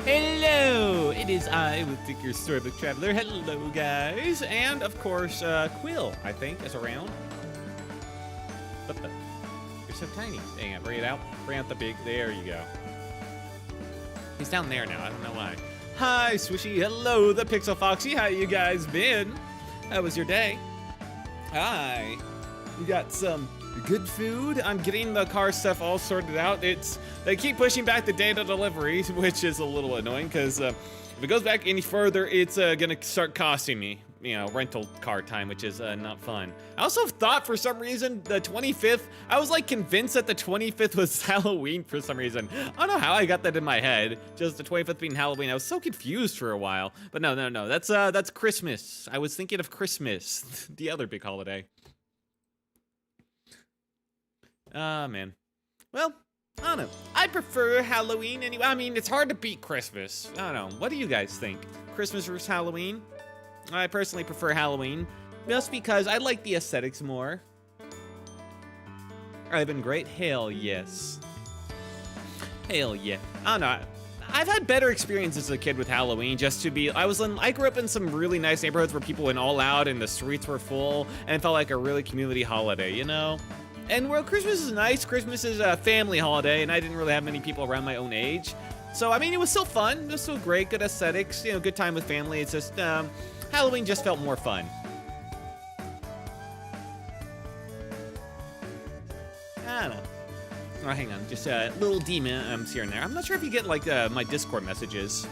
Hello! It is I with Your Storybook Traveler. Hello, guys. And, of course, Quill, I think, is around. What the? You're so tiny. Dang it, bring it out. Bring out the big, there you go. He's down there now, I don't know why. Hi, Swishy. Hello, the Pixel Foxy. How you guys been? How was your day? Hi. You got some good food? I'm getting the car stuff all sorted out. They keep pushing back the date of delivery, which is a little annoying because if it goes back any further, it's gonna start costing me, rental car time, which is not fun. I also thought for some reason the 25th, I was like convinced that the 25th was Halloween for some reason. I don't know how I got that in my head, just the 25th being Halloween. I was so confused for a while, but no, that's Christmas. I was thinking of Christmas, the other big holiday. Man. Well, I don't know. I prefer Halloween anyway. I mean, it's hard to beat Christmas. I don't know. What do you guys think? Christmas versus Halloween? I personally prefer Halloween, just because I like the aesthetics more. I've been great. Hell yes. Hell yeah. I don't know. I've had better experiences as a kid with Halloween, just to be, I grew up in some really nice neighborhoods where people went all out and the streets were full, and it felt like a really community holiday, you know? And while Christmas is nice, Christmas is a family holiday, and I didn't really have many people around my own age. So, I mean, it was still fun. It was still great, good aesthetics, good time with family. It's just, Halloween just felt more fun. I don't know. Oh, hang on, just little demons here and there. I'm not sure if you get, like, my Discord messages.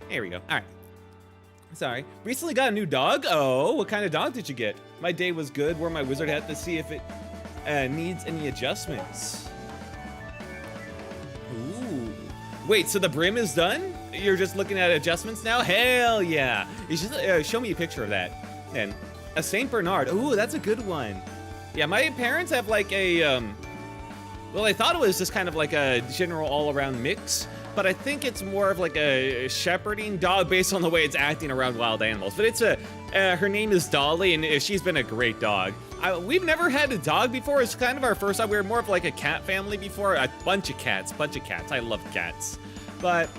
There we go. All right. Sorry. Recently got a new dog. Oh, what kind of dog did you get? My day was good. Wore my wizard hat to see if it needs any adjustments. Ooh. Wait, so the brim is done? You're just looking at adjustments now? Hell yeah. You should show me a picture of that. And a Saint Bernard. Ooh, that's a good one. Yeah, my parents have like a, well, I thought it was just kind of like a general all-around mix. But I think it's more of like a shepherding dog based on the way it's acting around wild animals. But it's her name is Dolly, and she's been a great dog. We've never had a dog before. It's kind of our first time. We were more of like a cat family before. A bunch of cats. I love cats. But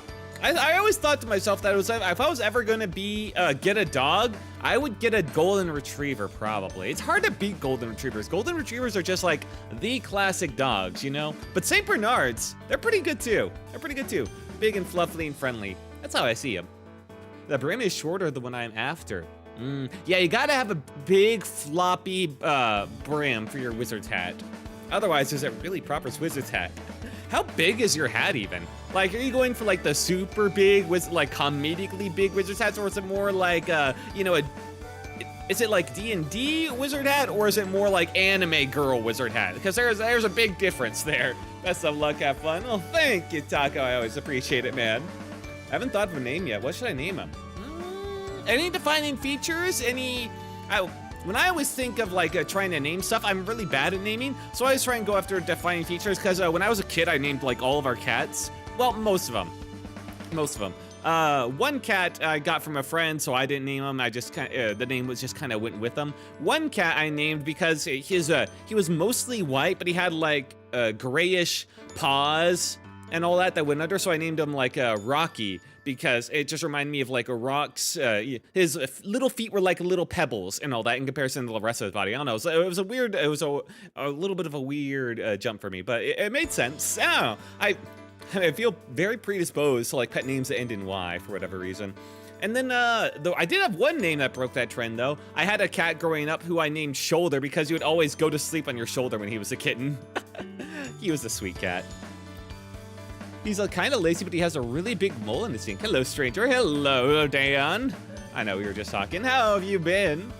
I always thought to myself that if I was ever gonna get a dog, I would get a golden retriever probably. It's hard to beat golden retrievers. Golden retrievers are just like the classic dogs, you know? But Saint Bernards, they're pretty good too. Big and fluffy and friendly. That's how I see them. The brim is shorter than what I'm after. Yeah, you gotta have a big floppy brim for your wizard's hat. Otherwise, there's a really proper wizard's hat. How big is your hat even? Like, are you going for like the super big, like comedically big wizard's hats, or is it more like, is it like D&D wizard hat, or is it more like anime girl wizard hat? Because there's a big difference there. Best of luck, have fun. Oh, thank you, Taco. I always appreciate it, man. I haven't thought of a name yet. What should I name him? Any defining features? When I always think of like trying to name stuff, I'm really bad at naming. So I always try and go after defining features, because when I was a kid, I named like all of our cats. Well, most of them. One cat I got from a friend, so I didn't name him. I just the name was just kind of went with him. One cat I named because he was mostly white, but he had like grayish paws and all that went under. So I named him like Rocky, because it just reminded me of like a rock's. His little feet were like little pebbles and all that in comparison to the rest of his body. I don't know. So it was a little bit of a weird jump for me, but it made sense. I don't know. I feel very predisposed to like pet names that end in Y for whatever reason. And then, though I did have one name that broke that trend though. I had a cat growing up who I named Shoulder, because he would always go to sleep on your shoulder when he was a kitten. He was a sweet cat. He's kind of lazy, but he has a really big mole in his sink. Hello, stranger. Hello, Dan. I know we were just talking. How have you been?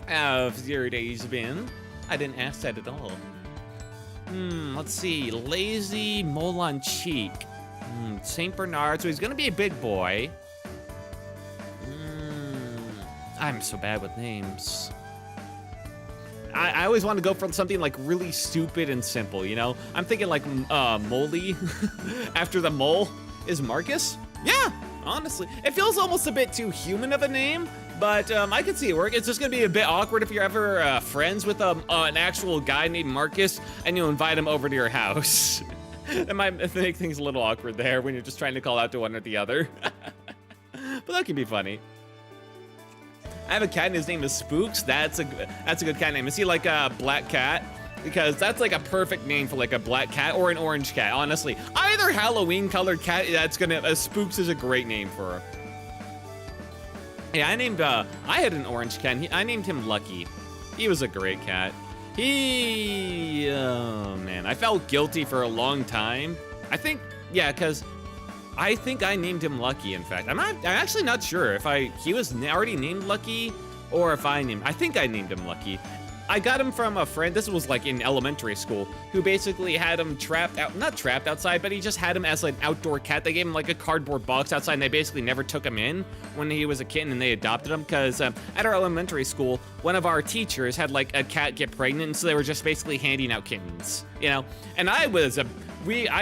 How's your days been? I didn't ask that at all. Let's see. Lazy mole on cheek. Saint Bernard. So he's gonna be a big boy. I'm so bad with names. I always want to go for something like really stupid and simple, you know? I'm thinking like Molly after the mole is Marcus. Yeah, honestly. It feels almost a bit too human of a name, but I can see it work. It's just gonna be a bit awkward if you're ever friends with an actual guy named Marcus and you invite him over to your house. It might make things a little awkward there when you're just trying to call out to one or the other. But that can be funny. I have a cat and his name is Spooks. That's a good cat name. Is he like a black cat? Because that's like a perfect name for like a black cat or an orange cat, honestly. Either Halloween colored cat, Spooks is a great name for her. Yeah, I had an orange cat, and I named him Lucky. He was a great cat. Oh man, I felt guilty for a long time. Because I think I named him Lucky, in fact. I'm actually not sure if he was already named Lucky or if I think I named him Lucky. I got him from a friend, this was like in elementary school, who basically had him not trapped outside, but he just had him as like an outdoor cat. They gave him like a cardboard box outside and they basically never took him in when he was a kitten, and they adopted him because at our elementary school, one of our teachers had like a cat get pregnant, and so they were just basically handing out kittens, you know? And I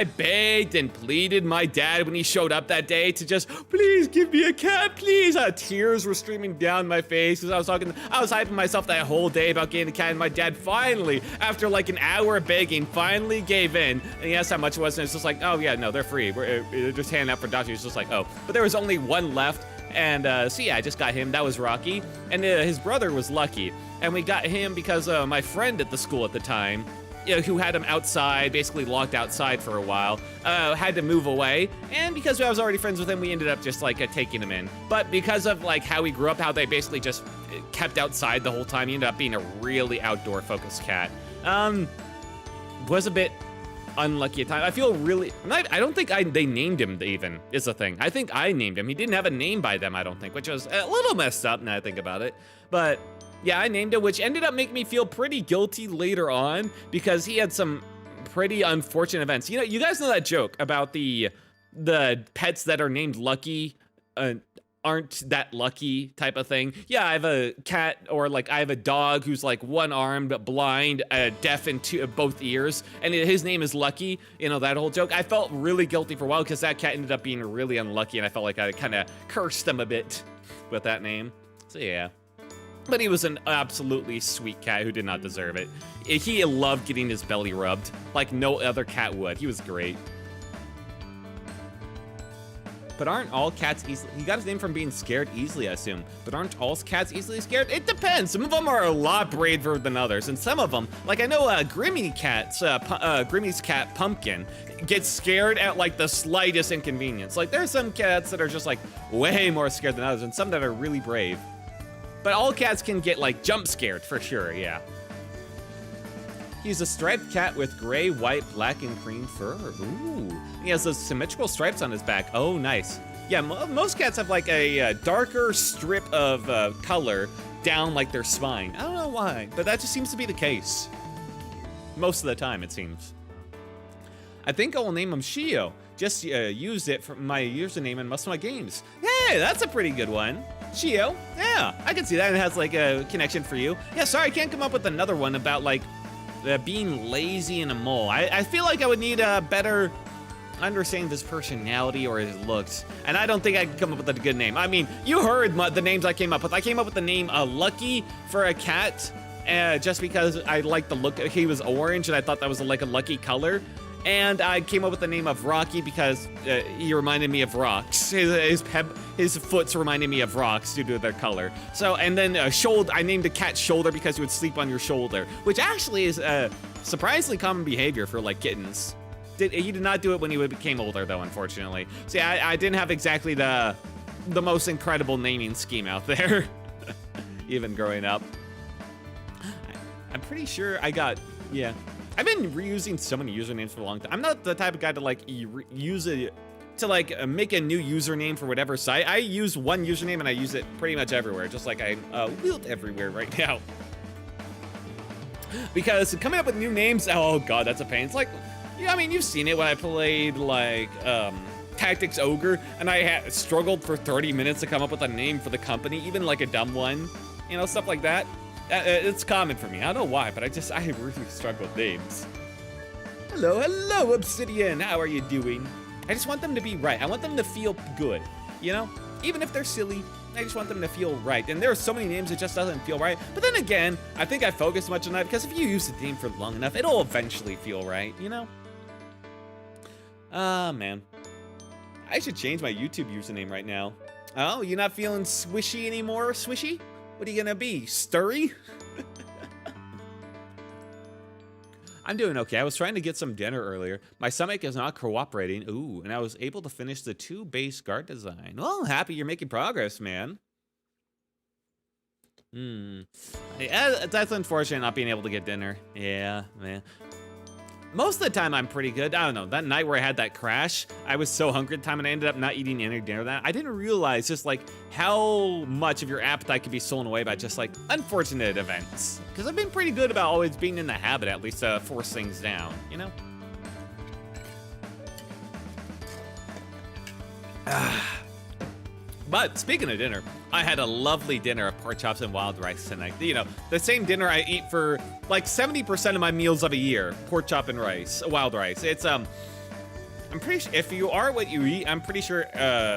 begged and pleaded my dad when he showed up that day to just, please give me a cat, please. Tears were streaming down my face because I was hyping myself that whole day about getting a cat, and my dad finally, after like an hour of begging, finally gave in. And he asked how much it was, and it's just like, oh yeah, no, they're free. They're just handing out for adoption. He's just like, oh. But there was only one left, and so yeah, I just got him. That was Rocky, and his brother was Lucky. And we got him because my friend at the school at the time, who had him outside, basically locked outside for a while, had to move away, and because I was already friends with him, we ended up just like taking him in. But because of like how we grew up, how they basically just kept outside the whole time, he ended up being a really outdoor focused cat. Was a bit unlucky at times. I feel really, I don't think they named him even, is the thing. I think I named him. He didn't have a name by them, I don't think, which was a little messed up now I think about it. But yeah, I named him, which ended up making me feel pretty guilty later on because he had some pretty unfortunate events. You know, you guys know that joke about the pets that are named Lucky aren't that lucky type of thing. Yeah, I have a cat, or like I have a dog who's like one-armed, blind, deaf in both ears, and his name is Lucky. You know, that whole joke. I felt really guilty for a while because that cat ended up being really unlucky, and I felt like I kind of cursed him a bit with that name. So yeah. But he was an absolutely sweet cat who did not deserve it. He loved getting his belly rubbed like no other cat would. He was great. But aren't all cats easily... He got his name from being scared easily, I assume. But aren't all cats easily scared? It depends. Some of them are a lot braver than others. And some of them, like I know Grimmy's cat, Pumpkin, gets scared at like the slightest inconvenience. Like there's some cats that are just like way more scared than others, and some that are really brave. But all cats can get like jump scared for sure, yeah. He's a striped cat with gray, white, black, and cream fur. Ooh. He has those symmetrical stripes on his back. Oh, nice. Yeah, most cats have like a darker strip of color down like their spine. I don't know why, but that just seems to be the case. Most of the time, it seems. I think I will name him Shio. Just use it for my username in most of my games. Hey, that's a pretty good one. Shio, yeah, I can see that. It has like a connection for you. Yeah, sorry, I can't come up with another one about like being lazy and a mole. I feel like I would need a better understanding of his personality or his looks, and I don't think I can come up with a good name. I mean, you heard the names I came up with. I came up with the name Lucky for a cat, just because I liked the look. He was orange, and I thought that was like a lucky color. And I came up with the name of Rocky because he reminded me of rocks. His foots reminded me of rocks due to their color. So, and then shoulder, I named the cat Shoulder because he would sleep on your shoulder, which actually is surprisingly common behavior for like kittens. He did not do it when he became older though, unfortunately. See, I didn't have exactly the most incredible naming scheme out there, even growing up. I'm pretty sure I got, yeah. I've been reusing so many usernames for a long time. I'm not the type of guy to like use it to like make a new username for whatever site. I use one username and I use it pretty much everywhere, just like I wield everywhere right now. Because coming up with new names, oh god, that's a pain. It's like, yeah, I mean, you've seen it when I played like Tactics Ogre, and I struggled for 30 minutes to come up with a name for the company, even like a dumb one, you know, stuff like that. It's common for me. I don't know why, but I really struggle with names. Hello, Obsidian. How are you doing? I just want them to be right. I want them to feel good. you know? Even if they're silly, I just want them to feel right. And there are so many names it just doesn't feel right. But then again, I think I focus much on that because if you use the theme for long enough, it'll eventually feel right, you know? Ah, man. I should change my YouTube username right now. Oh, you're not feeling swishy anymore, Swishy? What are you gonna be, Sturry? I'm doing okay. I was trying to get some dinner earlier. My stomach is not cooperating. Ooh, and I was able to finish the 2 base guard design. Well, happy you're making progress, man. Yeah, that's unfortunate not being able to get dinner. Yeah, man. Most of the time, I'm pretty good. I don't know. That night where I had that crash, I was so hungry at the time, and I ended up not eating any dinner that. I didn't realize just, like, how much of your appetite could be stolen away by just, like, unfortunate events. Because I've been pretty good about always being in the habit, at least, to force things down, you know? But speaking of dinner, I had a lovely dinner of pork chops and wild rice tonight. You know, the same dinner I eat for like 70% of my meals of a year. Pork chop and rice, wild rice. It's I'm pretty sure if you are what you eat, I'm pretty sure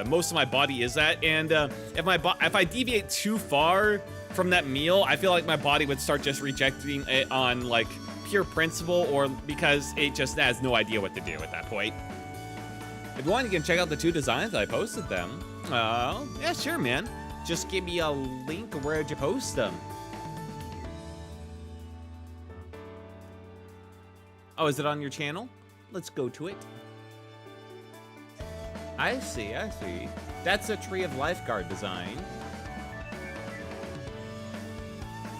most of my body is that. And if I deviate too far from that meal, I feel like my body would start just rejecting it on like pure principle or because it just has no idea what to do at that point. If you want, you can check out the 2 designs. I posted them. Oh, yeah, sure, man. Just give me a link. Where'd you post them? Oh, is it on your channel? Let's go to it. I see, I see. That's a Tree of Life guard design.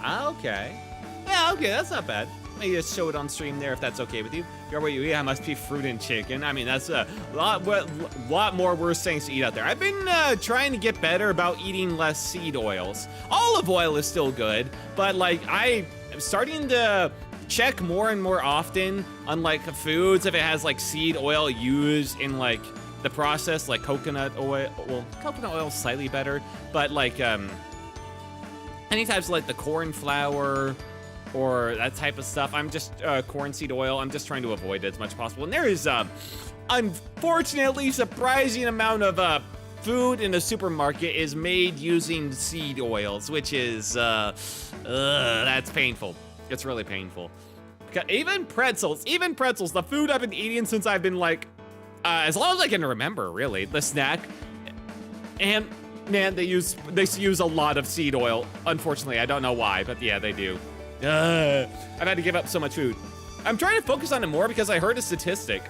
Okay. Yeah, okay, that's not bad. Maybe just show it on stream there if that's okay with you. You're what you eat, I must be fruit and chicken. I mean, that's a lot more worse things to eat out there. I've been trying to get better about eating less seed oils. Olive oil is still good, but like I'm starting to check more and more often on like foods if it has like seed oil used in like the process, like coconut oil. Well, coconut oil is slightly better, but like any types of like the corn flour or that type of stuff. I'm just corn seed oil. I'm just trying to avoid it as much as possible. And there is unfortunately surprising amount of food in the supermarket is made using seed oils, which is that's painful. It's really painful. Even pretzels, the food I've been eating since I've been like as long as I can remember, really, the snack. And man, they use a lot of seed oil. Unfortunately, I don't know why, but yeah, they do. I've had to give up so much food. I'm trying to focus on it more because I heard a statistic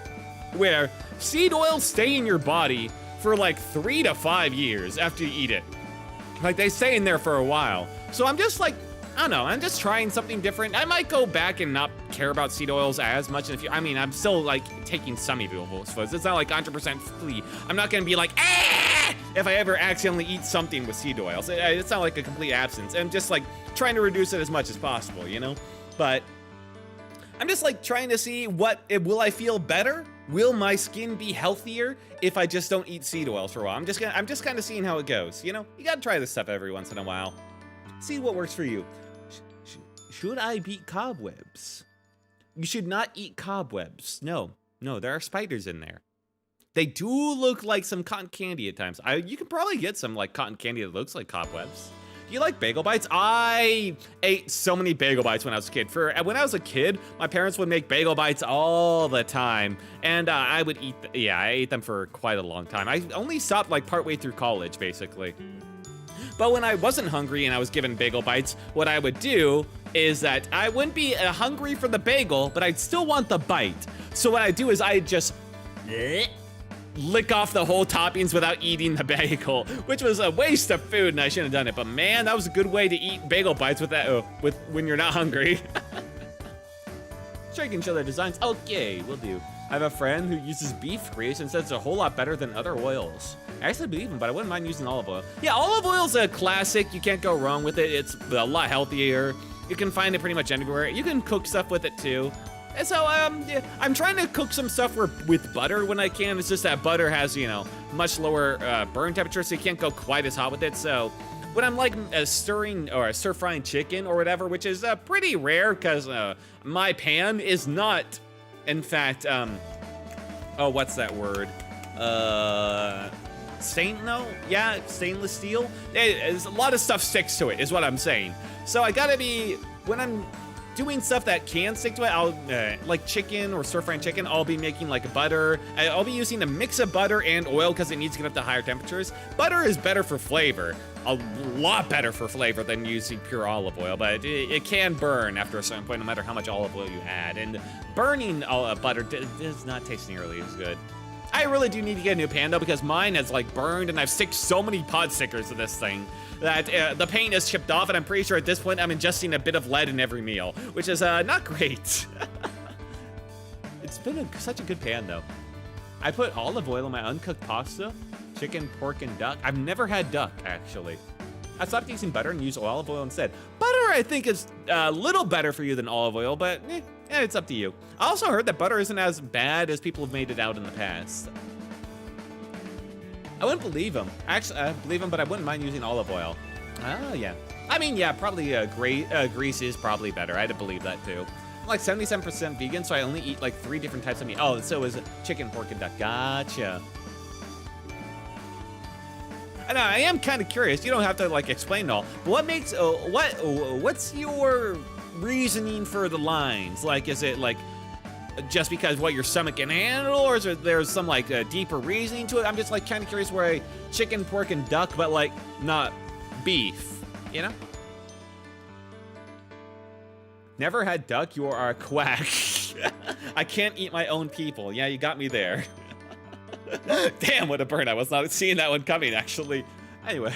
where seed oils stay in your body for like 3 to 5 years after you eat it. Like they stay in there for a while. So I'm just like, I don't know, I'm just trying something different. I might go back and not care about seed oils as much. I mean, I'm still like taking some edible foods. It's not like 100% free. I'm not gonna be like, ah, if I ever accidentally eat something with seed oils. It's not like a complete absence. I'm just like trying to reduce it as much as possible, you know? But I'm just like trying to see will I feel better? Will my skin be healthier if I just don't eat seed oils for a while? I'm just kind of seeing how it goes, you know? You gotta try this stuff every once in a while. See what works for you. Should I beat cobwebs? You should not eat cobwebs. No, there are spiders in there. They do look like some cotton candy at times. You can probably get some like cotton candy that looks like cobwebs. Do you like bagel bites? I ate so many bagel bites when I was a kid. When I was a kid, my parents would make bagel bites all the time, and I would eat. I ate them for quite a long time. I only stopped like partway through college, basically. But when I wasn't hungry and I was given bagel bites, what I would do is that I wouldn't be hungry for the bagel, but I'd still want the bite. So what I'd do is I'd just lick off the whole toppings without eating the bagel, which was a waste of food and I shouldn't have done it. But man, that was a good way to eat bagel bites with that when you're not hungry. Sure, you can show their designs. Okay, will do. I have a friend who uses beef grease and says it's a whole lot better than other oils. I actually believe him, but I wouldn't mind using olive oil. Yeah, olive oil's a classic. You can't go wrong with it. It's a lot healthier. You can find it pretty much anywhere. You can cook stuff with it too. And so, yeah, I'm trying to cook some stuff with butter when I can. It's just that butter has, you know, much lower burn temperature, so you can't go quite as hot with it. So when I'm like stirring or stir-frying chicken or whatever, which is pretty rare because my pan is not, in fact, oh, what's that word? though. Yeah, stainless steel. There's a lot of stuff sticks to it, is what I'm saying. So I gotta be, when I'm doing stuff that can stick to it, I'll, like chicken or stir-fried chicken, I'll be making like butter. I'll be using a mix of butter and oil because it needs to get up to higher temperatures. Butter is better for flavor. A lot better for flavor than using pure olive oil, but it can burn after a certain point, no matter how much olive oil you add. And burning butter does not taste nearly as good. I really do need to get a new pan though, because mine has like burned and I've sticked so many pod stickers to this thing that the paint is chipped off, and I'm pretty sure at this point I'm ingesting a bit of lead in every meal, which is not great. It's been such a good pan though. I put olive oil in my uncooked pasta, chicken, pork, and duck. I've never had duck, actually. I stopped using butter and used olive oil instead. Butter, I think, is a little better for you than olive oil, but it's up to you. I also heard that butter isn't as bad as people have made it out in the past. I wouldn't believe them. Actually, I believe them, but I wouldn't mind using olive oil. Oh, yeah. I mean, yeah, probably grease is probably better. I had to believe that, too. I'm like 77% vegan, so I only eat like 3 different types of meat. Oh, so is chicken, pork, and duck. Gotcha. I am kind of curious. You don't have to like explain it all. But what makes what's your reasoning for the lines? Like, is it like just because what your stomach can handle, or is there's some like deeper reasoning to it? I'm just like kind of curious where chicken, pork, and duck, but like not beef. You know? Never had duck. You are a quack. I can't eat my own people. Yeah, you got me there. Damn, what a burn. I was not seeing that one coming, actually. Anyway.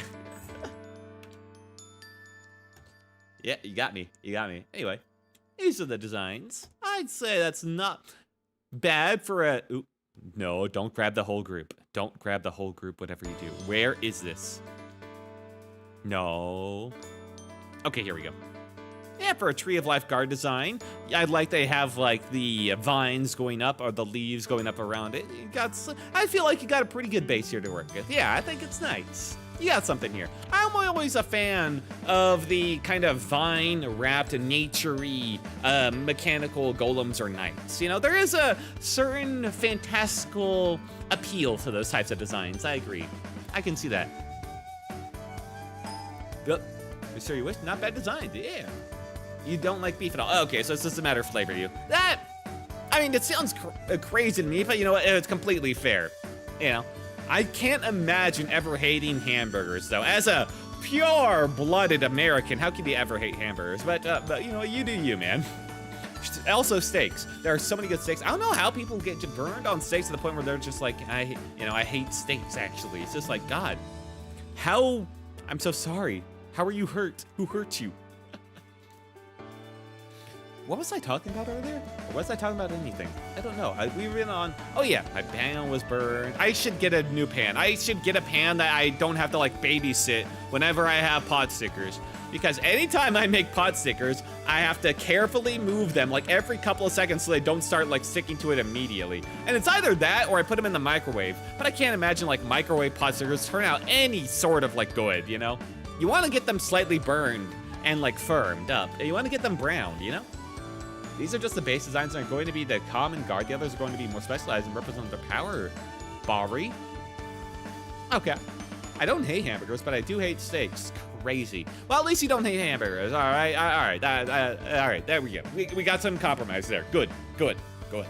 Yeah, you got me. You got me. Anyway, these are the designs. I'd say that's not bad for a... Ooh, no, don't grab the whole group. Don't grab the whole group, whatever you do. Where is this? No. Okay, here we go. Yeah, for a Tree of Life guard design, I'd like they have like the vines going up or the leaves going up around it. I feel like you got a pretty good base here to work with. Yeah, I think it's nice. You got something here. I'm always a fan of the kind of vine-wrapped, nature-y, mechanical golems or knights. You know, there is a certain fantastical appeal to those types of designs. I agree. I can see that. Yep. Sure you wish. Not bad design. Yeah. You don't like beef at all. Okay, so it's just a matter of flavor to you. I mean, it sounds crazy to me, but you know what? It's completely fair. You know, I can't imagine ever hating hamburgers, though. As a pure-blooded American, how can you ever hate hamburgers? But you know, you do you, man. Also, steaks. There are so many good steaks. I don't know how people get burned on steaks to the point where they're just like, I hate steaks, actually. It's just like, God, how... I'm so sorry. How are you hurt? Who hurt you? What was I talking about earlier? Or was I talking about anything? I don't know. We were on... Oh, yeah. My pan was burned. I should get a new pan. I should get a pan that I don't have to, like, babysit whenever I have pot stickers. Because anytime I make pot stickers, I have to carefully move them, like, every couple of seconds so they don't start, like, sticking to it immediately. And it's either that or I put them in the microwave. But I can't imagine, like, microwave pot stickers turn out any sort of, like, good, you know? You want to get them slightly burned and, like, firmed up. You want to get them browned, you know? These are just the base designs that are going to be the common guard. The others are going to be more specialized and represent their power. Bari. Okay. I don't hate hamburgers, but I do hate steaks. Crazy. Well, at least you don't hate hamburgers. All right. All right. All right. There we go. We got some compromise there. Good. Good. Good.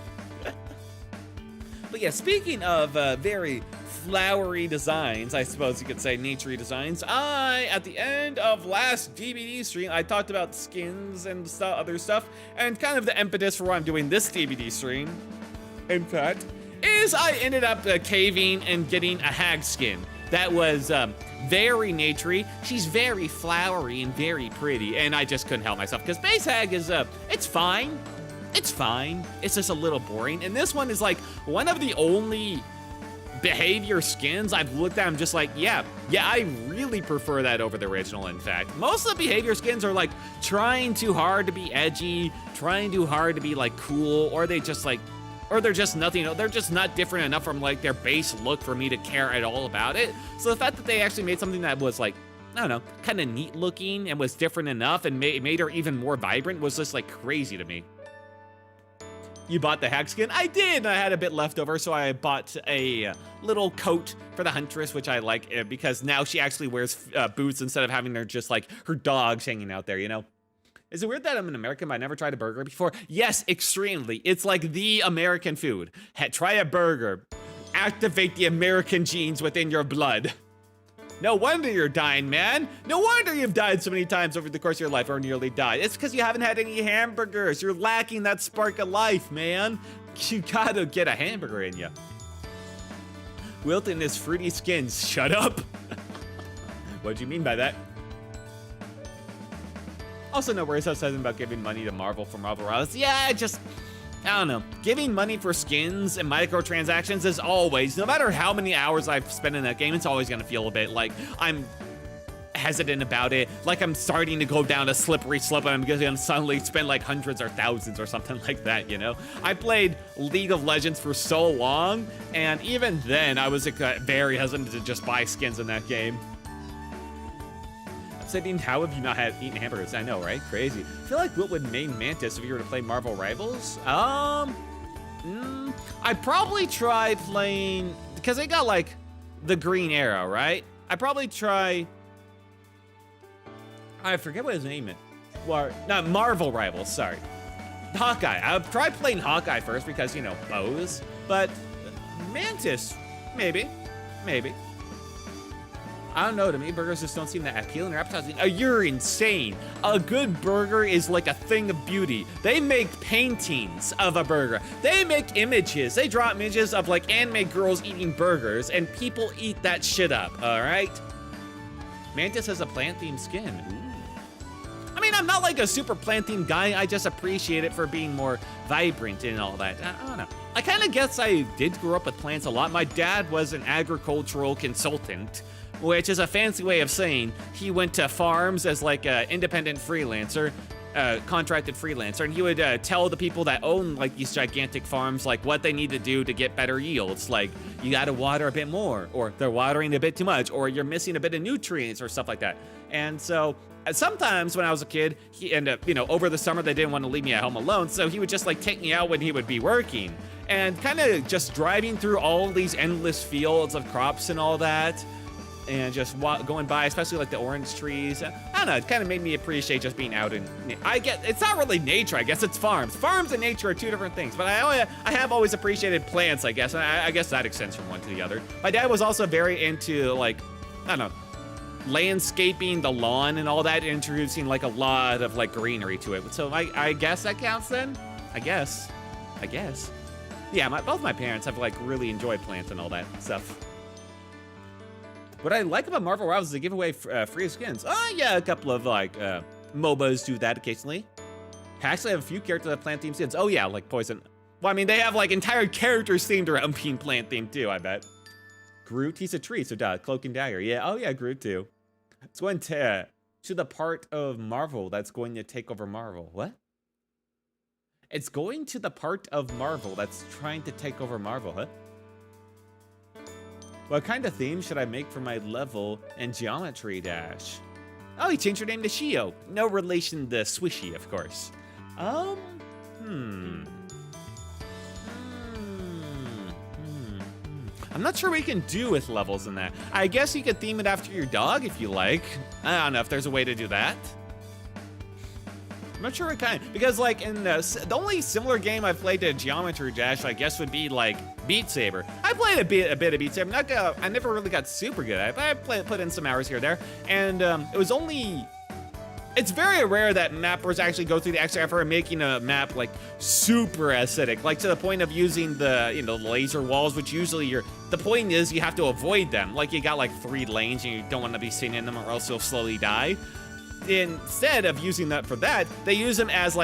But yeah, speaking of very flowery designs, I suppose you could say naturey designs, at the end of last DBD stream, I talked about skins and other stuff, and kind of the impetus for why I'm doing this DBD stream, in fact, is I ended up caving and getting a hag skin that was very naturey. She's very flowery and very pretty, and I just couldn't help myself, because base hag is, it's fine. It's fine. It's just a little boring, and this one is like one of the only behavior skins I've looked at. I'm just like, yeah, I really prefer that over the original. In fact, most of the behavior skins are like trying too hard to be edgy, trying too hard to be like cool, or they're just nothing. They're just not different enough from like their base look for me to care at all about it. So the fact that they actually made something that was like, I don't know, kind of neat looking and was different enough and made her even more vibrant was just like crazy to me. You bought the hack skin? I did, and I had a bit left over, so I bought a little coat for the Huntress, which I like because now she actually wears boots instead of having her just like her dogs hanging out there, you know? Is it weird that I'm an American but I never tried a burger before? Yes, extremely. It's like the American food. Try a burger. Activate the American genes within your blood. No wonder you're dying, man. No wonder you've died so many times over the course of your life or nearly died. It's because you haven't had any hamburgers. You're lacking that spark of life, man. You gotta get a hamburger in you. Wilton is fruity skins. Shut up. What do you mean by that? Also, no worries. I was talking about giving money to Marvel for Marvel Rivals. Yeah, I don't know. Giving money for skins and microtransactions is always, no matter how many hours I've spent in that game, it's always gonna feel a bit like I'm hesitant about it. Like I'm starting to go down a slippery slope and I'm gonna suddenly spend like hundreds or thousands or something like that, you know? I played League of Legends for so long, and even then I was very hesitant to just buy skins in that game. Saying, how have you not eaten hamburgers? I know, right? Crazy. I feel like what would main Mantis if you were to play Marvel Rivals? I'd probably try playing, because they got like the green arrow, right? I'd probably try, I forget what his name is. Well, not Marvel Rivals, sorry. Hawkeye. I'll try playing Hawkeye first because, you know, bows. But Mantis, maybe. I don't know, to me, burgers just don't seem that appealing or appetizing. You're insane. A good burger is like a thing of beauty. They make paintings of a burger. They make images. They draw images of like anime girls eating burgers, and people eat that shit up, all right? Mantis has a plant-themed skin. Ooh. I mean, I'm not like a super plant-themed guy. I just appreciate it for being more vibrant and all that. I don't know. I kind of guess I did grow up with plants a lot. My dad was an agricultural consultant, which is a fancy way of saying he went to farms as like an independent freelancer, contracted freelancer, and he would tell the people that own like these gigantic farms like what they need to do to get better yields. Like, you gotta water a bit more, or they're watering a bit too much, or you're missing a bit of nutrients or stuff like that. And so sometimes when I was a kid, he ended up, you know, over the summer they didn't want to leave me at home alone, so he would just like take me out when he would be working, and kind of just driving through all these endless fields of crops and all that, and just going by, especially like the orange trees. I don't know, it kind of made me appreciate just being out in, I get, it's not really nature, I guess it's farms. Farms and nature are two different things, but I have always appreciated plants, I guess, and I guess that extends from one to the other. My dad was also very into like, I don't know, landscaping the lawn and all that, introducing like a lot of like greenery to it. So I guess that counts then? I guess. Yeah, both my parents have like really enjoyed plants and all that stuff. What I like about Marvel Rivals is they give away free skins. Oh yeah, a couple of like MOBAs do that occasionally. I actually have a few characters that have plant themed skins. Oh yeah, like Poison. Well, I mean, they have like entire characters themed around being plant themed too, I bet. Groot, he's a tree, so duh, Cloak and Dagger. Yeah, oh yeah, Groot too. It's going to the part of Marvel that's going to take over Marvel. What? It's going to the part of Marvel that's trying to take over Marvel, huh? What kind of theme should I make for my level and Geometry Dash? Oh, he changed her name to Shio. No relation to Swishy, of course. I'm not sure what you can do with levels in that. I guess you could theme it after your dog if you like. I don't know if there's a way to do that. I'm not sure what kind, because like in the only similar game I've played to Geometry Dash, I guess, would be like Beat Saber. I played a bit of Beat Saber. I never really got super good at it, but I put in some hours here or there, and it was only. It's very rare that mappers actually go through the extra effort of making a map like super acidic, like to the point of using the the laser walls, which usually the point is you have to avoid them. Like you got like 3 lanes and you don't want to be seen in them or else you'll slowly die. Instead of using that for that, they use them as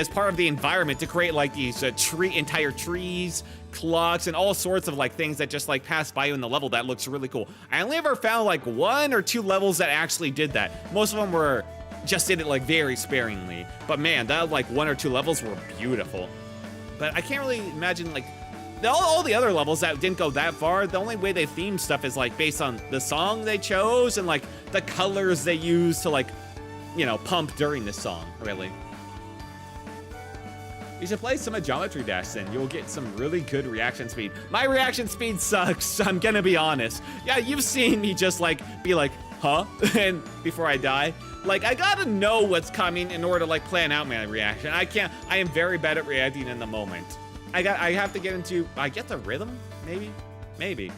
part of the environment to create like these entire trees, clocks, and all sorts of like things that just like pass by you in the level. That looks really cool. I only ever found like 1 or 2 levels that actually did that. Most of them were just did it like very sparingly. But man, that like 1 or 2 levels were beautiful. But I can't really imagine like all the other levels that didn't go that far. The only way they themed stuff is like based on the song they chose and like the colors they used to like pump during this song, really. You should play some of Geometry Dash then. You'll get some really good reaction speed. My reaction speed sucks, I'm gonna be honest. Yeah, you've seen me just like, be like, huh? And before I die. Like, I gotta know what's coming in order to like plan out my reaction. I am very bad at reacting in the moment. I have to get into, I get the rhythm, maybe.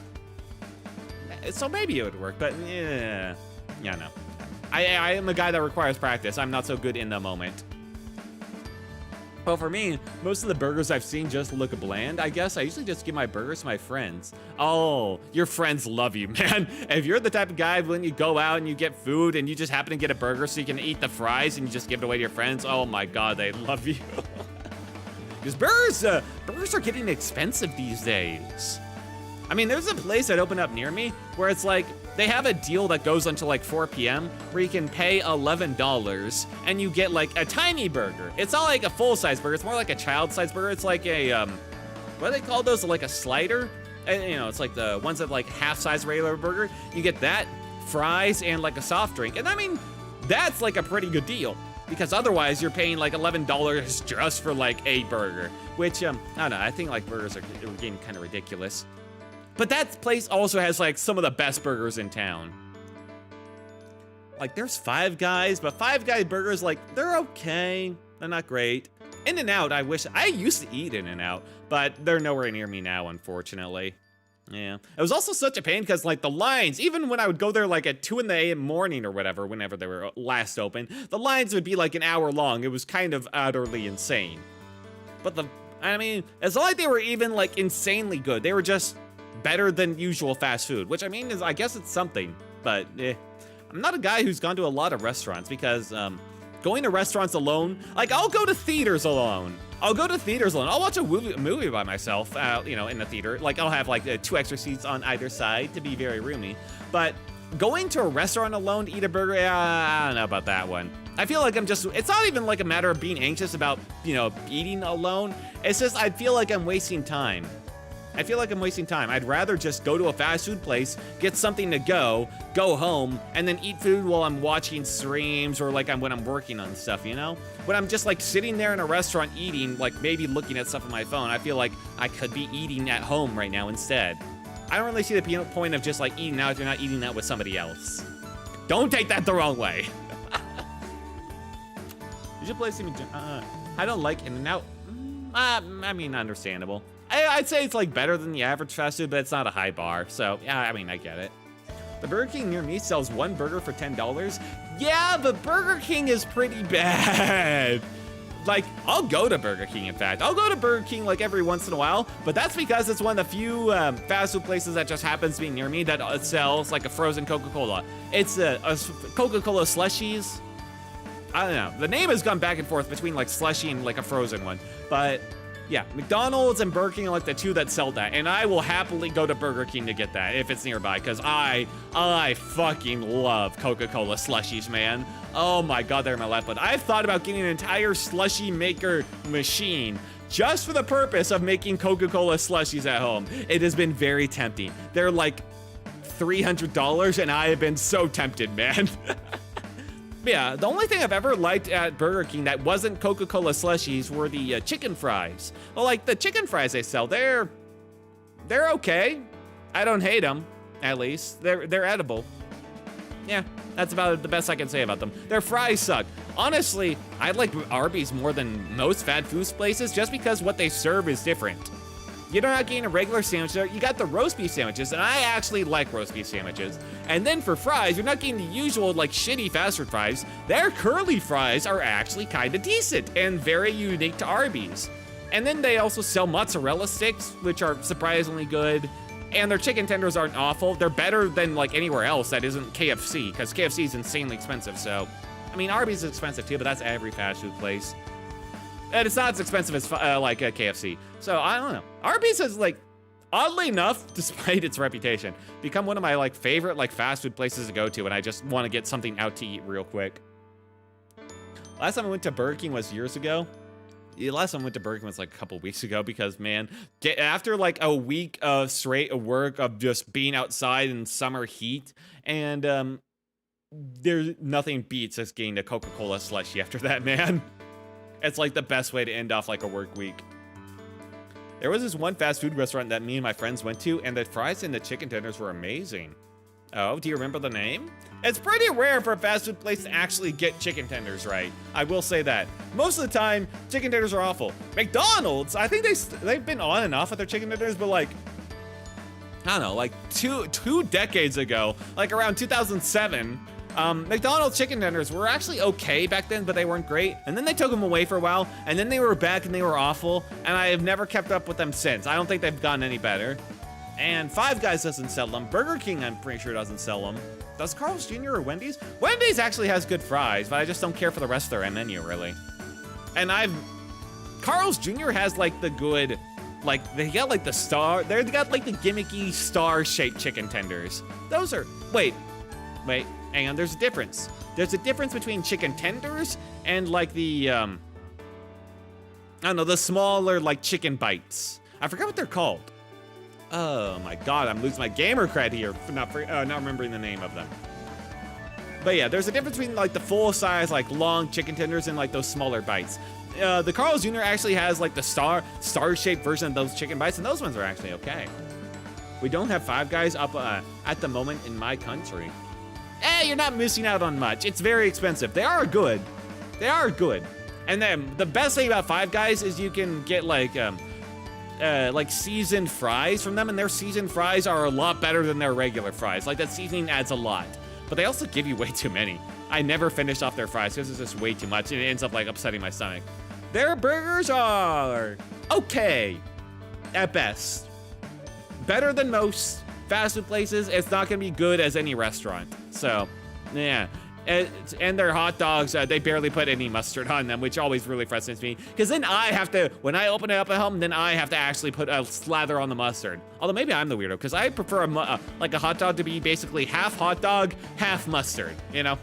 So maybe it would work, but yeah, no. I am a guy that requires practice. I'm not so good in the moment. Well, for me, most of the burgers I've seen just look bland, I guess. I usually just give my burgers to my friends. Oh, your friends love you, man. If you're the type of guy when you go out and you get food and you just happen to get a burger so you can eat the fries and you just give it away to your friends, oh my God, they love you. Because burgers are getting expensive these days. I mean, there's a place that opened up near me where it's like, they have a deal that goes until like 4 p.m. where you can pay $11 and you get like a tiny burger. It's not like a full-size burger, it's more like a child-size burger. It's like a, what do they call those? Like a slider? And, you know, it's like the ones that like half-size regular burger. You get that, fries, and like a soft drink. And I mean, that's like a pretty good deal because otherwise you're paying like $11 just for like a burger, which, I don't know, I think like burgers are getting kind of ridiculous. But that place also has like some of the best burgers in town. Like there's Five Guys, but Five Guys burgers, like they're okay. They're not great. In-N-Out, I used to eat In-N-Out, but they're nowhere near me now, unfortunately. Yeah. It was also such a pain because like the lines, even when I would go there like at 2 in the a.m. morning or whatever, whenever they were last open, the lines would be like an hour long. It was kind of utterly insane. But I mean, it's not like they were even like insanely good. They were just better than usual fast food, which I mean is, I guess it's something, but I'm not a guy who's gone to a lot of restaurants because going to restaurants alone, like I'll go to theaters alone. I'll watch a movie by myself, you know, in the theater. Like I'll have like 2 extra seats on either side to be very roomy. But going to a restaurant alone to eat a burger, I don't know about that one. I feel like it's not even like a matter of being anxious about, you know, eating alone. It's just, I feel like I'm wasting time. I'd rather just go to a fast food place, get something to go home, and then eat food while I'm watching streams or like when I'm working on stuff, you know? When I'm just like sitting there in a restaurant eating, like maybe looking at stuff on my phone, I feel like I could be eating at home right now instead. I don't really see the point of just like eating out if you're not eating that with somebody else. Don't take that the wrong way. You should play some, I don't like In-N-Out. I mean, understandable. I'd say it's like better than the average fast food, but it's not a high bar. So yeah, I mean, I get it. The Burger King near me sells 1 burger for $10. Yeah, but Burger King is pretty bad. Like, I'll go to Burger King, in fact. I'll go to Burger King like every once in a while, but that's because it's one of the few fast food places that just happens to be near me that sells like a frozen Coca-Cola. It's a Coca-Cola slushies. I don't know. The name has gone back and forth between like slushy and like a frozen one, but yeah, McDonald's and Burger King are like the 2 that sell that, and I will happily go to Burger King to get that if it's nearby, because I fucking love Coca-Cola slushies, man. Oh my God, they're in my life. But I've thought about getting an entire slushie maker machine just for the purpose of making Coca-Cola slushies at home. It has been very tempting. They're like $300, and I have been so tempted, man. Yeah, the only thing I've ever liked at Burger King that wasn't Coca-Cola slushies were the chicken fries. Well, like the chicken fries they sell, they're okay. I don't hate them, at least. They're edible. Yeah, that's about the best I can say about them. Their fries suck. Honestly, I like Arby's more than most fast food places just because what they serve is different. You're not getting a regular sandwich there. You got the roast beef sandwiches, and I actually like roast beef sandwiches. And then for fries, you're not getting the usual, like, shitty fast food fries. Their curly fries are actually kind of decent and very unique to Arby's. And then they also sell mozzarella sticks, which are surprisingly good. And their chicken tenders aren't awful. They're better than, like, anywhere else that isn't KFC, because KFC is insanely expensive, so. I mean, Arby's is expensive too, but that's every fast food place. And it's not as expensive as like a KFC. So I don't know. Arby's has like, oddly enough, despite its reputation, become one of my like favorite like fast food places to go to when I just want to get something out to eat real quick. Last time I went to Burger King was years ago. The last time I went to Burger King was like a couple weeks ago because man, after like a week of straight work of just being outside in summer heat, and there's nothing beats us getting a Coca-Cola slushie after that, man. It's like the best way to end off like a work week. There was this one fast food restaurant that me and my friends went to, and the fries and the chicken tenders were amazing. Oh, do you remember the name? It's pretty rare for a fast food place to actually get chicken tenders right. I will say that. Most of the time, chicken tenders are awful. McDonald's, I think they've been on and off with their chicken tenders, but like, I don't know, like two decades ago, like around 2007, McDonald's chicken tenders were actually okay back then, but they weren't great. And then they took them away for a while, and then they were back and they were awful, and I have never kept up with them since. I don't think they've gotten any better. And Five Guys doesn't sell them. Burger King, I'm pretty sure, doesn't sell them. Does Carl's Jr. or Wendy's? Wendy's actually has good fries, but I just don't care for the rest of their menu, really. And Carl's Jr. has like the good, like they got like the star, they got like the gimmicky star-shaped chicken tenders. Those are, wait, hang on, there's a difference. There's a difference between chicken tenders and like the, I don't know, the smaller like chicken bites. I forgot what they're called. Oh my God, I'm losing my gamer cred here for not remembering the name of them. But yeah, there's a difference between like the full size, like long chicken tenders and like those smaller bites. The Carl's Jr. actually has like the star-shaped version of those chicken bites, and those ones are actually okay. We don't have Five Guys up at the moment in my country. You're not missing out on much. It's very expensive. They are good. They are good. And then the best thing about Five Guys is you can get like seasoned fries from them, and their seasoned fries are a lot better than their regular fries. Like that seasoning adds a lot, but they also give you way too many. I never finish off their fries because it's just way too much, and it ends up like upsetting my stomach. Their burgers are okay at best. Better than most fast food places. It's not gonna be good as any restaurant. So, yeah. And their hot dogs, they barely put any mustard on them, which always really frustrates me. Because then I have to, when I open it up at home, then I have to actually put a slather on the mustard. Although maybe I'm the weirdo, because I prefer like a hot dog to be basically half hot dog, half mustard, you know?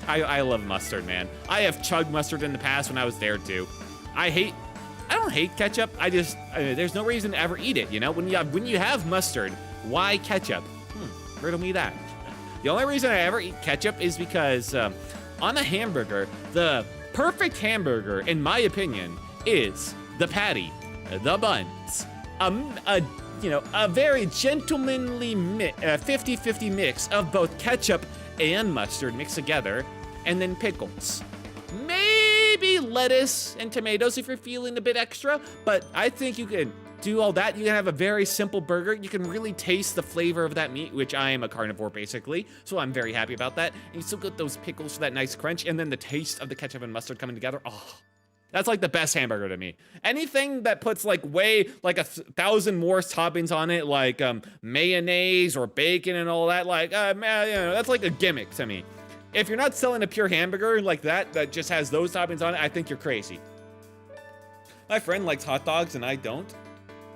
I love mustard, man. I have chugged mustard in the past when I was there too. I don't hate ketchup. There's no reason to ever eat it, you know? When you have mustard, why ketchup? Riddle me that. The only reason I ever eat ketchup is because on a hamburger, the perfect hamburger, in my opinion, is the patty, the buns, a very gentlemanly 50-50 mix of both ketchup and mustard mixed together, and then pickles. Maybe lettuce and tomatoes if you're feeling a bit extra, but I think you can do all that. You can have a very simple burger. You can really taste the flavor of that meat, which I am a carnivore basically, so I'm very happy about that. And you still get those pickles for that nice crunch, and then the taste of the ketchup and mustard coming together. Oh, that's like the best hamburger to me. Anything that puts like 1,000 more toppings on it, like mayonnaise or bacon and all that, like that's like a gimmick to me. If you're not selling a pure hamburger like that just has those toppings on it, I think you're crazy. My friend likes hot dogs and I don't.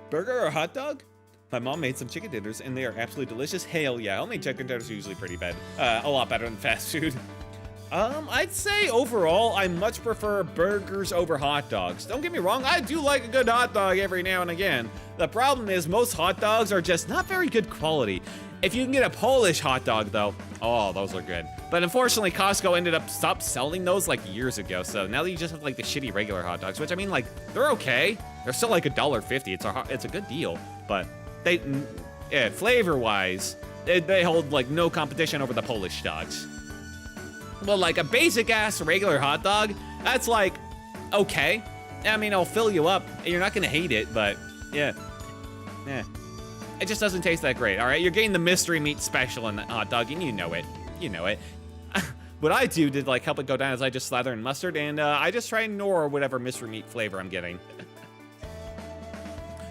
Burger or hot dog? My mom made some chicken tenders and they are absolutely delicious. Hell yeah, homemade chicken tenders are usually pretty bad. A lot better than fast food. I'd say overall, I much prefer burgers over hot dogs. Don't get me wrong, I do like a good hot dog every now and again. The problem is most hot dogs are just not very good quality. If you can get a Polish hot dog though, oh, those are good. But unfortunately, Costco ended up stopped selling those like years ago. So now you just have like the shitty regular hot dogs, which I mean, like, they're okay. They're still like $1.50. It's a good deal, but flavor-wise, they hold like no competition over the Polish dogs. Well, like a basic-ass regular hot dog, that's like, okay. I mean, it'll fill you up. You're not gonna hate it, but yeah. It just doesn't taste that great, all right? You're getting the mystery meat special in the hot dog, and you know it. You know it. What I do to like help it go down is I just slather in mustard, and I just try and ignore whatever mystery meat flavor I'm getting.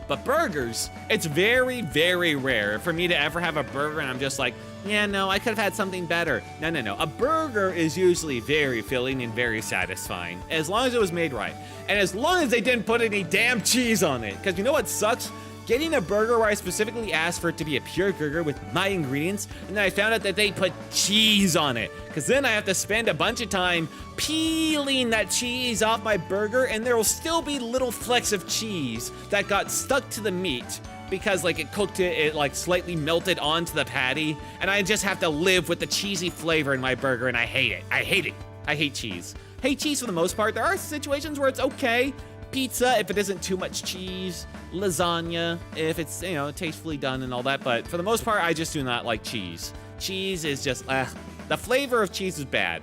But burgers, it's very, very rare for me to ever have a burger and I'm just like, yeah, no, I could have had something better. No. A burger is usually very filling and very satisfying, as long as it was made right. And as long as they didn't put any damn cheese on it. Because you know what sucks? Getting a burger where I specifically asked for it to be a pure burger with my ingredients, and then I found out that they put cheese on it. Because then I have to spend a bunch of time peeling that cheese off my burger, and there will still be little flecks of cheese that got stuck to the meat because like it cooked it like slightly melted onto the patty, and I just have to live with the cheesy flavor in my burger, and I hate it. I hate it. I hate cheese. Hate cheese for the most part. There are situations where it's okay. Pizza, if it isn't too much cheese. Lasagna, if it's, you know, tastefully done and all that. But for the most part, I just do not like cheese. Cheese is just, the flavor of cheese is bad.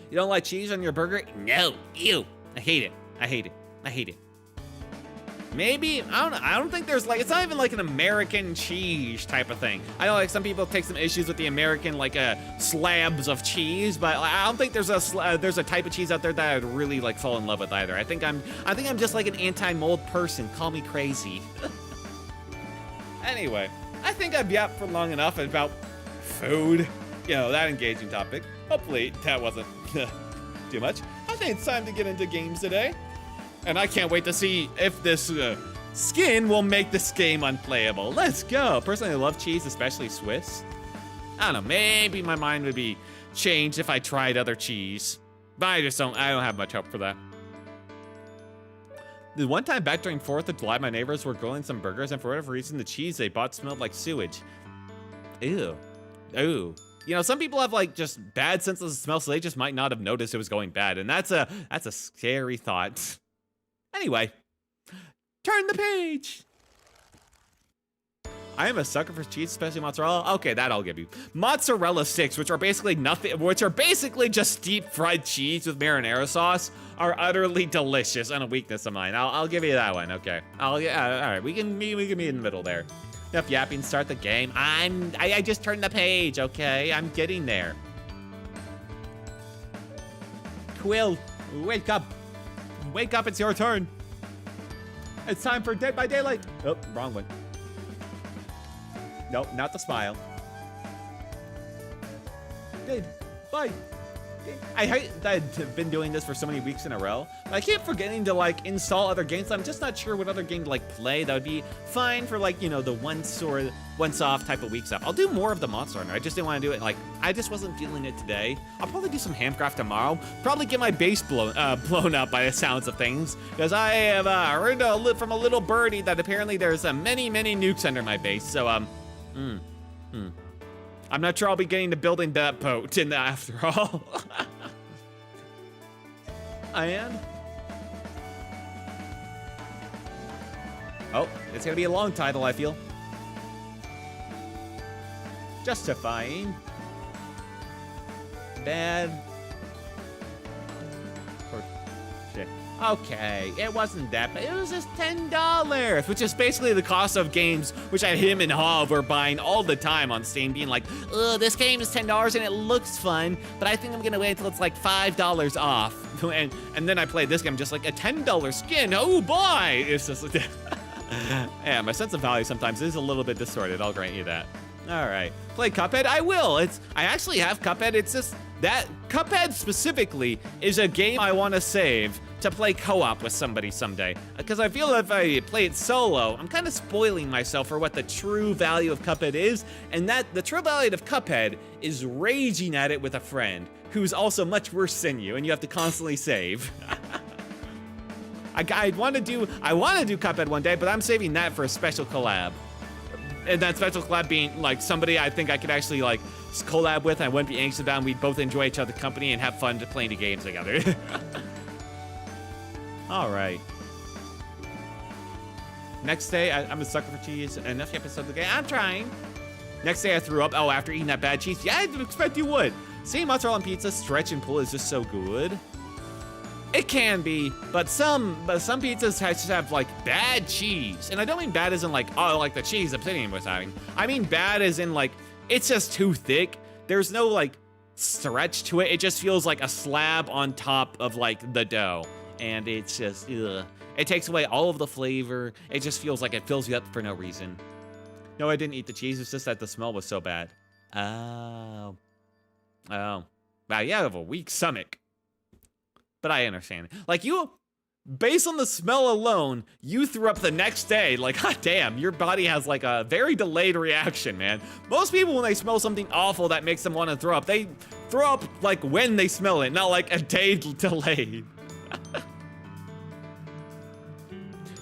You don't like cheese on your burger? No, ew. I hate it. I hate it. I hate it. Maybe, I don't think there's like, it's not even like an American cheese type of thing. I know like some people take some issues with the American like slabs of cheese, but I don't think there's a type of cheese out there that I'd really like fall in love with either. I think I'm just like an anti-mold person. Call me crazy. Anyway, I think I've yapped for long enough about food. You know, that engaging topic. Hopefully that wasn't too much. I think it's time to get into games today. And I can't wait to see if this skin will make this game unplayable. Let's go. Personally, I love cheese, especially Swiss. I don't know, maybe my mind would be changed if I tried other cheese. But I don't have much hope for that. The one time back during 4th of July, my neighbors were grilling some burgers, and for whatever reason, the cheese they bought smelled like sewage. Ew. Ooh. You know, some people have like just bad senses of smell, so they just might not have noticed it was going bad. And that's a scary thought. Anyway, turn the page. I am a sucker for cheese, especially mozzarella. Okay, that I'll give you. Mozzarella sticks, which are basically just deep fried cheese with marinara sauce, are utterly delicious and a weakness of mine. I'll give you that one. Okay. All right. We can meet in the middle there. Enough yapping. Start the game. I just turned the page. Okay, I'm getting there. Quill, wake up. Wake up, it's your turn. It's time for Dead by Daylight. Oh, wrong one. Nope, not the smile. Dead by I hate that I've been doing this for so many weeks in a row. I keep forgetting to like install other games. I'm just not sure what other game to like play that would be fine for like, you know, the once off type of week stuff. I'll do more of the Monster Hunter. I just didn't want to do it. Like, I just wasn't feeling it today. I'll probably do some Handcraft tomorrow. Probably get my base blown up by the sounds of things, because I have heard from a little birdie that apparently there's many nukes under my base. So I'm not sure I'll be getting to building that boat after all. And oh, it's gonna be a long title, I feel. Justifying bad or shit. Okay, it wasn't that bad. It was just $10, which is basically the cost of games which him and Hav were buying all the time on Steam, being like, "Oh, this game is $10 and it looks fun, but I think I'm gonna wait until it's like $5 off." And then I played this game, just like a $10 skin. Oh boy, it's just like, yeah, my sense of value sometimes is a little bit distorted. I'll grant you that. All right, play Cuphead. I will. I actually have Cuphead. It's just that Cuphead specifically is a game I want to save to play co-op with somebody someday, because I feel if I play it solo, I'm kind of spoiling myself for what the true value of Cuphead is, and that the true value of Cuphead is raging at it with a friend who's also much worse than you, and you have to constantly save. I want to do Cuphead one day, but I'm saving that for a special collab. And that special collab being like somebody I think I could actually like collab with, and I wouldn't be anxious about, and we'd both enjoy each other's company and have fun playing the games together. All right. Next day, I'm a sucker for cheese. Enough episodes of the game. I'm trying. Next day, I threw up. Oh, after eating that bad cheese? Yeah, I didn't expect you would. Seeing mozzarella on pizza stretch and pull is just so good. It can be, but some pizzas just have like bad cheese. And I don't mean bad as in like, oh, like the cheese Obsidian was having. I mean bad as in like, it's just too thick. There's no like stretch to it. It just feels like a slab on top of like the dough. And it's just, ugh. It takes away all of the flavor. It just feels like it fills you up for no reason. No, I didn't eat the cheese. It's just that the smell was so bad. Oh. Wow, you have a weak stomach. But I understand. Like you, based on the smell alone, you threw up the next day. Like, god damn, your body has like a very delayed reaction, man. Most people, when they smell something awful that makes them want to throw up, they throw up like when they smell it, not like a day delayed.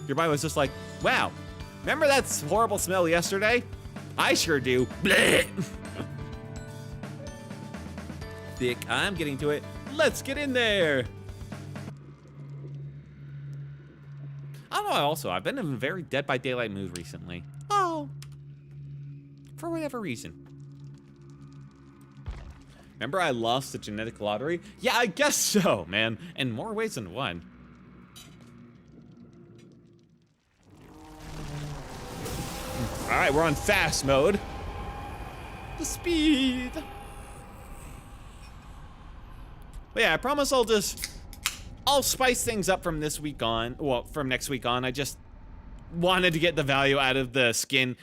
Your body was just like, wow, remember that horrible smell yesterday? I sure do. Blech. thick. I'm getting to it. Let's get in there. I don't know, also, I've been in a very Dead by Daylight mood recently. Oh. For whatever reason. Remember I lost the genetic lottery? Yeah, I guess so, man. In more ways than one. All right, we're on fast mode. The speed. But yeah, I promise I'll spice things up from this week on. Well, from next week on. I just wanted to get the value out of the skin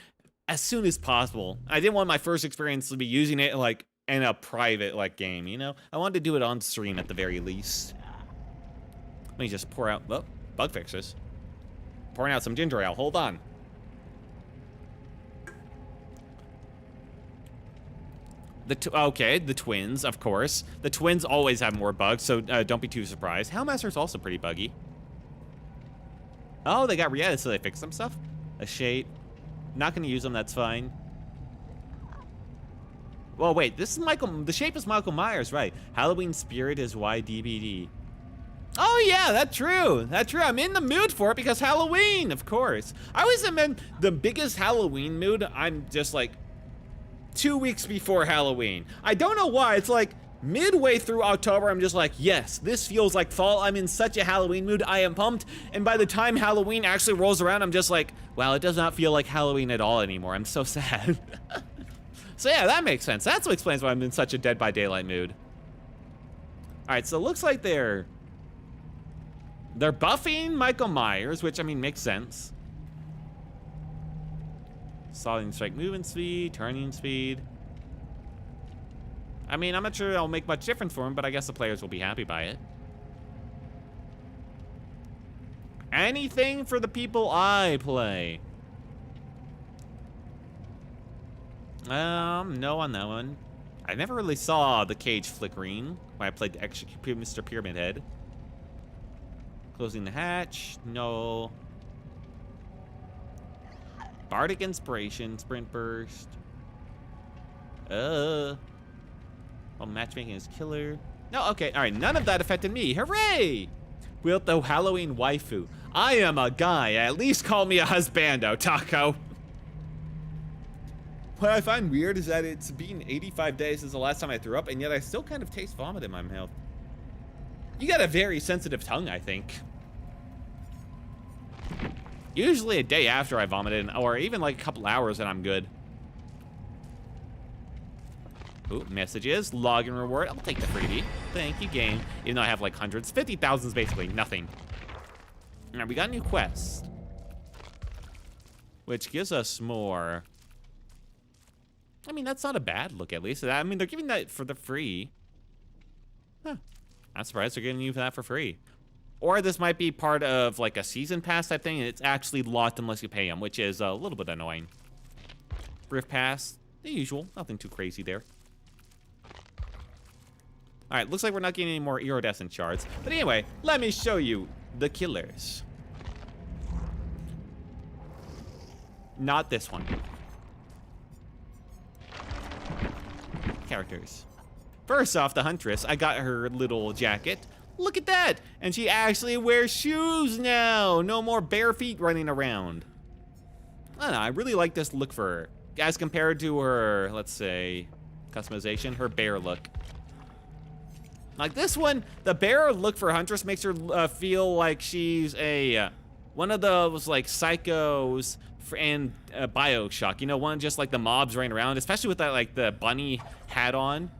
as soon as possible. I didn't want my first experience to be using it like in a private like game, you know? I wanted to do it on stream at the very least. Let me just pour out, oh, bug fixes. Pouring out some ginger ale, hold on. Okay, the twins, of course. The twins always have more bugs, so don't be too surprised. Hellmaster's also pretty buggy. Oh, they got re-added, so they fixed some stuff? A shape. Not gonna use them, that's fine. Well, wait, this is the shape is Michael Myers, right? Halloween Spirit is why DBD. Oh yeah, that's true. That's true. I'm in the mood for it because Halloween, of course. I always am in the biggest Halloween mood. I'm just like 2 weeks before Halloween. I don't know why. It's like midway through October, I'm just like, yes, this feels like fall. I'm in such a Halloween mood. I am pumped. And by the time Halloween actually rolls around, I'm just like, wow, it does not feel like Halloween at all anymore. I'm so sad. So yeah, that makes sense. That's what explains why I'm in such a Dead by Daylight mood. All right, so it looks like they're buffing Michael Myers, which I mean makes sense. Solid strike movement speed, turning speed. I mean, I'm not sure it'll make much difference for him, but I guess the players will be happy by it. Anything for the people I play. No on that one. I never really saw the cage flickering when I played the Execute Mr. Pyramid Head. Closing the hatch, no. Bardic Inspiration, Sprint Burst. Well, matchmaking is killer. No, okay, all right, none of that affected me. Hooray! Wilt the Halloween waifu. I am a guy. At least call me a husbando, Taco. What I find weird is that it's been 85 days since the last time I threw up, and yet I still kind of taste vomit in my mouth. You got a very sensitive tongue, I think. Usually a day after I vomited, or even like a couple hours, and I'm good. Ooh, messages, login reward. I'll take the freebie. Thank you, game. Even though I have like hundreds, 50,000 is basically nothing. All right, we got a new quest, which gives us more. I mean, that's not a bad look, at least. I mean, they're giving that for the free. Huh. I'm surprised they're giving you that for free. Or this might be part of like a season pass type thing, and it's actually locked unless you pay them, which is a little bit annoying. Rift pass, the usual, nothing too crazy there. All right, looks like we're not getting any more iridescent shards. But anyway, let me show you the killers. Not this one. Characters. First off, the Huntress, I got her little jacket. Look at that! And she actually wears shoes now! No more bare feet running around. I don't know, I really like this look for her. As compared to her, let's say, customization, her bear look. Like this one, the bear look for Huntress makes her feel like she's a one of those like psychos and BioShock. You know, one just like the mobs running around, especially with that like the bunny hat on.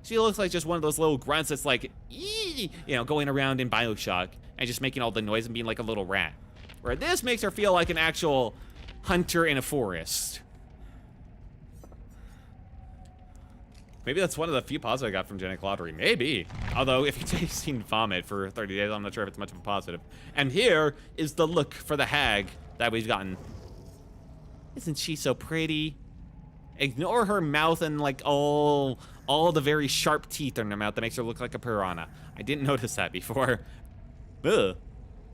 She looks like just one of those little grunts that's like, you know, going around in BioShock and just making all the noise and being like a little rat. Where this makes her feel like an actual hunter in a forest. Maybe that's one of the few positives I got from Genetic Lottery. Maybe. Although, if you're tasting vomit for 30 days, I'm not sure if it's much of a positive. And here is the look for the hag that we've gotten. Isn't she so pretty? Ignore her mouth and like all the very sharp teeth in her mouth that makes her look like a piranha. I didn't notice that before. Ugh.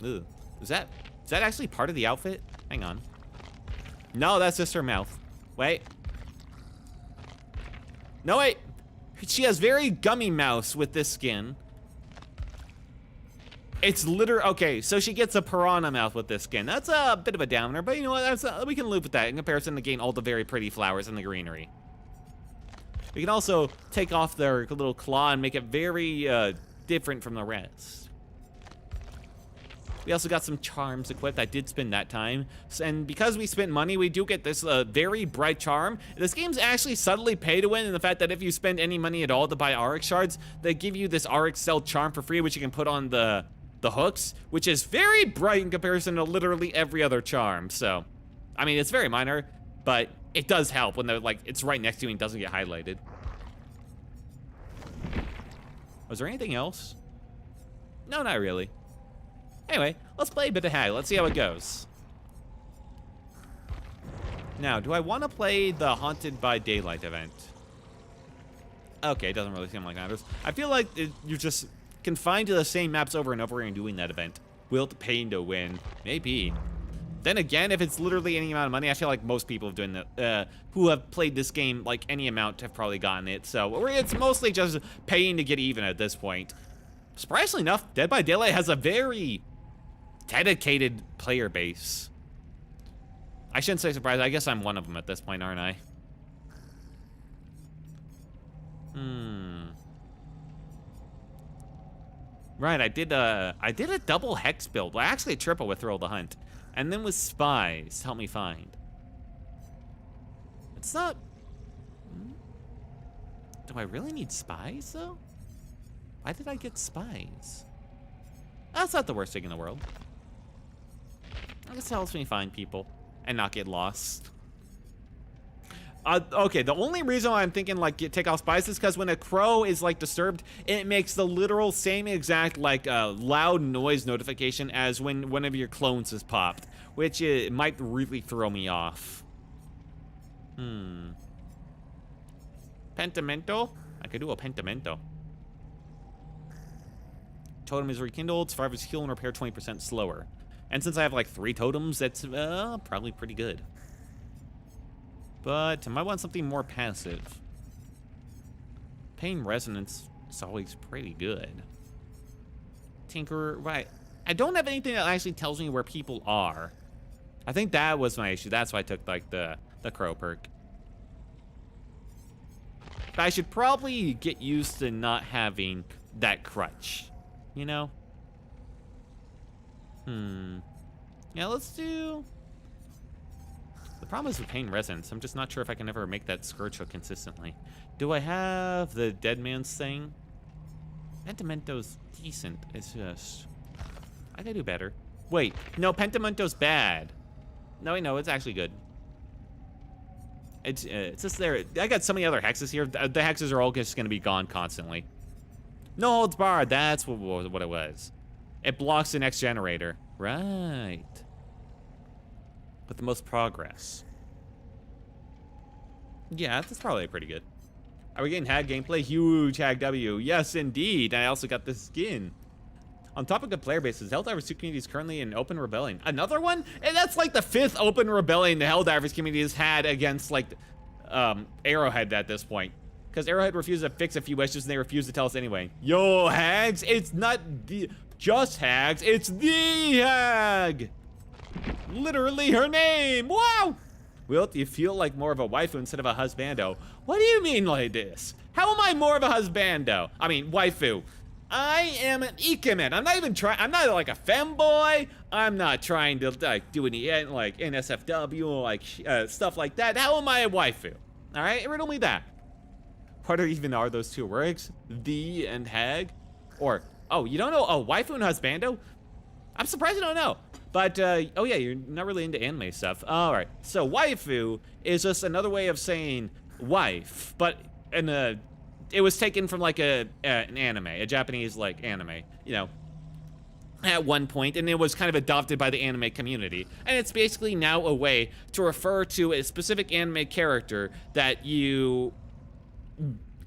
Ugh. Is that actually part of the outfit? Hang on. No, that's just her mouth. Wait. No, wait. She has very gummy mouse with this skin. It's literally, okay, so she gets a piranha mouth with this skin. That's a bit of a downer, but you know what, we can live with that in comparison to gain all the very pretty flowers in the greenery. We can also take off their little claw and make it very different from the rest. We also got some charms equipped. I did spend that time. And because we spent money, we do get this very bright charm. This game's actually subtly pay to win in the fact that if you spend any money at all to buy RX shards, they give you this RX cell charm for free, which you can put on the hooks, which is very bright in comparison to literally every other charm. So, I mean, it's very minor, but it does help when they're like, it's right next to you and doesn't get highlighted. Was there anything else? No, not really. Anyway, let's play a bit of Hag. Let's see how it goes. Now, do I want to play the Haunted by Daylight event? Okay, it doesn't really seem like that. I feel like you're just confined to the same maps over and over and doing that event. Will to pay to win? Maybe. Then again, if it's literally any amount of money, I feel like most people have doing that, who have played this game like any amount have probably gotten it. So it's mostly just paying to get even at this point. Surprisingly enough, Dead by Daylight has a very dedicated player base. I shouldn't say surprised. I guess I'm one of them at this point, aren't I? Right, I did a double hex build. Well, actually a triple with Thrill the Hunt. And then with Spies, help me find. It's not... Do I really need Spies, though? Why did I get Spies? That's not the worst thing in the world. I guess it helps me find people and not get lost. Okay, the only reason why I'm thinking like take off Spies is because when a crow is like disturbed, it makes the literal same exact like loud noise notification as when one of your clones is popped, which it might really throw me off. Pentimento? I could do a Pentimento. Totem is rekindled, survivors heal and repair 20% slower. And since I have like 3 totems, that's probably pretty good. But I might want something more passive. Pain Resonance is always pretty good. Tinker, right. I don't have anything that actually tells me where people are. I think that was my issue. That's why I took like the Crow perk. But I should probably get used to not having that crutch, you know? Yeah, let's do... The problem is with Pain Resonance. I'm just not sure if I can ever make that Scourge hook consistently. Do I have the Dead Man's thing? Pentamento's decent. It's just... I gotta do better. Wait, no, Pentamento's bad. No, wait, no, it's actually good. It's just there. I got so many other hexes here. The hexes are all just gonna be gone constantly. No holds barred. That's what it was. It blocks the next generator. Right. With the most progress. Yeah, that's probably pretty good. Are we getting Hag gameplay? Huge Hag W. Yes, indeed. I also got this skin. On topic of player bases, Helldivers 2 community is currently in open rebellion. Another one? And that's like the 5th open rebellion the Helldivers community has had against like Arrowhead at this point. Because Arrowhead refused to fix a few issues and they refused to tell us anyway. Yo, Hags, it's not just Hags, it's the Hag! Literally her name! Wow! Wilt, you feel like more of a waifu instead of a husbando. What do you mean like this? How am I more of a husbando? I mean, waifu. I am an ikemen. I'm not even trying, I'm not like a femboy. I'm not trying to like do any like NSFW, like stuff like that. How am I a waifu? All right, riddle me that. What even are those two words? The and Hag? Or, oh, you don't know a waifu and husbando? I'm surprised you don't know. But, oh yeah, you're not really into anime stuff. All right, so waifu is just another way of saying wife, but it was taken from like an anime, a Japanese like anime, you know, at one point, and it was kind of adopted by the anime community. And it's basically now a way to refer to a specific anime character that you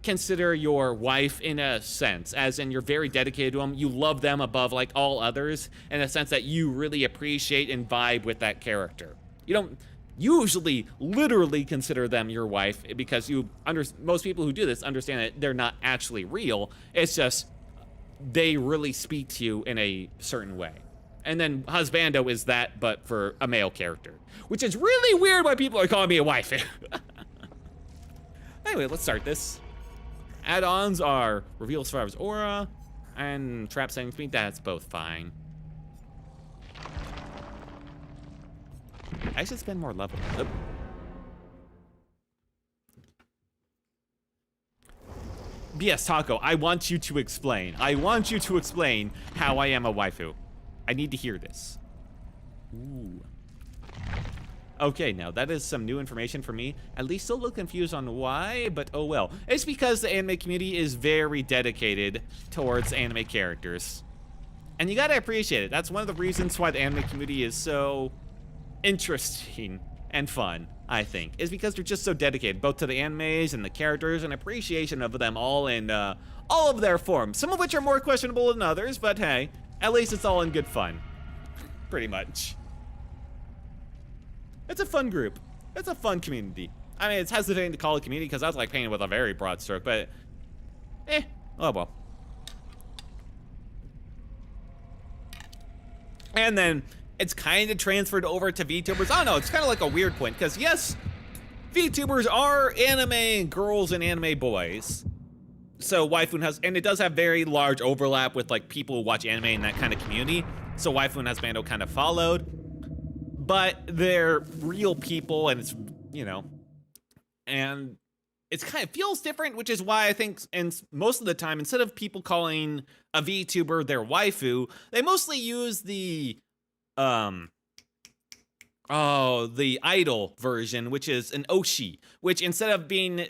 consider your wife in a sense, as in you're very dedicated to them, you love them above like all others, in a sense that you really appreciate and vibe with that character. You don't, usually literally consider them your wife because most people who do this understand that they're not actually real. It's just they really speak to you in a certain way. And then husbando is that, but for a male character, which is really weird why people are calling me a wife. Anyway, let's start this. Add-ons are reveal survivor's aura and trap setting speed. That's both fine. I should spend more level. Oh. BS Taco, I want you to explain. I want you to explain how I am a waifu. I need to hear this. Ooh. Okay, now that is some new information for me. At least still a little confused on why, but oh well. It's because the anime community is very dedicated towards anime characters. And you gotta appreciate it. That's one of the reasons why the anime community is so interesting and fun, I think, is because they're just so dedicated, both to the animes and the characters and appreciation of them all in all of their forms. Some of which are more questionable than others, but hey, at least it's all in good fun. Pretty much. It's a fun group. It's a fun community. I mean, it's hesitating to call it community because I was like painting with a very broad stroke, but oh well. And then it's kind of transferred over to VTubers. I don't know, it's kind of like a weird point because yes, VTubers are anime girls and anime boys. So Waifu has, and it does have very large overlap with like people who watch anime in that kind of community. So Waifu and Husbando kind of followed, but they're real people, and it's, you know, and it's kind of feels different, which is why I think, and most of the time, instead of people calling a VTuber their waifu, they mostly use the idol version, which is an oshi, which instead of being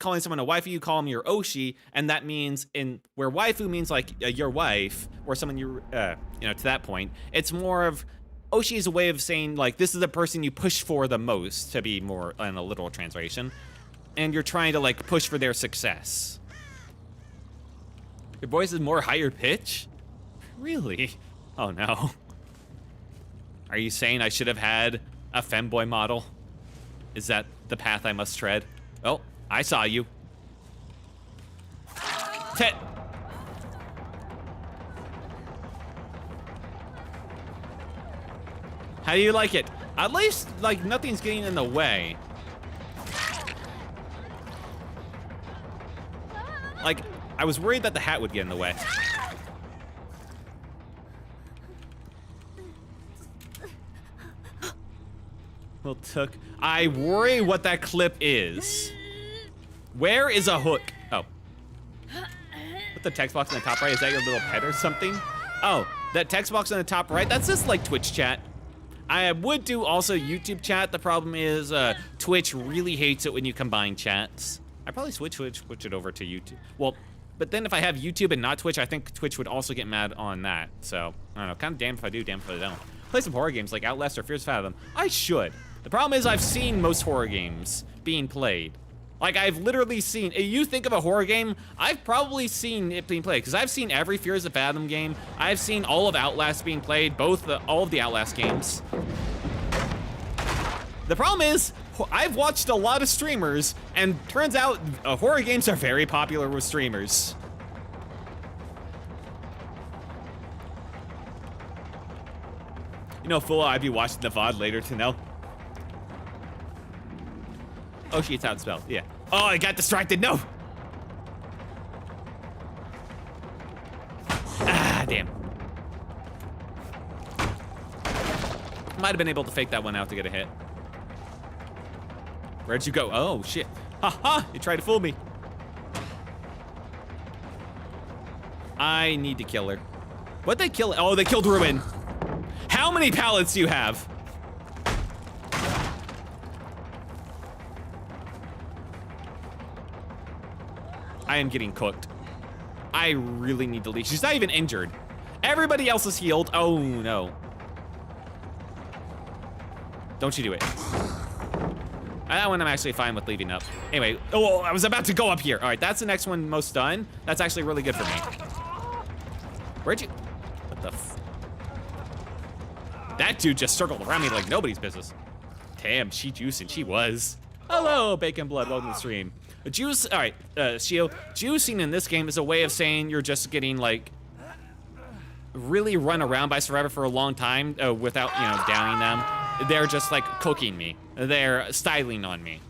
calling someone a waifu, you call them your oshi, and that means where waifu means like your wife or someone you know, to that point, it's more of oshi is a way of saying like this is the person you push for the most, to be more in a literal translation, and you're trying to like push for their success. Your voice is more higher pitch? Really? Oh no. Are you saying I should have had a femboy model? Is that the path I must tread? Oh, I saw you. How do you like it? At least, like, nothing's getting in the way. Like, I was worried that the hat would get in the way. Well, I worry what that clip is. Where is a hook? Oh. Put the text box in the top right. Is that your little pet or something? Oh, that text box in the top right, that's just like Twitch chat. I would do also YouTube chat. The problem is Twitch really hates it when you combine chats. I probably switch it over to YouTube. Well, but then if I have YouTube and not Twitch, I think Twitch would also get mad on that. So, I don't know, kind of damned if I do, damned if I don't. Play some horror games like Outlast or Fierce Fathom. I should. The problem is I've seen most horror games being played. Like, I've literally seen, you think of a horror game, I've probably seen it being played, because I've seen every Fears of Fathom game. I've seen all of Outlast being played, all of the Outlast games. The problem is, I've watched a lot of streamers, and turns out horror games are very popular with streamers. You know, full I'd be watching the VOD later to know. Oh, she's out spelled. Yeah. Oh, I got distracted. No. Ah, damn. Might have been able to fake that one out to get a hit. Where'd you go? Oh, shit. Ha ha! You tried to fool me. I need to kill her. What'd they kill? Oh, they killed Ruin. How many pallets do you have? I am getting cooked. I really need to leave. She's not even injured. Everybody else is healed. Oh, no. Don't you do it. That one I'm actually fine with leaving up. Anyway, oh, I was about to go up here. All right, that's the next one most done. That's actually really good for me. Where'd you? What the f? That dude just circled around me like nobody's business. Damn, she juicing. She was. Hello, Bacon Blood. Welcome to the stream. Juice. All right, Shio. Juicing in this game is a way of saying you're just getting like really run around by Survivor for a long time without downing them. They're just like cooking me. They're styling on me.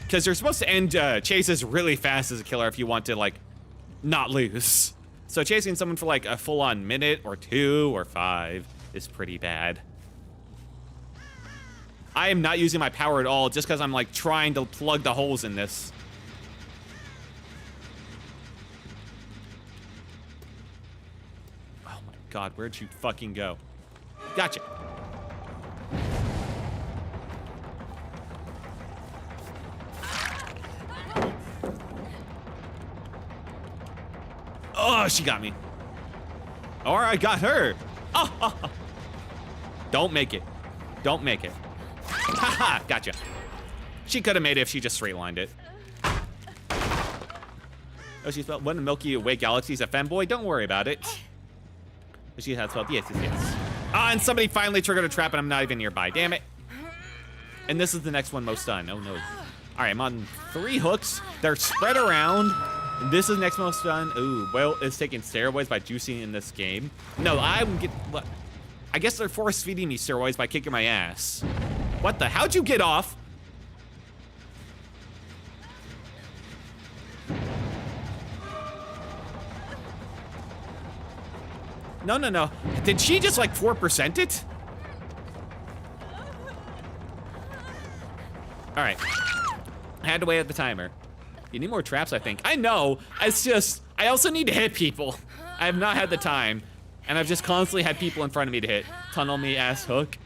Because you're supposed to end chases really fast as a killer if you want to like not lose. So chasing someone for like a full-on minute or 2 or 5 is pretty bad. I am not using my power at all just because I'm like trying to plug the holes in this. Oh my God, where'd you fucking go? Gotcha. Oh, she got me. Or I got her. Oh. Don't make it. Don't make it. Haha, gotcha. She could have made it if she just straight lined it. Oh, she spelled one Milky Way galaxies a femboy. Don't worry about it. She has spelled yes. Ah, and somebody finally triggered a trap and I'm not even nearby. Damn it. And this is the next one most done. Oh no. All right, I'm on 3 hooks. They're spread around. This is next most done. Ooh, well, it's taking steroids by juicing in this game. No, I guess they're force feeding me steroids by kicking my ass. What the? How'd you get off? No. Did she just like 4% it? All right. I had to wait at the timer. You need more traps, I think. I know. It's just, I also need to hit people. I have not had the time. And I've just constantly had people in front of me to hit. Tunnel me, ass hook.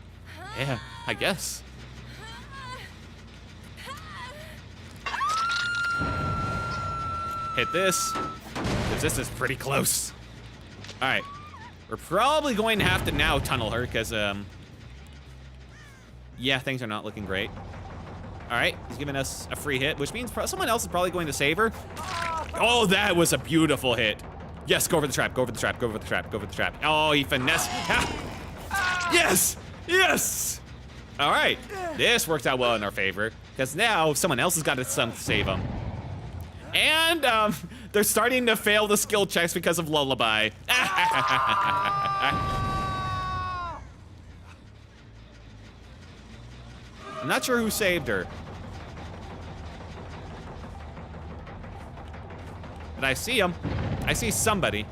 Yeah, I guess. Hit this. Because this is pretty close. All right. We're probably going to have to now tunnel her because, yeah, things are not looking great. All right, he's giving us a free hit, which means someone else is probably going to save her. Oh, that was a beautiful hit. Yes, go over the trap, go over the trap, go over the trap, go over the trap. Oh, he finessed. Ah. Yes, yes. All right, this worked out well in our favor because now someone else has got to save him. And they're starting to fail the skill checks because of Lullaby. I'm not sure who saved her. But I see him. I see somebody.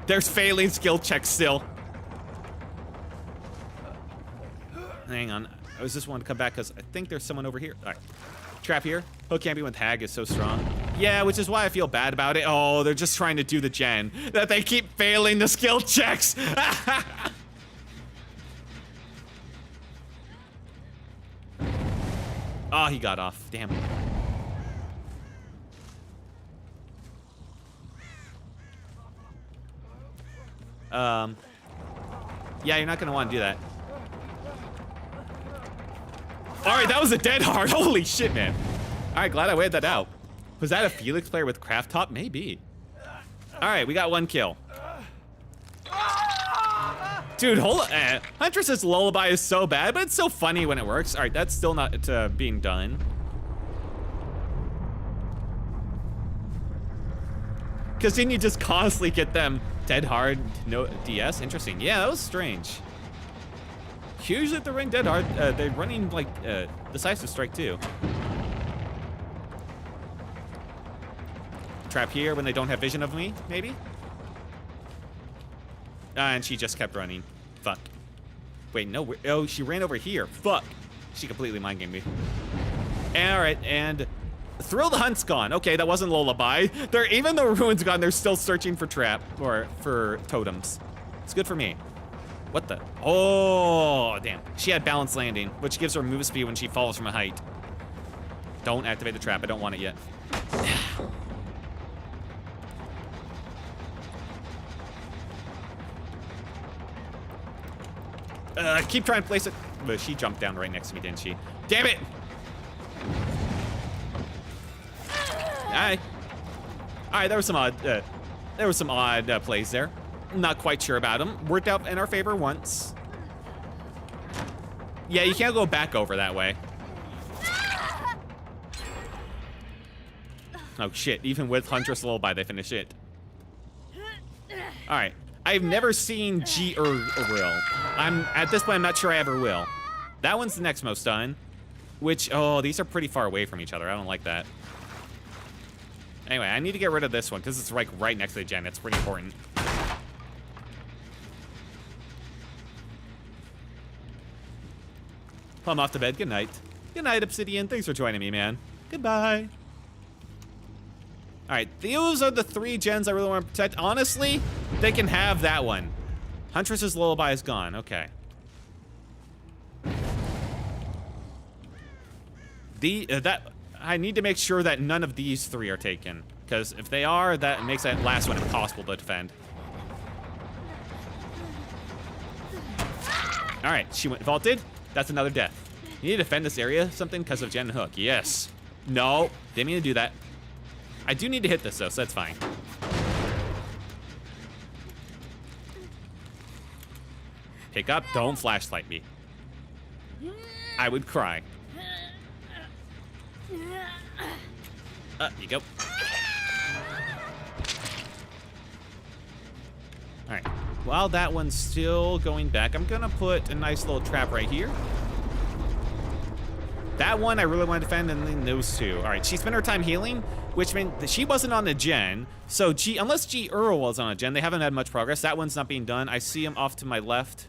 There's failing skill checks still. Hang on. I just wanted to come back because I think there's someone over here. All right. Trap here. Hook camping with Hag is so strong. Yeah, which is why I feel bad about it. Oh, they're just trying to do the gen. That they keep failing the skill checks. Oh, he got off. Damn. Yeah, you're not gonna want to do that. All right, that was a dead hard. Holy shit, man. All right, glad I weighed that out. Was that a Felix player with craft top? Maybe. All right, we got 1 kill. Dude, Huntress's Lullaby is so bad, but it's so funny when it works. All right, that's still not being done. Because then you just constantly get them dead hard, no DS. Interesting. Yeah, that was strange. Usually if they're running dead hard, they're running like decisive strike too. Trap here when they don't have vision of me, maybe? And she just kept running. Fuck. Wait, no. Oh, she ran over here. Fuck. She completely mind gamed me. All right, and Thrill the Hunt's gone. Okay, that wasn't Lullaby. Even though Ruin's gone, they're still searching for trap or for totems. It's good for me. What the? Oh, damn. She had balanced landing, which gives her move speed when she falls from a height. Don't activate the trap. I don't want it yet. Keep trying to place it. But she jumped down right next to me, didn't she? Damn it! Alright. Alright, there was some odd plays there. not quite sure about him. Worked out in our favor once. Yeah, you can't go back over that way. Oh shit, even with Huntress Lullaby, they finish it. Alright, I've never seen G or will. At this point, I'm not sure I ever will. That one's the next most done. Which, oh, these are pretty far away from each other. I don't like that. Anyway, I need to get rid of this one, because it's like right next to the gen. It's pretty important. I'm off to bed. Good night. Good night, Obsidian. Thanks for joining me, man. Goodbye. All right, those are the 3 gens I really want to protect. Honestly, they can have that one. Huntress's Lullaby is gone. Okay. I need to make sure that none of these 3 are taken, because if they are, that makes that last one impossible to defend. All right, she went vaulted. That's another death. You need to defend this area, something, because of Jen Hook. Yes. No, didn't mean to do that. I do need to hit this, though, so that's fine. Pick up, don't flashlight me. I would cry. You go. All right, while that one's still going back, I'm gonna put a nice little trap right here. That one I really want to defend, and then those 2. All right, she spent her time healing, which meant that she wasn't on the gen. So unless G Earl was on a gen, they haven't had much progress. That one's not being done. I see him off to my left.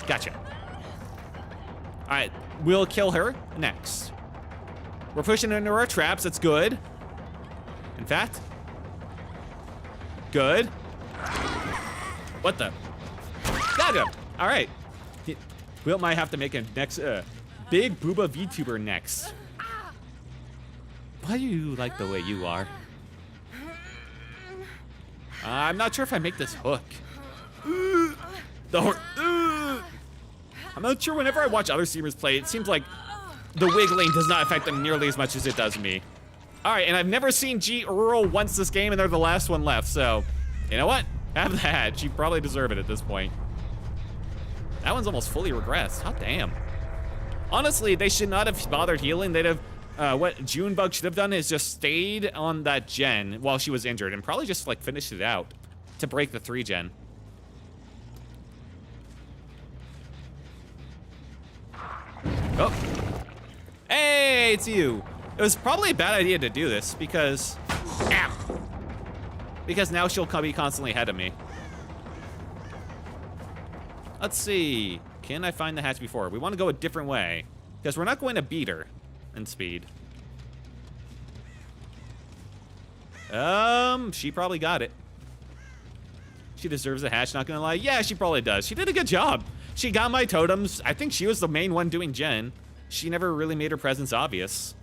Gotcha. All right, we'll kill her next. We're pushing into our traps. That's good. In fact, good. What the? Got him. All right. Will might have to make a next big booba VTuber next. Why do you like the way you are? I'm not sure if I make this hook. I'm not sure. Whenever I watch other streamers play, it seems like the wiggling does not affect them nearly as much as it does me. All right, and I've never seen G Earl once this game, and they're the last one left. So, you know what? Have that. She probably deserve it at this point. That one's almost fully regressed. Hot damn. Honestly, they should not have bothered healing. They'd have, what Junebug should have done is just stayed on that gen while she was injured and probably just like finished it out to break the 3 gen. Oh. Hey, it's you. It was probably a bad idea to do this because, ow. Because now she'll be constantly ahead of me. Let's see. Can I find the hatch before? We want to go a different way because we're not going to beat her in speed. She probably got it. She deserves a hatch, not gonna lie. Yeah, she probably does. She did a good job. She got my totems. I think she was the main one doing gen. She never really made her presence obvious.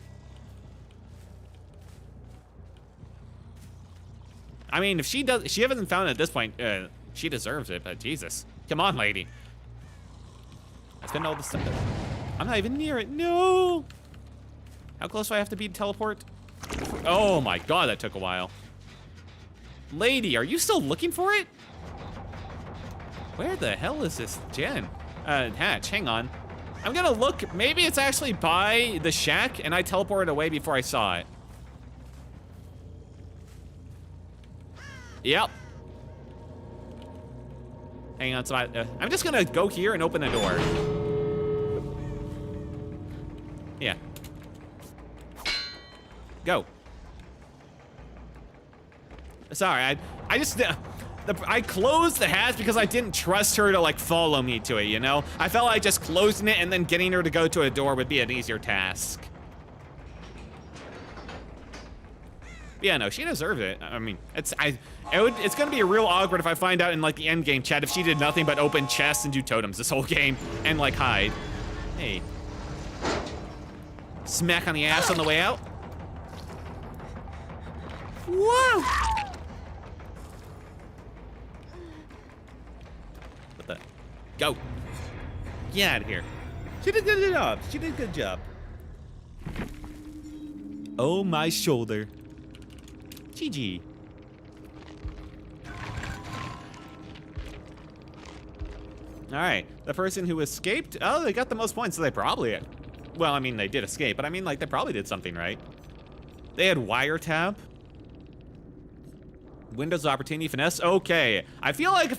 I mean, if she hasn't found it at this point, she deserves it, but Jesus. Come on, lady. I spend all this stuff. I'm not even near it. No. How close do I have to be to teleport? Oh my God, that took a while. Lady, are you still looking for it? Where the hell is this gen? Hatch, hang on. I'm gonna look. Maybe it's actually by the shack and I teleported away before I saw it. Yep. Hang on, so I'm just gonna go here and open the door. Yeah. Go. Sorry, I closed the hatch because I didn't trust her to like follow me to it, you know? I felt like just closing it and then getting her to go to a door would be an easier task. Yeah, no, she deserved it. I mean, it's gonna be real awkward if I find out in like the end game chat if she did nothing but open chests and do totems this whole game and like hide. Hey. Smack on the ass on the way out. Whoa! What the? Go. Get out of here. She did a good job. She did a good job. Oh, my shoulder. GG. All right, the person who escaped, oh, they got the most points, so they probably, well, I mean, they did escape, but I mean, like, they probably did something right. They had wiretap. Windows opportunity finesse, okay. I feel like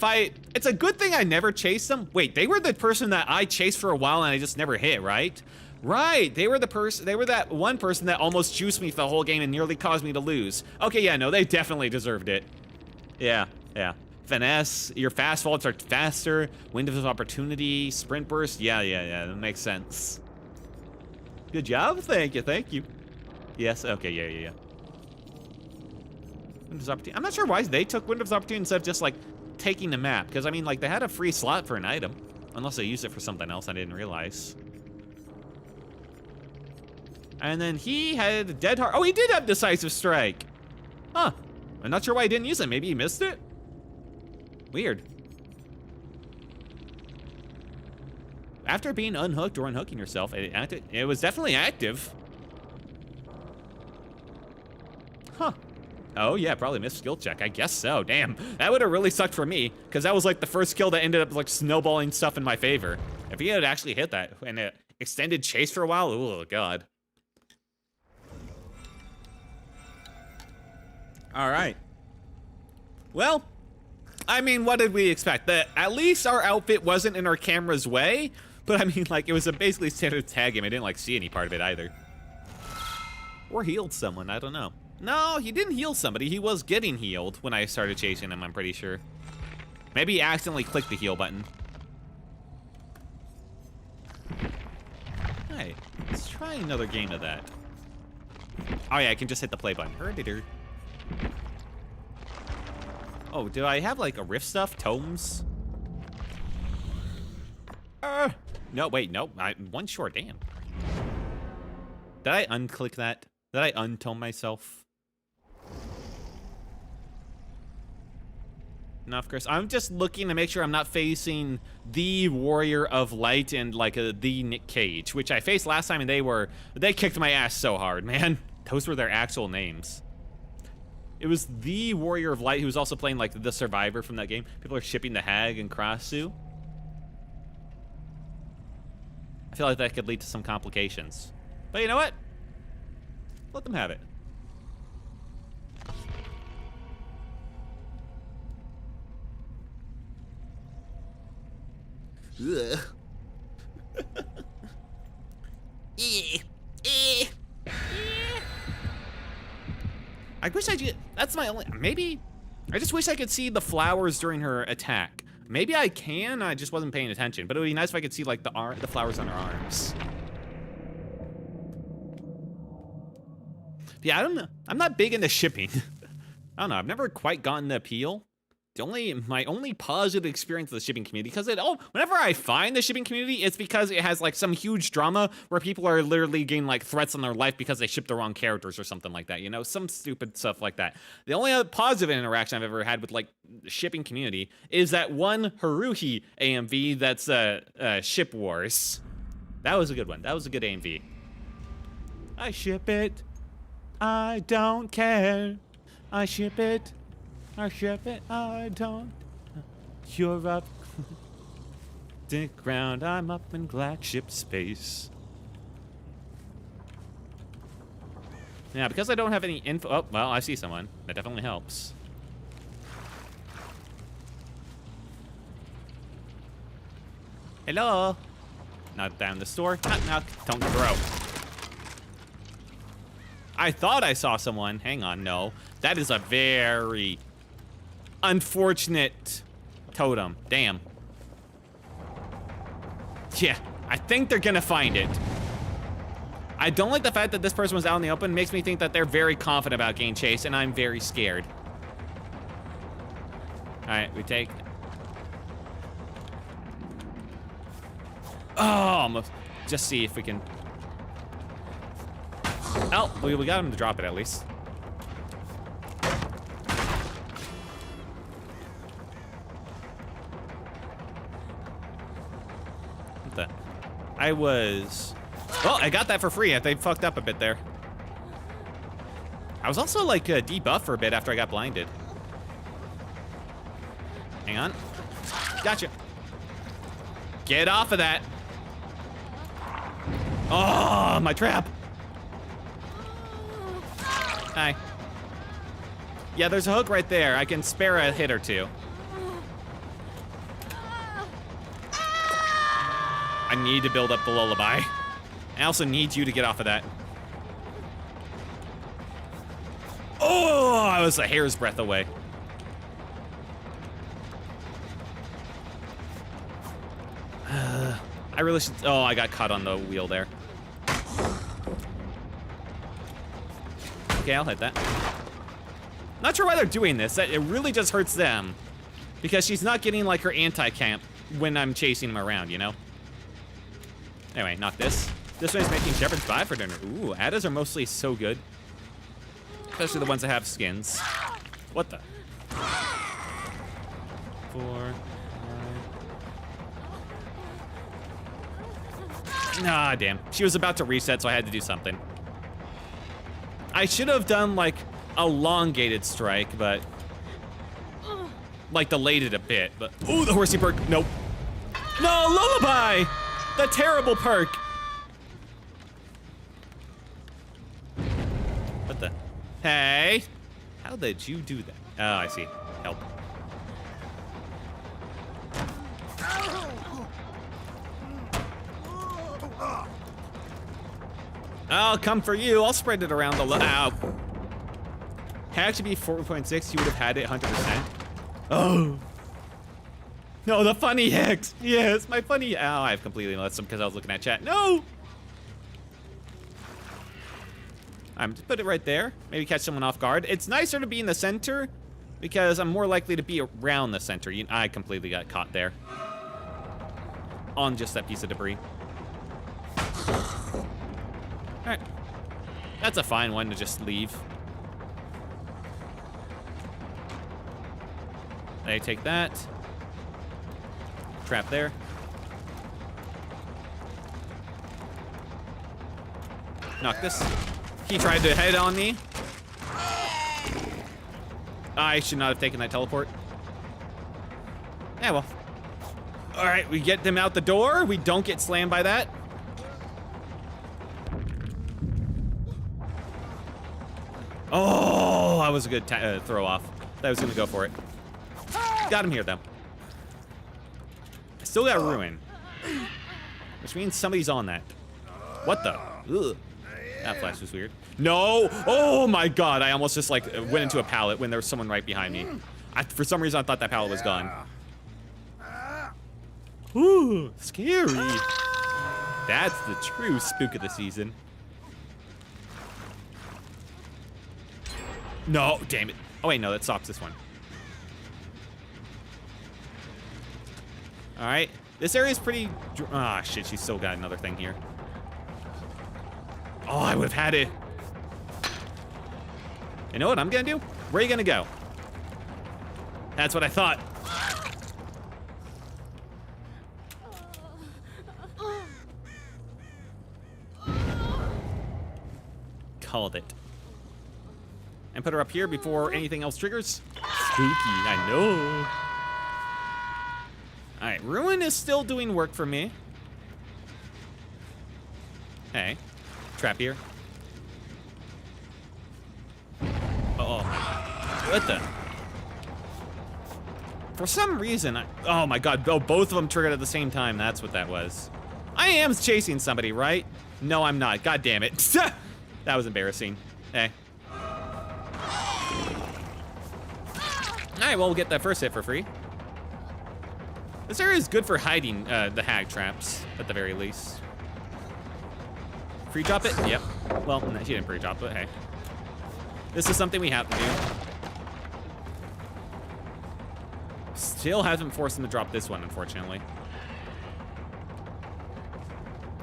it's a good thing I never chased them. Wait, they were the person that I chased for a while and I just never hit, right? Right, they were that one person that almost juiced me for the whole game and nearly caused me to lose. Okay, yeah, no, they definitely deserved it. Yeah. Finesse, your fast faults are faster. Windows of opportunity, sprint burst, yeah, that makes sense. Good job, thank you. Yes, okay, yeah. Windows opportunity, I'm not sure why they took Windows opportunity instead of just like taking the map, because I mean, like, they had a free slot for an item. Unless they used it for something else I didn't realize. And then he had Dead Heart. Oh, he did have Decisive Strike. Huh. I'm not sure why he didn't use it. Maybe he missed it? Weird. After being unhooked or unhooking yourself, it was definitely active. Huh. Oh, yeah, probably missed skill check. I guess so. Damn. That would have really sucked for me, because that was like the first kill that ended up like snowballing stuff in my favor. If he had actually hit that and it extended chase for a while, oh, God. All right. Well, I mean, what did we expect? That at least our outfit wasn't in our camera's way, but I mean, like, it was a basically standard tag game. I didn't like see any part of it either. Or healed someone, I don't know. No, he didn't heal somebody. He was getting healed when I started chasing him, I'm pretty sure. Maybe he accidentally clicked the heal button. Hey, let's try another game of that. Oh yeah, I can just hit the play button. Oh, do I have like a rift stuff? Tomes? No, wait, nope. One short, damn. Did I unclick that? Did I untome myself? No, of course. I'm just looking to make sure I'm not facing the Warrior of Light and like the Nick Cage, which I faced last time and they kicked my ass so hard, man. Those were their actual names. It was the Warrior of Light who was also playing like the Survivor from that game. People are shipping the Hag and Krasu. I feel like that could lead to some complications. But you know what? Let them have it. Ugh. I wish I did. That's my only. Maybe. I just wish I could see the flowers during her attack. Maybe I can. I just wasn't paying attention. But it would be nice if I could see like the flowers on her arms. Yeah, I don't know. I'm not big into shipping. I don't know. I've never quite gotten the appeal. My only positive experience with the shipping community, because whenever I find the shipping community, it's because it has like some huge drama where people are literally getting like threats on their life because they shipped the wrong characters or something like that, you know, some stupid stuff like that. The only other positive interaction I've ever had with like the shipping community is that one Haruhi AMV that's Ship Wars. That was a good one. That was a good AMV. I ship it. I don't care. I ship it. I ship it, I don't. You're up. Dick ground, I'm up in black ship space. Yeah, because I don't have any info. Oh, well, I see someone. That definitely helps. Hello? Not down the store. Knock, knock. Don't throw. I thought I saw someone. Hang on, no. That is a very unfortunate totem. Damn. Yeah, I think they're gonna find it. I don't like the fact that this person was out in the open. It makes me think that they're very confident about getting chased, and I'm very scared. All right, we take. Oh, almost. Just see if we can. Oh, we got him to drop it at least. Oh, I got that for free. They fucked up a bit there. I was also like debuffed for a bit after I got blinded. Hang on. Gotcha. Get off of that. Oh, my trap. Hi. Yeah, there's a hook right there. I can spare a hit or two. I need to build up the lullaby. I also need you to get off of that. Oh, I was a hair's breadth away. I really should. Oh, I got caught on the wheel there. Okay, I'll hit that. Not sure why they're doing this. It really just hurts them. Because she's not getting like her anti-camp when I'm chasing him around, you know? Anyway, knock this. This one's making shepherd's pie for dinner. Ooh, Addas are mostly so good. Especially the ones that have skins. What the? 4, 5. Ah, damn. She was about to reset, so I had to do something. I should have done like a elongated strike, but like delayed it a bit. But ooh, the horsey perk. Nope. No, lullaby. The terrible perk. What the? Hey, how did you do that? Oh, I see. Help. I'll come for you. I'll spread it around the ow. Had it to be 4.6, you would have had it 100%. Oh. No, the funny Hex. Yes, my funny. Ow, I've completely lost them because I was looking at chat. No. I'm just put it right there. Maybe catch someone off guard. It's nicer to be in the center because I'm more likely to be around the center. I completely got caught there on just that piece of debris. All right, that's a fine one to just leave. I take that. Trap there. Knock this. He tried to head on me. I should not have taken that teleport. Yeah, well. All right, we get them out the door. We don't get slammed by that. Oh, that was a good throw off. I was gonna go for it. Got him here though. I still got ruin, which means somebody's on that. What the? Ugh. That flash was weird. No! Oh my god! I almost just like went into a pallet when there was someone right behind me. For some reason, I thought that pallet was gone. Ooh, scary. That's the true spook of the season. No, damn it. Oh wait, no, that stops this one. All right, this area is pretty. Ah, shit, she's still got another thing here. Oh, I would have had it. You know what I'm gonna do? Where are you gonna go? That's what I thought. Called it. And put her up here before anything else triggers. Spooky, I know. All right, Ruin is still doing work for me. Hey, trap here. Uh-oh. What the? For some reason, oh my god, oh, both of them triggered at the same time. That's what that was. I am chasing somebody, right? No, I'm not. God damn it. That was embarrassing. Hey. All right, well, we'll get that first hit for free. This area is good for hiding the hag traps, at the very least. Free drop it? Yep. Well, no, she didn't free drop it, hey. This is something we have to do. Still hasn't forced him to drop this one, unfortunately.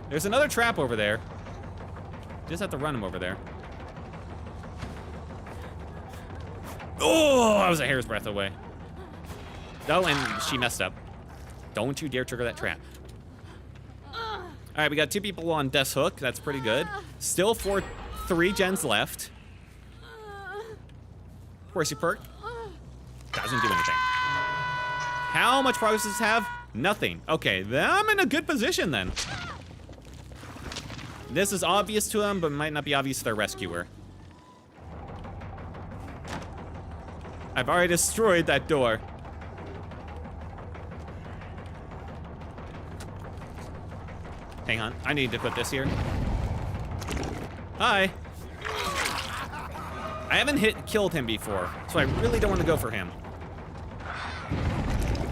There's another trap over there. Just have to run him over there. Oh, I was a hair's breadth away. Oh, and she messed up. Don't you dare trigger that trap. All right, we got 2 people on Death's Hook. That's pretty good. Still 3 gens left. Horsey perk. Doesn't do anything. How much progress does this have? Nothing. Okay, then I'm in a good position then. This is obvious to them, but might not be obvious to their rescuer. I've already destroyed that door. Hang on, I need to put this here. Hi. I haven't killed him before, so I really don't want to go for him.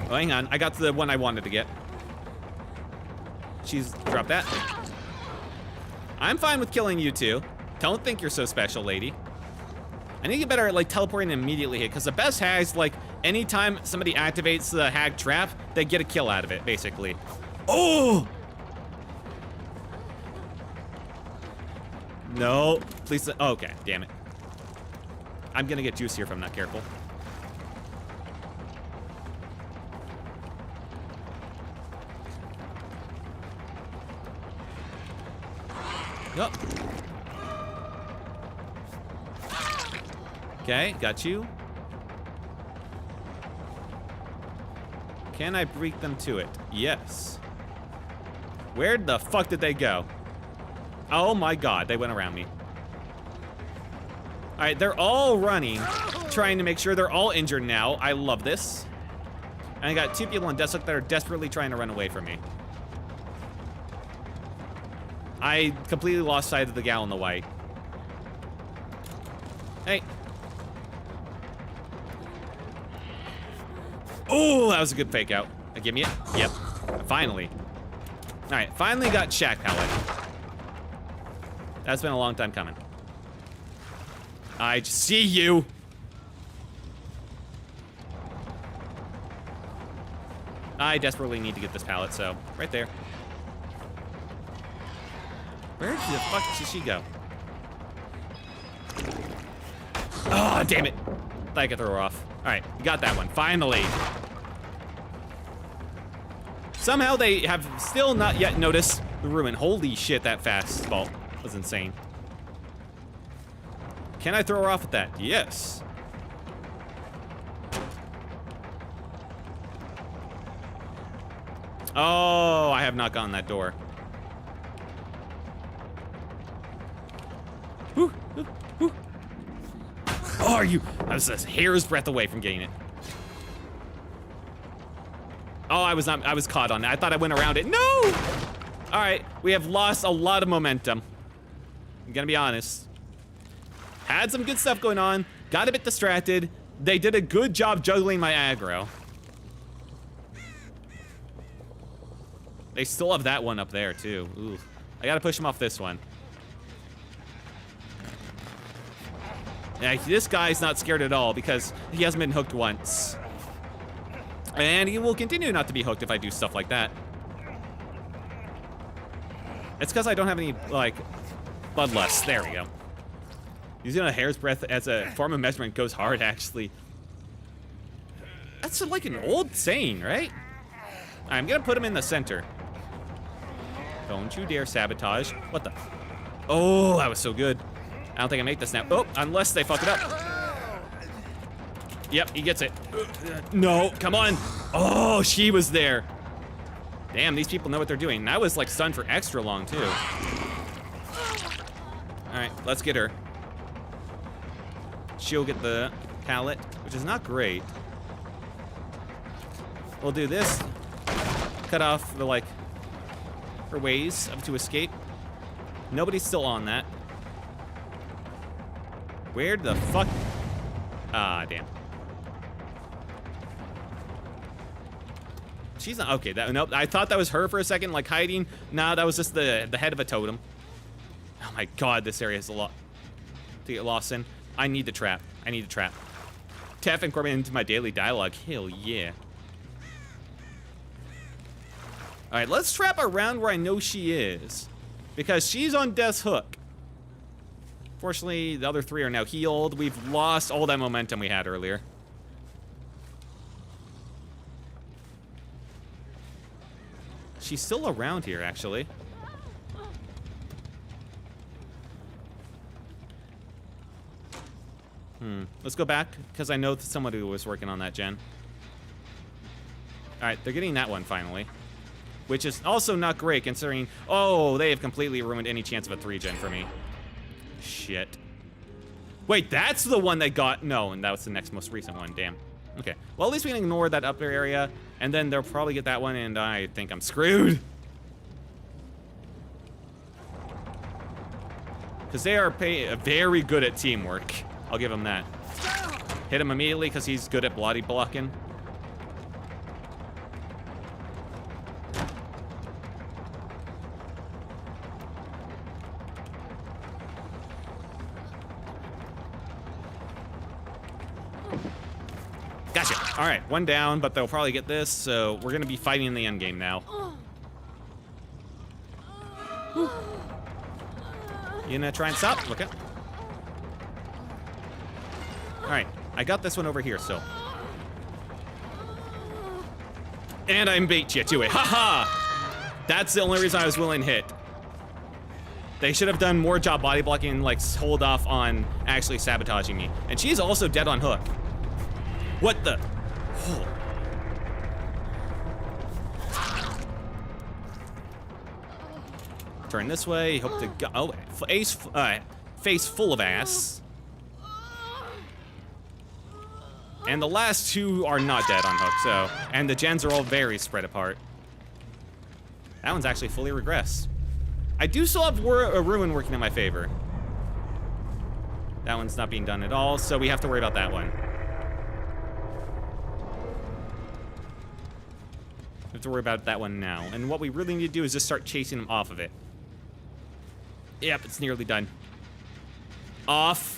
Oh, hang on, I got the one I wanted to get. She's dropped that. I'm fine with killing you two. Don't think you're so special, lady. I need to get better at like teleporting immediately here, because the best hags, like anytime somebody activates the hag trap, they get a kill out of it, basically. Oh! No, please. Oh, okay, damn it. I'm gonna get juicier if I'm not careful. Yup. Okay, got you. Can I break them to it? Yes. Where the fuck did they go? Oh my god, they went around me. All right, they're all running, trying to make sure they're all injured now. I love this. And I got two people on Deathhook that are desperately trying to run away from me. I completely lost sight of the gal in the white. Hey. Oh, that was a good fake out. Give me it. Yep. Finally. All right, finally got Shack Pallet. That's been a long time coming. I just see you. I desperately need to get this pallet, so right there. Where the fuck did she go? Oh, damn it. Thought I could throw her off. All right, got that one, finally. Somehow they have still not yet noticed the ruin. Holy shit, that fastball was insane. Can I throw her off with that? Yes. Oh, I have not gotten that door. Whew, whew, whew. Oh, are you? I was a hair's breadth away from getting it. Oh, I was not. I was caught on that. I thought I went around it. No! All right, we have lost a lot of momentum. I'm gonna be honest. Had some good stuff going on. Got a bit distracted. They did a good job juggling my aggro. They still have that one up there too. Ooh, I gotta push him off this one. Yeah, this guy's not scared at all because he hasn't been hooked once. And he will continue not to be hooked if I do stuff like that. It's because I don't have any, like, bloodlust. There we go. Using a hair's breadth as a form of measurement goes hard, actually. That's like an old saying, right? I'm gonna put him in the center. Don't you dare sabotage. What the? Oh, that was so good. I don't think I make this now. Oh, unless they fuck it up. Yep, he gets it. No, come on. Oh, she was there. Damn, these people know what they're doing. And I was like stunned for extra long too. All right, let's get her. She'll get the pallet, which is not great. We'll do this. Cut off the, like, her ways to escape. Nobody's still on that. Where the fuck? Ah, damn. She's not, okay, that, nope, I thought that was her for a second, like hiding. Nah, that was just the head of a totem. Oh my god, this area is a lot to get lost in. I need the trap. I need the trap. Tef incorporated into my daily dialogue. Hell yeah. All right, let's trap around where I know she is, because she's on Death's Hook. Fortunately, the other three are now healed. We've lost all that momentum we had earlier. She's still around here, actually. Let's go back, because I know somebody was working on that gen. Alright, they're getting that one finally. Which is also not great considering... Oh, they have completely ruined any chance of a 3-gen for me. Shit. Wait, that's the one that got... No, and that was the next most recent one. Damn. Okay. Well, at least we can ignore that upper area. And then they'll probably get that one, and I think I'm screwed. Because they are very good at teamwork. I'll give them that. Hit him immediately because he's good at bloody blocking. Gotcha. All right, one down, but they'll probably get this, so we're going to be fighting in the end game now. You gonna try and stop? Okay. All right, I got this one over here, so. And I'm bait you to it. Haha! That's the only reason I was willing to hit. They should have done more job body blocking and like hold off on actually sabotaging me. And she's also dead on hook. What the? Oh. Turn this way. Hope to go. Oh, face full of ass. And the last two are not dead on hook, so. And the gens are all very spread apart. That one's actually fully regressed. I do still have a ruin working in my favor. That one's not being done at all, so we have to worry about that one. We have to worry about that one now. And what we really need to do is just start chasing them off of it. Yep, it's nearly done. Off.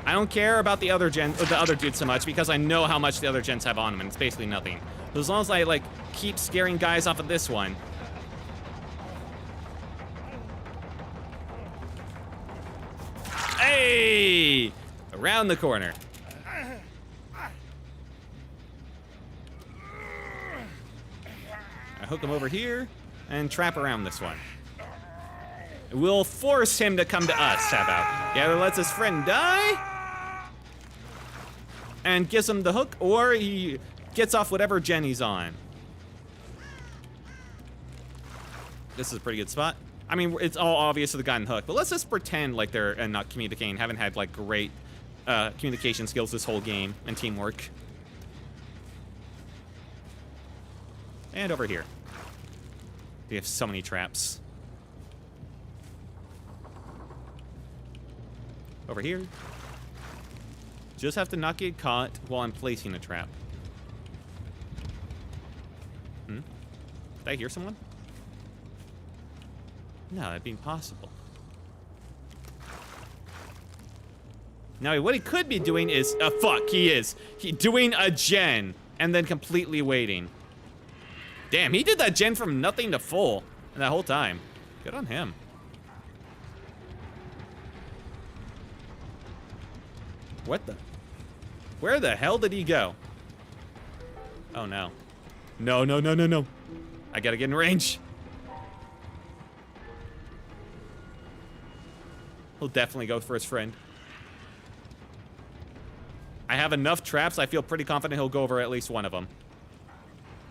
I don't care about the other dude so much because I know how much the other gens have on them, and it's basically nothing. But as long as I like keep scaring guys off of this one. Hey! Around the corner. I hook him over here and trap around this one. We'll force him to come to us, how about? He either lets his friend die and gives him the hook, or he gets off whatever gen he's on. This is a pretty good spot. I mean, it's all obvious with the gun hook, but let's just pretend like they're not communicating, haven't had like great communication skills this whole game and teamwork. And over here. They have so many traps. Over here. Just have to not get caught while I'm placing a trap. Did I hear someone? No, that'd be impossible. Now, what he could be doing is... fuck, he is. Doing a gen and then completely waiting. Damn, he did that gen from nothing to full that whole time. Good on him. What the? Where the hell did he go? Oh, no. No, no, no, no, no. I gotta get in range. He'll definitely go for his friend. I have enough traps, I feel pretty confident he'll go over at least one of them.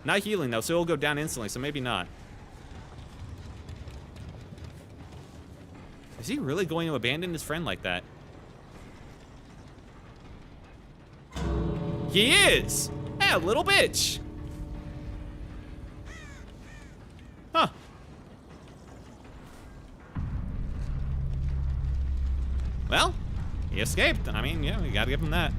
Not healing, though, so he'll go down instantly, so maybe not. Is he really going to abandon his friend like that? He is! Hey, a little bitch! Huh. Well, he escaped. I mean, yeah, we gotta give him that.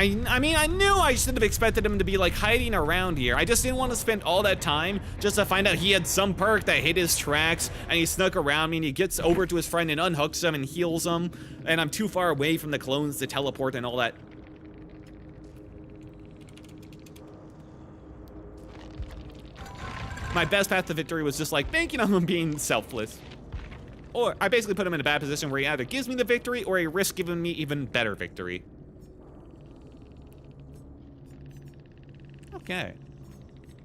I mean, I knew I should have expected him to be, like, hiding around here. I just didn't want to spend all that time just to find out he had some perk that hid his tracks, and he snuck around me, and he gets over to his friend and unhooks him and heals him, and I'm too far away from the clones to teleport and all that. My best path to victory was just, like, banking on him being selfless. Or I basically put him in a bad position where he either gives me the victory or he risks giving me even better victory. Okay.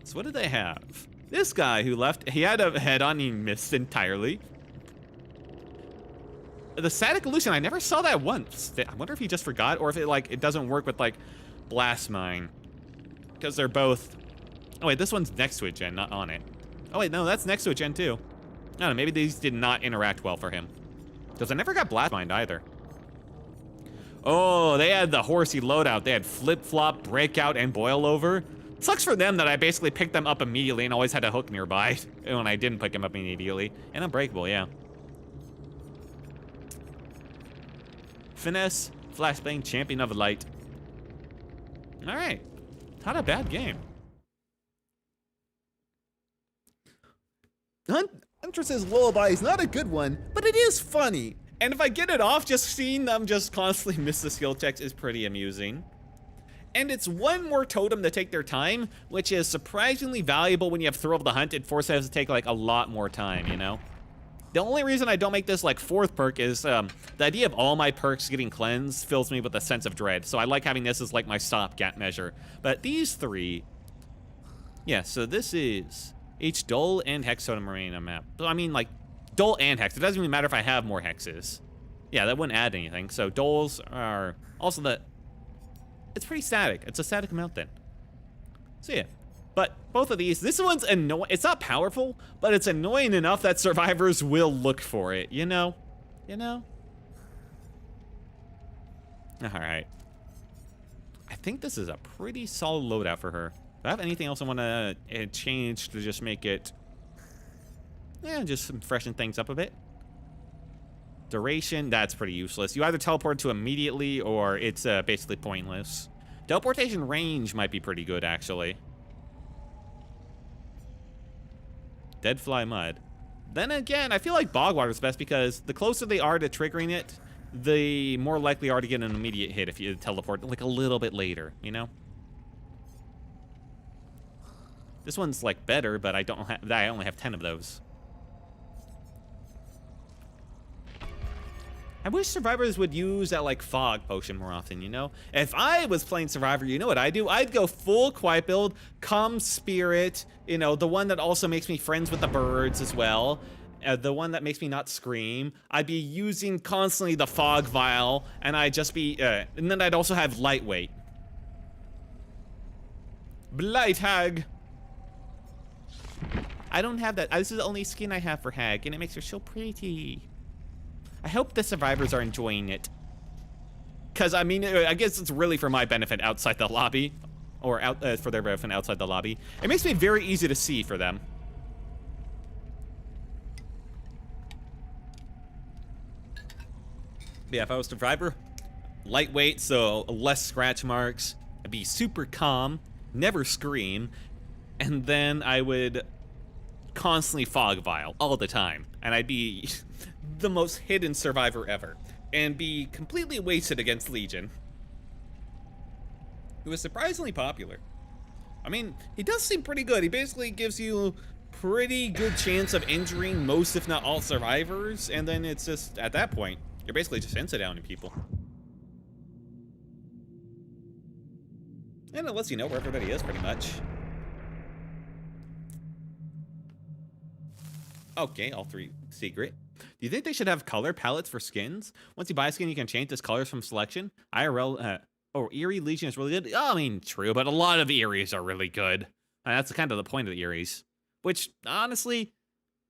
So what did they have? This guy who left, he had a head on, he missed entirely. the static illusion, I never saw that once. I wonder if he just forgot or if it like it doesn't work with like blast mine. Because they're both. Oh wait, this one's next to a gen, not on it. Oh wait, no, that's next to a gen too. I don't know, maybe these did not interact well for him. Because I never got blast mined either. Oh, they had the horsey loadout. They had flip-flop, breakout, and boil over. Sucks for them that I basically picked them up immediately and always had a hook nearby when I didn't pick them up immediately. And unbreakable, yeah. Finesse, flashbang, champion of the light. All right, not a bad game. Huntress's Lullaby is not a good one, but it is funny. And if I get it off, just seeing them just constantly miss the skill checks is pretty amusing. And it's one more totem to take their time, which is surprisingly valuable when you have Thrill of the Hunt. It forces us to take like a lot more time, you know? The only reason I don't make this like 4th perk is the idea of all my perks getting cleansed fills me with a sense of dread. So I like having this as like my stopgap measure. But these 3, yeah, so this is each Dole and Hex Totem Arena map. So I mean like Dole and Hex. It doesn't even matter if I have more hexes. Yeah, that wouldn't add anything. So Doles are also it's pretty static. It's a static amount then. So yeah. But both of these, this one's annoying. It's not powerful, but it's annoying enough that survivors will look for it, you know? You know? All right. I think this is a pretty solid loadout for her. Do I have anything else I want to change to just make it, yeah, just freshen things up a bit? Duration, that's pretty useless. You either teleport to immediately or it's basically pointless. Teleportation range might be pretty good, actually. Deadfly Mud. Then again, I feel like Bogwater is best because the closer they are to triggering it, the more likely are to get an immediate hit if you teleport like a little bit later, you know? This one's like better, but I only have 10 of those. I wish survivors would use that like fog potion more often, you know? If I was playing Survivor, you know what I'd do? I'd go full quiet build, Calm Spirit, you know, the one that also makes me friends with the birds as well. The one that makes me not scream. I'd be using constantly the fog vial, and I'd just be, and then I'd also have lightweight. Blight Hag. I don't have that. This is the only skin I have for Hag, and it makes her so pretty. I hope the survivors are enjoying it. Because, I mean, I guess it's really for my benefit outside the lobby. Or for their benefit outside the lobby. It makes me very easy to see for them. But yeah, if I was Survivor, lightweight, so less scratch marks. I'd be super calm, never scream. And then I would constantly fog vial all the time. And I'd be the most hidden survivor ever, and be completely wasted against Legion, who is surprisingly popular. I mean, he does seem pretty good. He basically gives you pretty good chance of injuring most, if not all, survivors, and then it's just, at that point, you're basically just insta-downing people. And it lets you know where everybody is, pretty much. Okay, all 3 secret. Do you think they should have color palettes for skins? Once you buy a skin, you can change its colors from selection. IRL, Eerie Legion is really good. Oh, I mean, true, but a lot of Eerie's are really good. And that's kind of the point of the Eerie's. Which, honestly,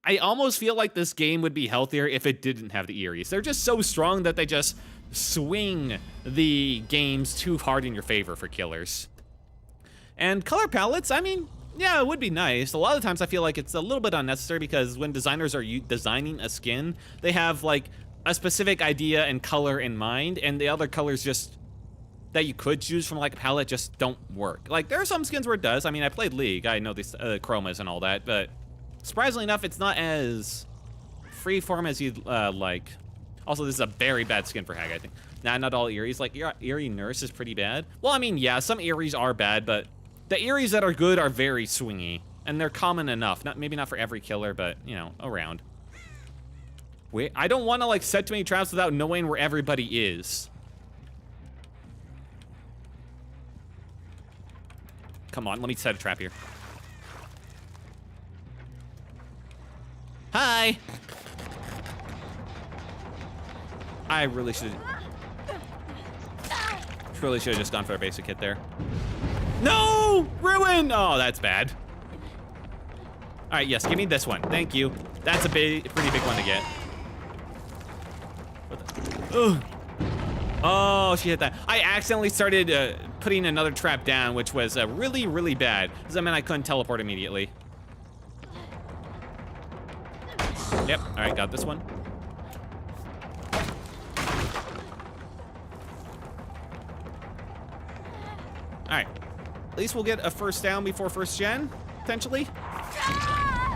I almost feel like this game would be healthier if it didn't have the Eerie's. They're just so strong that they just swing the games too hard in your favor for killers. And color palettes, I mean, yeah, it would be nice. A lot of times I feel like it's a little bit unnecessary because when designers are designing a skin, they have like a specific idea and color in mind, and the other colors just that you could choose from like a palette just don't work. Like there are some skins where it does. I mean, I played League. I know these chromas and all that, but surprisingly enough, it's not as freeform as you'd like. Also, this is a very bad skin for Hag, I think. Nah, not all Eerie's. Like Eerie Nurse is pretty bad. Well, I mean, yeah, some Eerie's are bad, but the Eerie's that are good are very swingy, and they're common enough. Maybe not for every killer, but, you know, around. Wait, I don't want to, like, set too many traps without knowing where everybody is. Come on, let me set a trap here. Hi! I really should have just gone for a basic hit there. No! Ruin! Oh, that's bad. All right, yes, give me this one. Thank you. That's a pretty big one to get. Ugh. Oh, she hit that. I accidentally started putting another trap down, which was really, really bad. Because that meant I couldn't teleport immediately. Yep, all right, got this one. All right, at least we'll get a first down before first gen, potentially.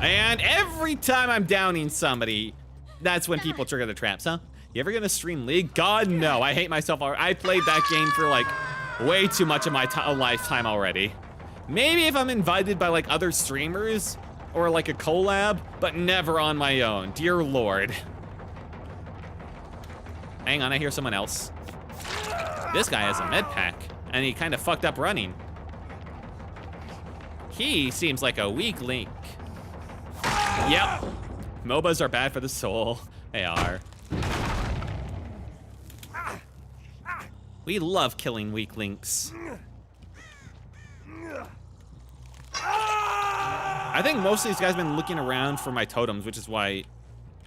And every time I'm downing somebody, that's when people trigger the traps, huh? You ever gonna stream League? God, no, I hate myself already. I played that game for like way too much of my lifetime already. Maybe if I'm invited by like other streamers or like a collab, but never on my own, dear Lord. Hang on, I hear someone else. This guy has a med pack and he kind of fucked up running. He seems like a weak link. Yep, MOBAs are bad for the soul. They are. We love killing weak links. I think most of these guys have been looking around for my totems, which is why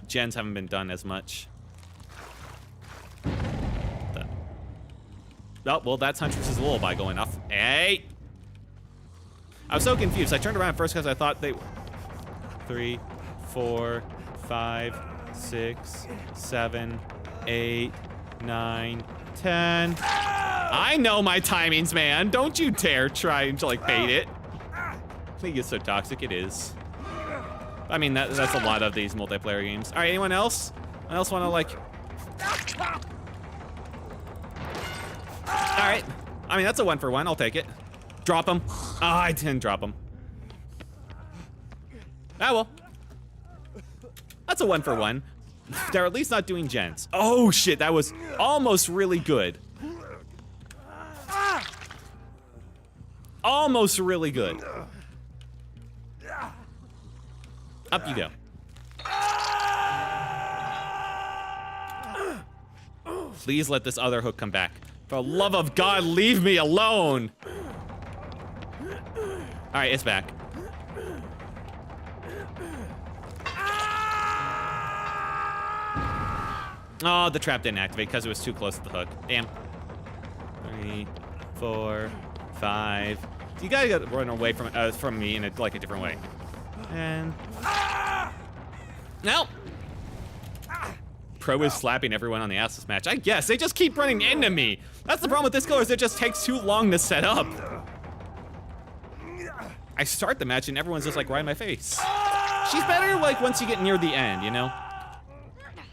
gens haven't been done as much. Oh, well, that's Huntress's lullaby going off. Hey! I was so confused. I turned around first because I thought they... 3, 4, 5, 6, 7, 8, 9, 10. I know my timings, man. Don't you dare try to like bait it. I think it's so toxic. It is. I mean, that's a lot of these multiplayer games. All right, anyone else? Anyone else want to like? All right. I mean, that's a 1-for-1. I'll take it. Drop him. Ah, I didn't drop him. Ah, well. That's a 1-for-1. They're at least not doing gens. Oh shit, that was almost really good. Almost really good. Up you go. Please let this other hook come back. For the love of God, leave me alone. All right, it's back. Oh, the trap didn't activate because it was too close to the hook. Damn. 3, 4, 5. You gotta run away from me in like a different way. And no. Pro is slapping everyone on the ass this match. I guess they just keep running into me. That's the problem with this killer, is it just takes too long to set up. I start the match and everyone's just like right in my face. She's better like once you get near the end, you know?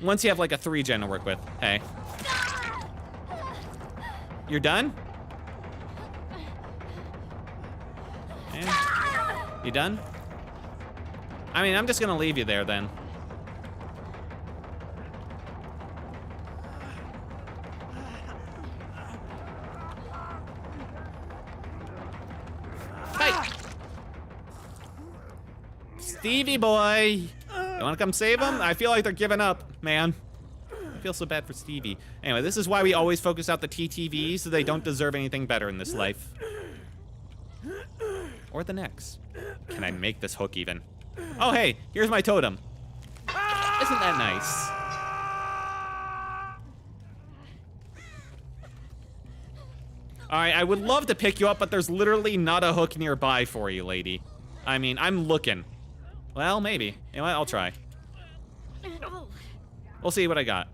Once you have like a 3 gen to work with. Hey. You're done? Yeah. You done? I mean, I'm just gonna leave you there then. Hey! Stevie boy! You wanna come save them? I feel like they're giving up, man. I feel so bad for Stevie. Anyway, this is why we always focus out the TTVs, so they don't deserve anything better in this life. Or the next. Can I make this hook even? Oh, hey, here's my totem. Isn't that nice? All right, I would love to pick you up, but there's literally not a hook nearby for you, lady. I mean, I'm looking. Well, maybe. You know what? I'll try. We'll see what I got.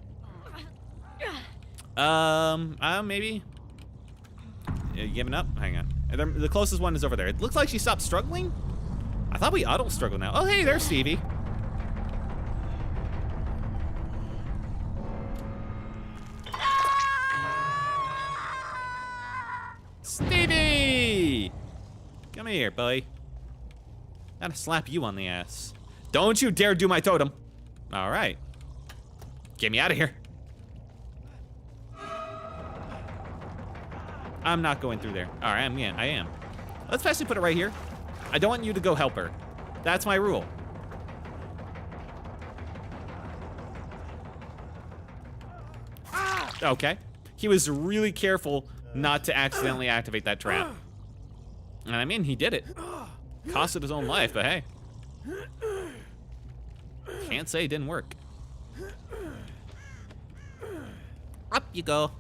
Maybe. You giving up? Hang on. The closest one is over there. It looks like she stopped struggling. I thought we auto struggle now. Oh, hey, there's Stevie. Stevie! Come here, buddy. Gotta slap you on the ass. Don't you dare do my totem. All right. Get me out of here. I'm not going through there. All right, I am. Let's actually put it right here. I don't want you to go help her. That's my rule. Okay. He was really careful not to accidentally activate that trap. And I mean, he did it. Costed his own life, but hey. Can't say it didn't work. Up you go.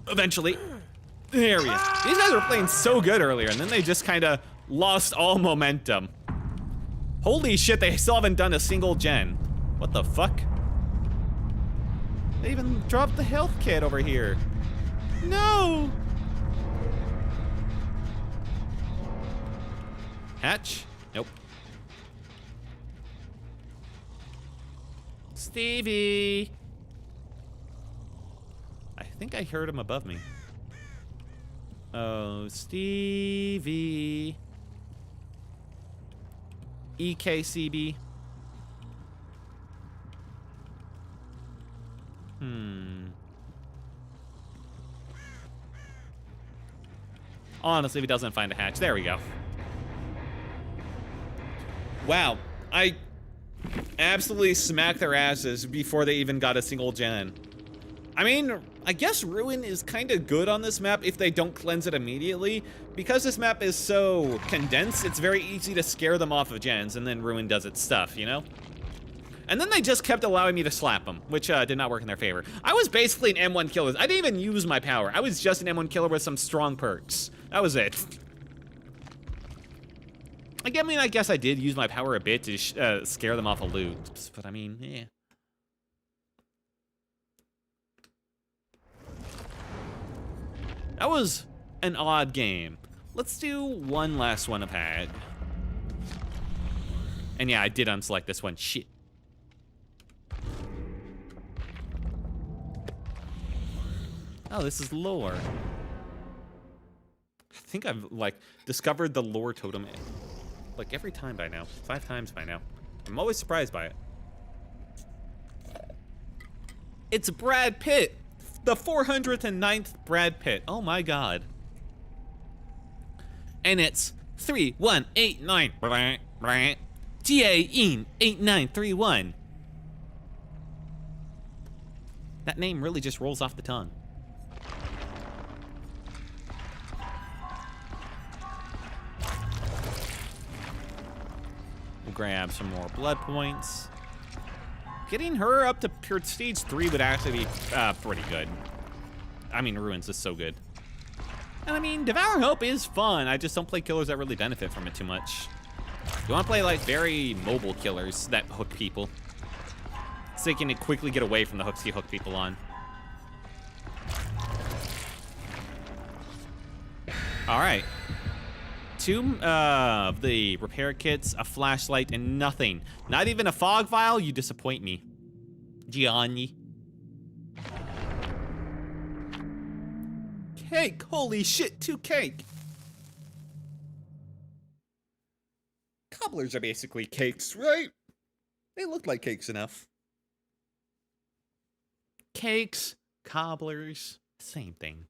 Eventually. There he is. These guys were playing so good earlier, and then they just kind of lost all momentum. Holy shit, they still haven't done a single gen. What the fuck? They even dropped the health kit over here. No! Hatch? Nope. Stevie! I think I heard him above me. Oh, Stevie. EKCB. Honestly, if he doesn't find a hatch. There we go. Wow. I absolutely smacked their asses before they even got a single gen. I mean, I guess Ruin is kind of good on this map if they don't cleanse it immediately. Because this map is so condensed, it's very easy to scare them off of gens, and then Ruin does its stuff, you know? And then they just kept allowing me to slap them, which did not work in their favor. I was basically an M1 killer. I didn't even use my power. I was just an M1 killer with some strong perks. That was it. I mean, I guess I did use my power a bit to scare them off of loot, but I mean, yeah. That was an odd game. Let's do one last one I've had. And yeah, I did unselect this one. Shit. Oh, this is lore. I think I've, like, discovered the lore totem, like, every time by now. 5 times by now. I'm always surprised by it. It's Brad Pitt. The 409th Brad Pitt. Oh my god. And it's 3189. TA-EEN 8931. That name really just rolls off the tongue. We'll grab some more blood points. Getting her up to prestige 3 would actually be pretty good. I mean, Ruins is so good. And I mean, Devour Hope is fun. I just don't play killers that really benefit from it too much. You want to play like very mobile killers that hook people, so you can quickly get away from the hooks you hook people on. All right. 2 of the repair kits, a flashlight, and nothing. Not even a fog vial? You disappoint me, Gianni. Cake! Holy shit, 2 cake! Cobblers are basically cakes, right? They look like cakes enough. Cakes, cobblers, same thing.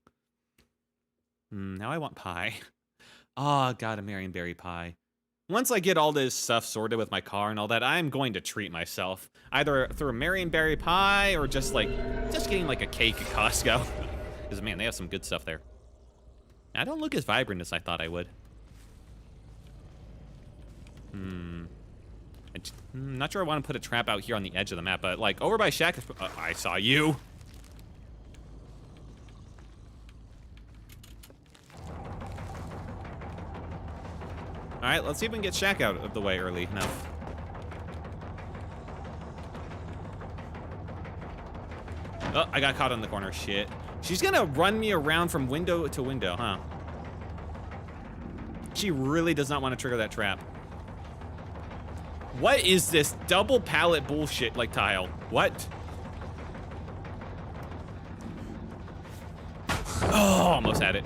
Now I want pie. Oh, God, a Marionberry pie. Once I get all this stuff sorted with my car and all that, I'm going to treat myself. Either through a Marionberry pie or just getting like a cake at Costco. Because, man, they have some good stuff there. I don't look as vibrant as I thought I would. I'm not sure I want to put a trap out here on the edge of the map, but like over by Shack, I saw you. All right, let's see if we can get Shack out of the way early enough. Oh, I got caught in the corner, shit. She's gonna run me around from window to window, huh? She really does not want to trigger that trap. What is this double pallet bullshit like tile? What? Oh, almost had it.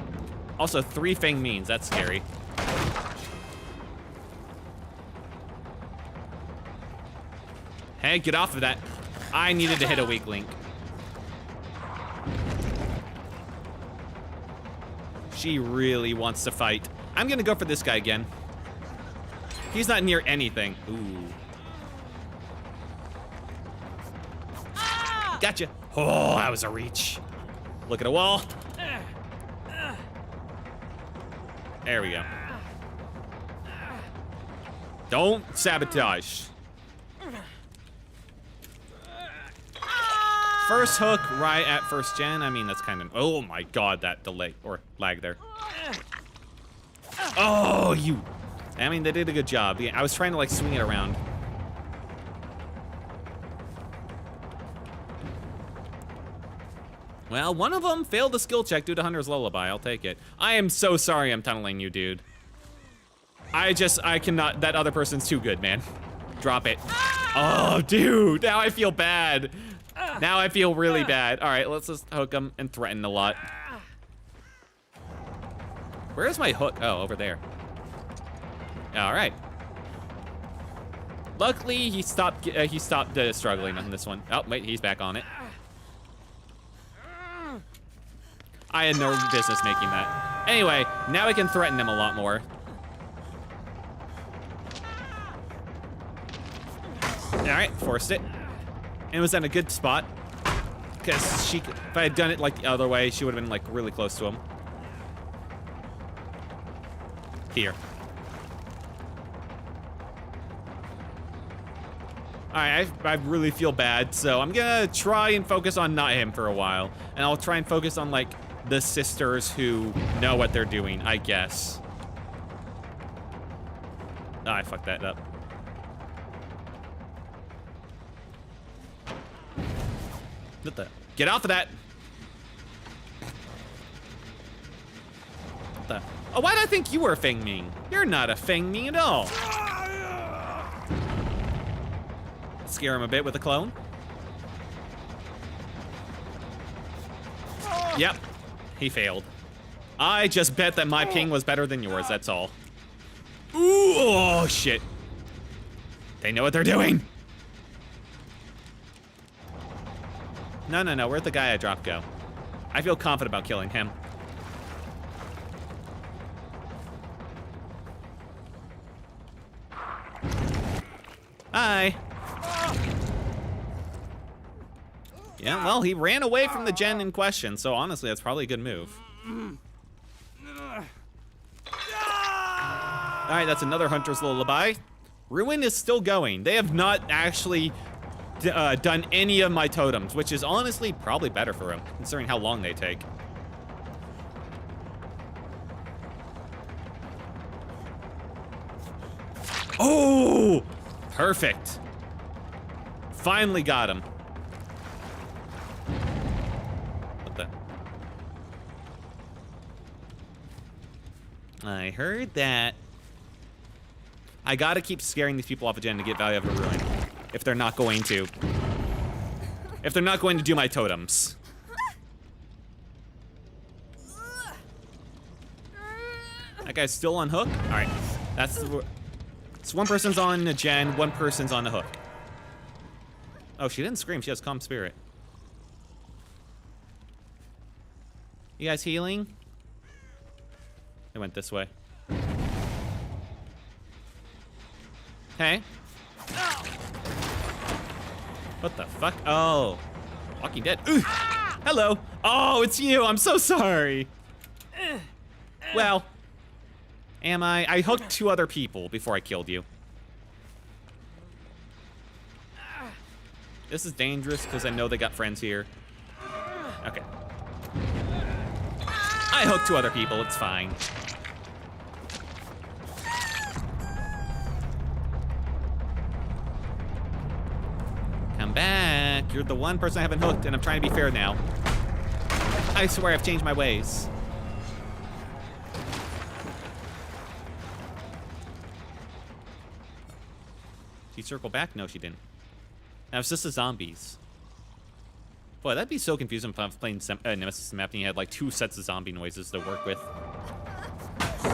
Also, 3 Fang Means, that's scary. Hey, get off of that. I needed to hit a weak link. She really wants to fight. I'm gonna go for this guy again. He's not near anything. Ooh. Gotcha. Oh, that was a reach. Look at a wall. There we go. Don't sabotage. First hook right at first gen. I mean, that's kind of... Oh my god, that delay or lag there. Oh, you... I mean, they did a good job. Yeah, I was trying to like swing it around. Well, one of them failed the skill check due to Hunter's Lullaby. I'll take it. I am so sorry I'm tunneling you, dude. I cannot... That other person's too good, man. Drop it. Oh, dude. Now I feel bad. Now I feel really bad. All right, let's just hook him and threaten a lot. Where's my hook? Oh, over there. All right. Luckily, he stopped struggling on this one. Oh, wait, he's back on it. I had no business making that. Anyway, now I can threaten him a lot more. All right, forced it. And it was in a good spot. Because if I had done it like the other way, she would have been like really close to him. Here. All right, I really feel bad, so I'm gonna try and focus on not him for a while. And I'll try and focus on like the sisters who know what they're doing, I guess. Oh, I fucked that up. What the? Get off of that! What the? Oh, why did I think you were a Feng Ming? You're not a Feng Ming at all. Scare him a bit with a clone. Yep, he failed. I just bet that my ping was better than yours, that's all. Ooh, oh shit. They know what they're doing. No, where'd the guy I dropped go? I feel confident about killing him. Hi. Yeah, well, he ran away from the gen in question, so honestly, that's probably a good move. All right, that's another Hunter's Lullaby. Ruin is still going. They have not actually done any of my totems, which is honestly probably better for him, considering how long they take. Oh, perfect. Finally got him. What the? I heard that. I gotta keep scaring these people off again to get value out of a ruin. If they're not going to. If they're not going to do my totems. That guy's still on hook? All right, so one person's on the gen, one person's on the hook. Oh, she didn't scream, she has calm spirit. You guys healing? They went this way. Hey. What the fuck? Oh, Walking Dead. Ooh. Hello. Oh, it's you. I'm so sorry. Well, am I? I hooked 2 other people before I killed you. This is dangerous because I know they got friends here. Okay. I hooked 2 other people. It's fine. Come back. You're the one person I haven't hooked, and I'm trying to be fair now. I swear I've changed my ways. She circled back? No, she didn't. Now it's just the zombies. Boy, that'd be so confusing if I was playing Nemesis map and you had like 2 sets of zombie noises to work with.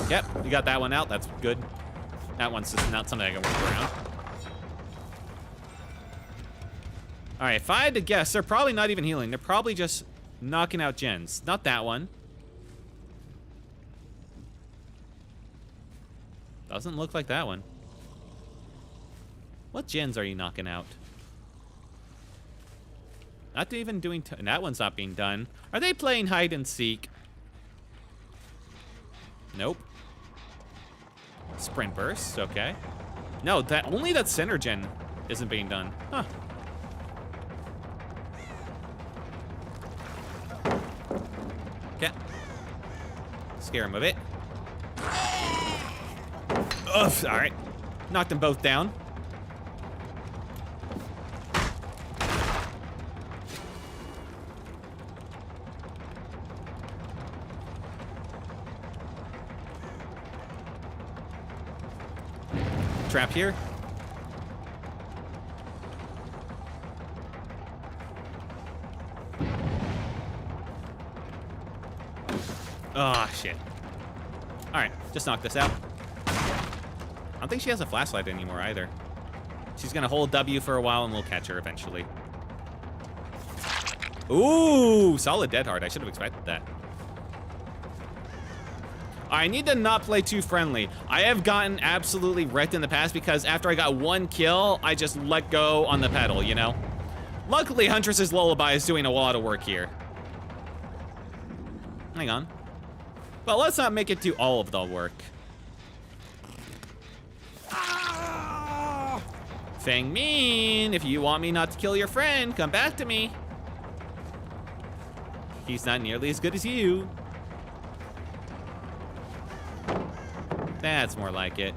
Yep, you got that one out. That's good. That one's just not something I can work around. All right, if I had to guess, they're probably not even healing. They're probably just knocking out gens. Not that one. Doesn't look like that one. What gens are you knocking out? Not even doing... that one's not being done. Are they playing hide and seek? Nope. Sprint burst, okay. No, only that center gen isn't being done. Huh. Okay. Scare him a bit. Ugh, all right. Knocked them both down. Trap here. Oh, shit. All right, just knock this out. I don't think she has a flashlight anymore either. She's gonna hold W for a while and we'll catch her eventually. Ooh, solid dead hard. I should have expected that. I need to not play too friendly. I have gotten absolutely wrecked in the past because after I got one kill, I just let go on the pedal, you know? Luckily, Huntress's Lullaby is doing a lot of work here. Hang on. But let's not make it do all of the work. Fang Min, if you want me not to kill your friend, come back to me. He's not nearly as good as you. That's more like it.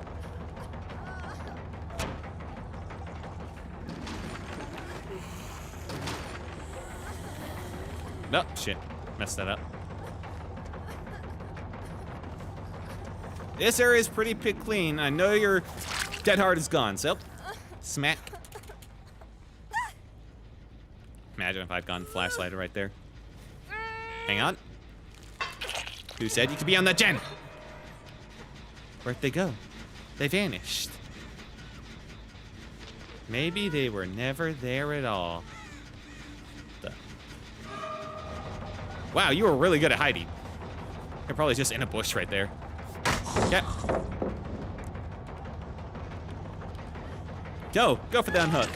Oh, shit. Messed that up. This area is pretty picked clean. I know your dead heart is gone, so smack. Imagine if I'd gone flashlight right there. Hang on. Who said you could be on that gen? Where'd they go? They vanished. Maybe they were never there at all. Wow, you were really good at hiding. You're probably just in a bush right there. Yeah. Go for the unhook.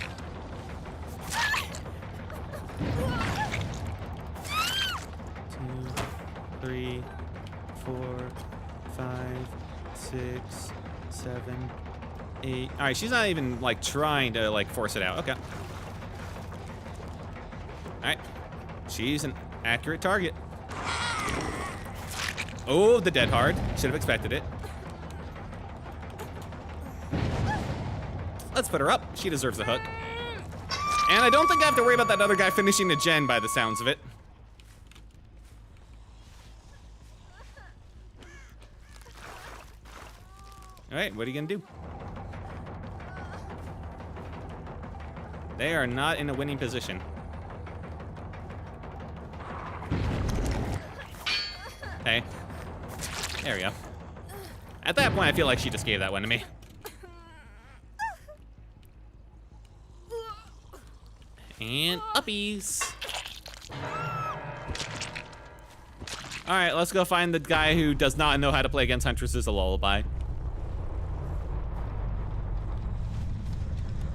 2, 3, 4, 5, 6, 7, 8. All right, she's not even like trying to like force it out. Okay. All right, she's an accurate target. Oh, the dead hard. Should have expected it. Let's put her up. She deserves a hook. And I don't think I have to worry about that other guy finishing the gen by the sounds of it. All right, what are you gonna do? They are not in a winning position. Hey. There we go. At that point, I feel like she just gave that one to me. And uppies. All right, let's go find the guy who does not know how to play against Huntress's Lullaby.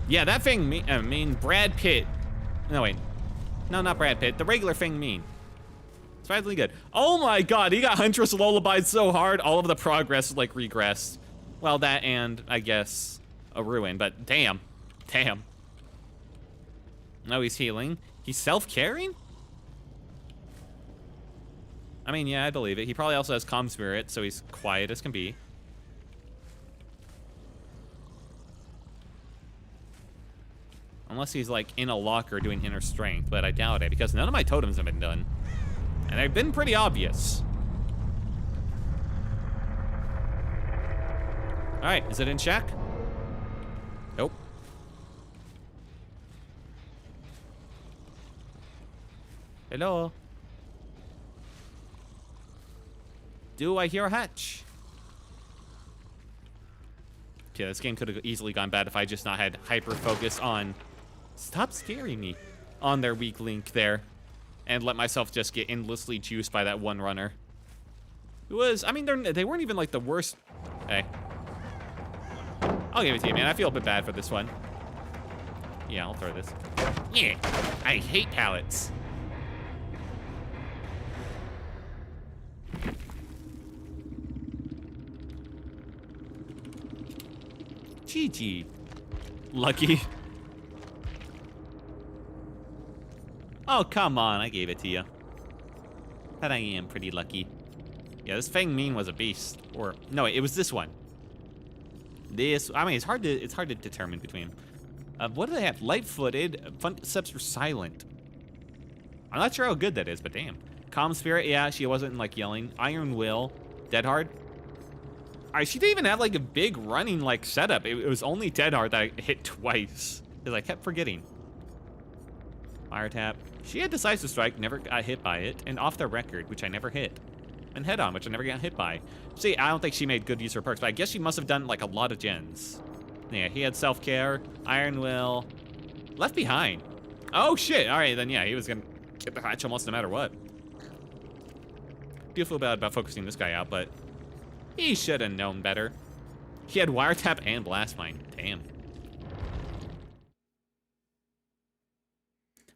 Yeah, that Fang Min, I mean Brad Pitt. No, wait. No, not Brad Pitt. The regular Fang Min. Surprisingly good. Oh my god, he got Huntress Lullabied so hard, all of the progress like regressed. Well, that and, I guess, a ruin, but damn. Damn. No, he's healing. He's self-caring? I mean, yeah, I believe it. He probably also has Calm Spirit, so he's quiet as can be. Unless he's like in a locker doing inner strength, but I doubt it because none of my totems have been done. And they've been pretty obvious. All right, is it in check? Nope. Hello? Do I hear a hatch? Okay, this game could have easily gone bad if I just not had hyper focus on stop scaring me on their weak link there and let myself just get endlessly juiced by that one runner. Who was, I mean, they weren't even like the worst. Hey. I'll give it to you, man. I feel a bit bad for this one. Yeah, I'll throw this. Yeah, I hate pallets. GG. Lucky. Oh, come on, I gave it to you. But I am pretty lucky. Yeah, this Fang Min was a beast. Or, no, it was this one. This, I mean, it's hard to determine between. What do they have? Light-footed, footsteps were silent. I'm not sure how good that is, but damn. Calm Spirit, yeah, she wasn't, like, yelling. Iron Will, Dead Hard. Alright, she didn't even have, like, a big running, like, setup. It was only Dead Hard that I hit twice. Because I kept forgetting. Fire Tap. She had Decisive Strike, never got hit by it. And Off the Record, which I never hit. And Head On, which I never got hit by. See, I don't think she made good use of her perks, but I guess she must have done, like, a lot of gens. Yeah, he had Self-Care, Iron Will, Left Behind. Oh, shit. Alright, then, yeah, he was gonna get the hatch almost no matter what. Do feel bad about focusing this guy out, but he should have known better. He had Wiretap and Blast Mine. Damn.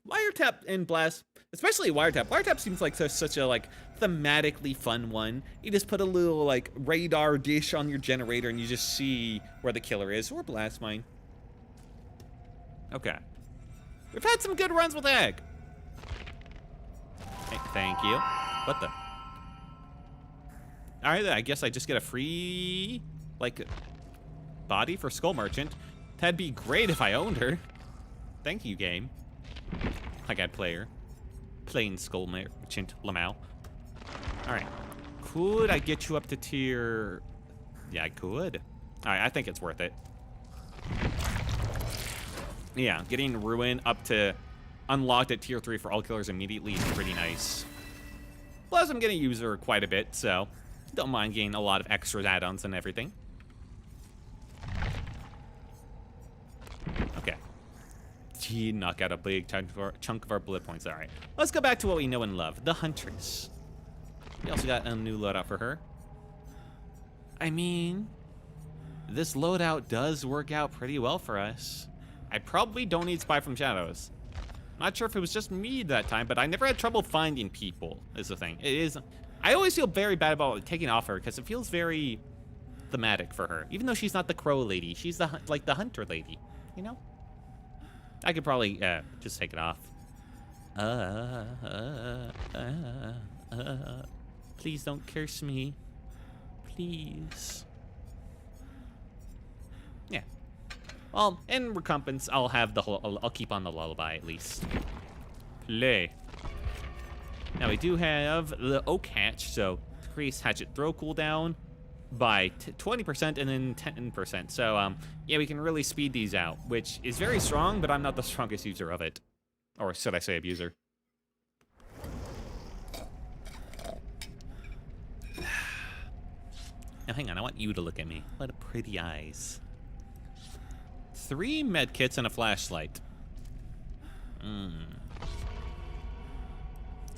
Wiretap and Blast, especially Wiretap. Wiretap seems like such a like thematically fun one. You just put a little like radar dish on your generator and you just see where the killer is, or Blast Mine. Okay. We've had some good runs with Egg. Hey, thank you. What the? All right, I guess I just get a free like body for Skull Merchant. That'd be great if I owned her. Thank you, game. I got player. Plain Skull Merchant Lamau. Alright. Could I get you up to tier... Yeah, I could. Alright, I think it's worth it. Yeah, getting Ruin up to unlocked at tier 3 for all killers immediately is pretty nice. Plus, I'm gonna use her quite a bit, so don't mind getting a lot of extra add-ons and everything. Okay. Gee, knock out a big chunk of our bullet points. All right, let's go back to what we know and love, the Huntress. We also got a new loadout for her. I mean, this loadout does work out pretty well for us. I probably don't need Spy from Shadows. Not sure if it was just me that time, but I never had trouble finding people, is the thing. It is, I always feel very bad about taking off her because it feels very thematic for her. Even though she's not the crow lady, she's the like the hunter lady, you know? I could probably just take it off. Please don't curse me. Please. Yeah. Well, in recompense, I'll have the whole. I'll keep on the lullaby at least. Play. Now we do have the Oak Hatch, so increase hatchet throw cooldown by 20% and then 10%. So yeah, we can really speed these out, which is very strong, but I'm not the strongest user of it. Or should I say abuser? Now hang on, I want you to look at me. What a pretty eyes. 3 medkits and a flashlight. A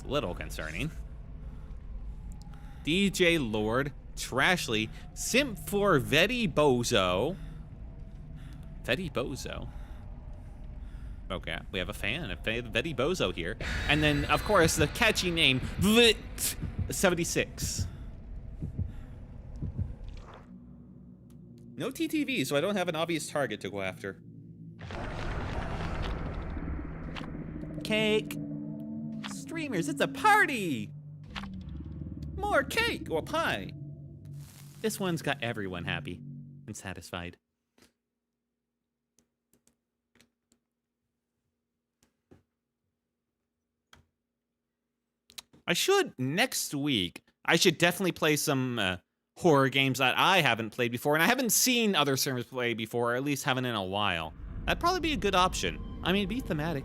little concerning. DJ Lord, Trashly, Simp for Veti Bozo. Veti Bozo. Okay, we have a fan of Veti Bozo here. And then, of course, the catchy name, Vit 76. No TTV, so I don't have an obvious target to go after. Cake. Streamers, it's a party! More cake or pie. This one's got everyone happy and satisfied. Next week, I should definitely play some horror games that I haven't played before, and I haven't seen other streamers play before, or at least haven't in a while. That'd probably be a good option. I mean, it'd be thematic.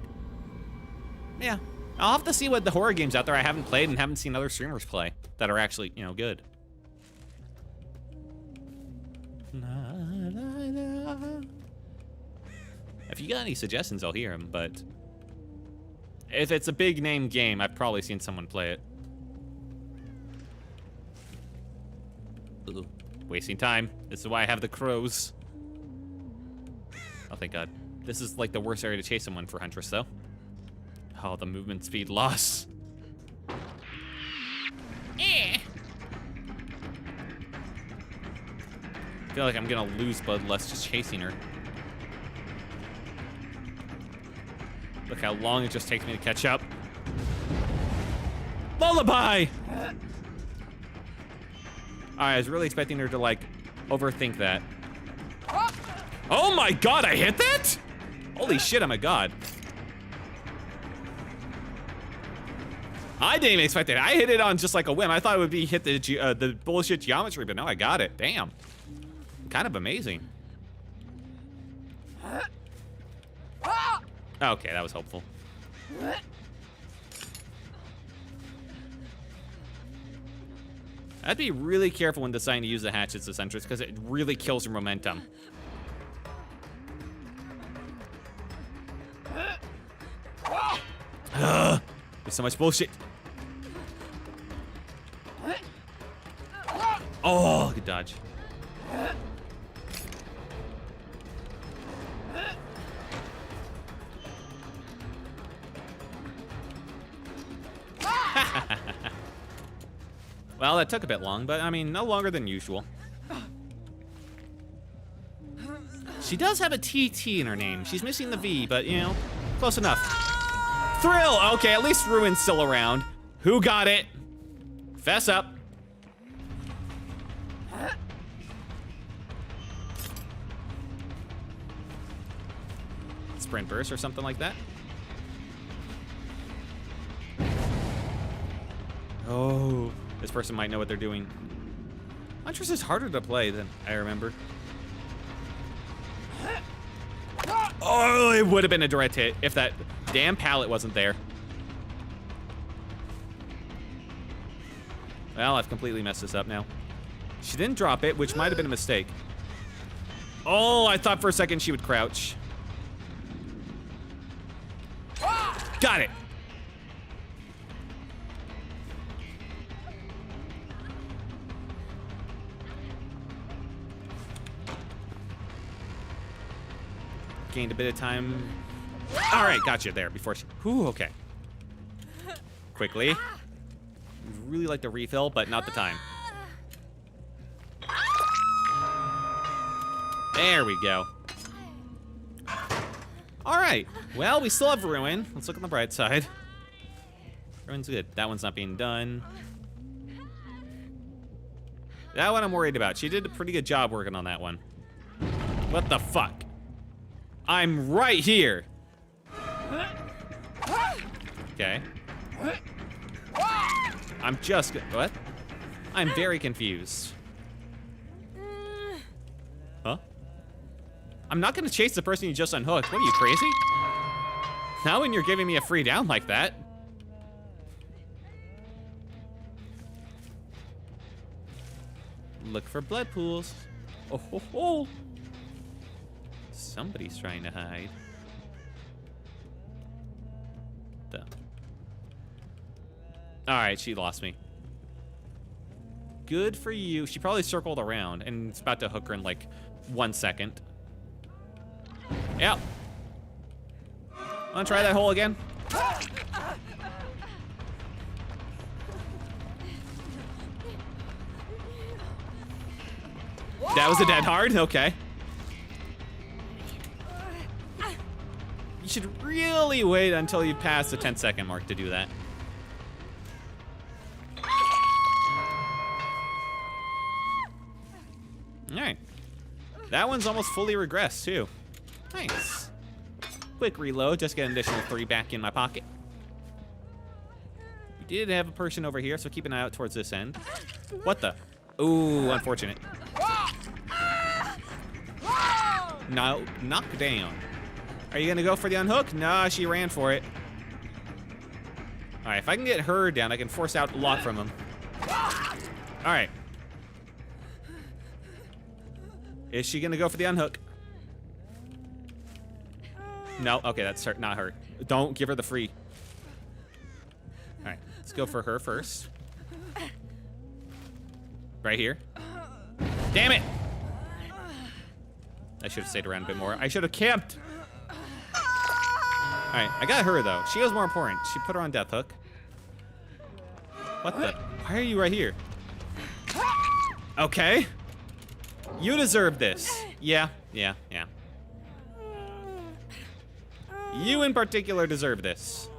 Yeah. I'll have to see what the horror games out there I haven't played and haven't seen other streamers play that are actually, you know, good. If you got any suggestions, I'll hear them, but if it's a big name game, I've probably seen someone play it. Ooh, wasting time. This is why I have the crows. Oh, thank God. This is like the worst area to chase someone for Huntress, though. Oh, the movement speed loss. I feel like I'm gonna lose bloodlust just chasing her. Look how long it just takes me to catch up. Lullaby! Alright, I was really expecting her to, like, overthink that. Oh my god, I hit that?! Holy shit, I'm a god. I didn't even expect it. I hit it on just like a whim. I thought it would be hit the bullshit geometry, but no, I got it. Damn. Kind of amazing. Okay, that was hopeful. I'd be really careful when deciding to use the hatchets as Huntress because it really kills your momentum. Ugh, there's so much bullshit. Oh, good dodge. Well, that took a bit long, but I mean, no longer than usual. She does have a TT in her name. She's missing the V, but you know, close enough. Thrill! Okay, at least Ruin's still around. Who got it? Fess up. Sprint burst or something like that. Oh, this person might know what they're doing. Huntress is harder to play than I remember. Oh, it would have been a direct hit if that damn pallet wasn't there. Well, I've completely messed this up now. She didn't drop it, which might have been a mistake. Oh, I thought for a second she would crouch. Got it. Gained a bit of time. All right, got you there before she. Whew, okay. Quickly. Really like to refill, but not the time. There we go. All right. Well, we still have Ruin. Let's look on the bright side. Ruin's good. That one's not being done. That one I'm worried about. She did a pretty good job working on that one. What the fuck? I'm right here. Okay. I'm just what? I'm very confused. Huh? I'm not gonna chase the person you just unhooked. What are you, crazy? Not when you're giving me a free down like that. Look for blood pools. Oh ho ho. Somebody's trying to hide. Alright, she lost me. Good for you. She probably circled around and it's about to hook her in like 1 second. Yep. Wanna try that hole again? That was a dead hard? Okay. You should really wait until you pass the 10-second mark to do that. Alright. That one's almost fully regressed, too. Nice. Quick reload, just get an additional 3 back in my pocket. We did have a person over here, so keep an eye out towards this end. What the? Ooh, unfortunate. No, knock down. Are you gonna go for the unhook? Nah, she ran for it. All right, if I can get her down, I can force out a lot from him. All right. Is she gonna go for the unhook? No, okay, that's her, not her. Don't give her the free. All right, let's go for her first. Right here. Damn it! I should have stayed around a bit more. I should have camped. Alright, I got her, though. She was more important. She put her on death hook. What the? Why are you right here? Okay. You deserve this. Yeah. You in particular deserve this.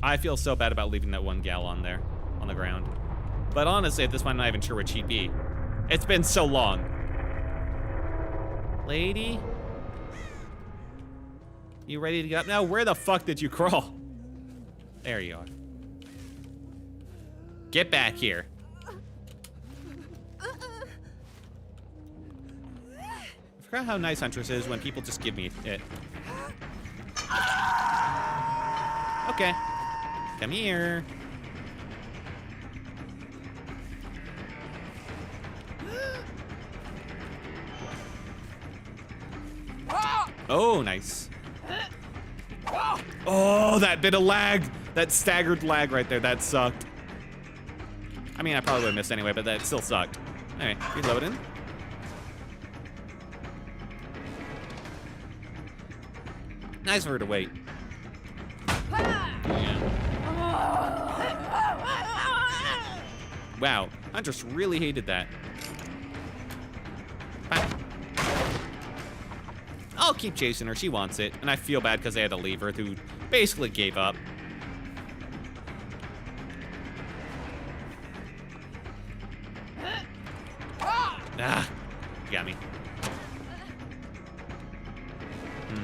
I feel so bad about leaving that one gal on there, on the ground. But honestly, at this point, I'm not even sure what she'd be. It's been so long. Lady? You ready to get up now? Where the fuck did you crawl? There you are. Get back here. I forgot how nice Huntress is when people just give me it. Okay. Come here. Oh, nice. Oh, that bit of lag. That staggered lag right there. That sucked. I mean, I probably would have missed anyway, but that still sucked. Anyway, reloading. Nice of her to wait. Yeah. Wow, I just really hated that. I'll keep chasing her, she wants it. And I feel bad because I had to leave her, who basically gave up. Ah, you got me. I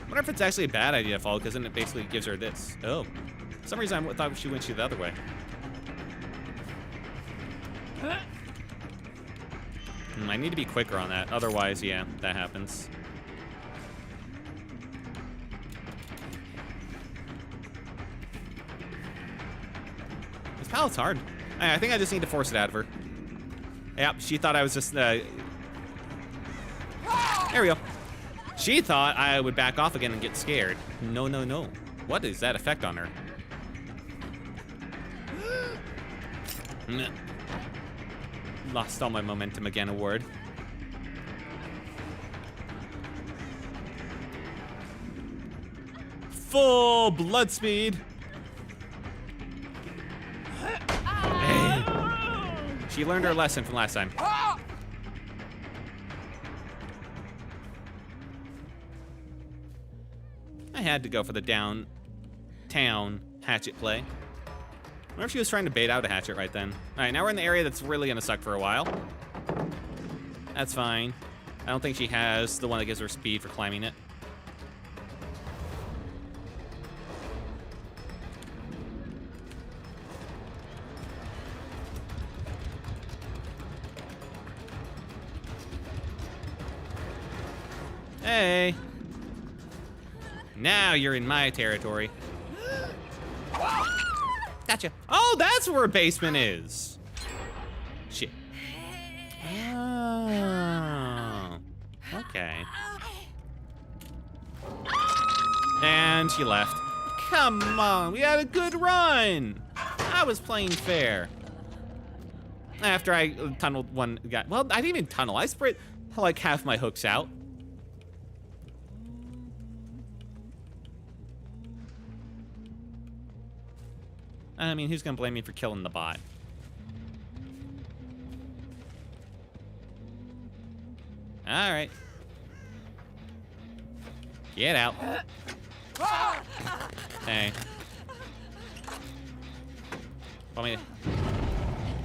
wonder if it's actually a bad idea to follow, because then it basically gives her this. Oh. For some reason I thought she went the other way. I need to be quicker on that. Otherwise, yeah, that happens. This pallet's hard. I think I just need to force it out of her. Yep, she thought I was just, there we go. She thought I would back off again and get scared. No, no, no. What is that effect on her? Lost all my momentum again, award. Full blood speed. Hey. She learned her lesson from last time. I had to go for the downtown hatchet play. I wonder if she was trying to bait out a hatchet right then. All right, now we're in the area that's really gonna suck for a while. That's fine. I don't think she has the one that gives her speed for climbing it. Hey. Now you're in my territory. Gotcha. Oh, that's where a basement is. Shit. Oh. Okay. And she left. Come on, we had a good run. I was playing fair. After I tunneled one guy. Well, I didn't even tunnel. I sprayed like half my hooks out. I mean, who's gonna blame me for killing the bot? All right. Get out. Hey.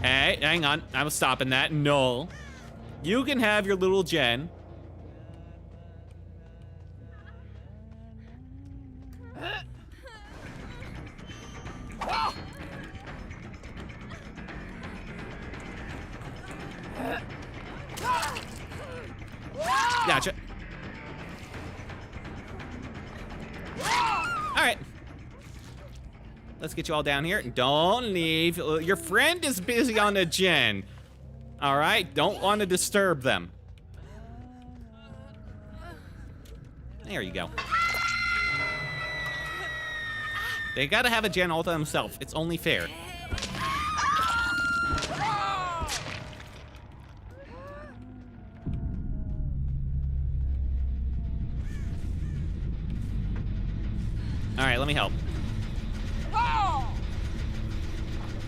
Hey, hang on. I'm stopping that. No. You can have your little gen. Gotcha. All right. Let's get you all down here. Don't leave. Your friend is busy on the gen. All right? Don't want to disturb them. There you go. They gotta have a gen all to themselves. It's only fair. let me help.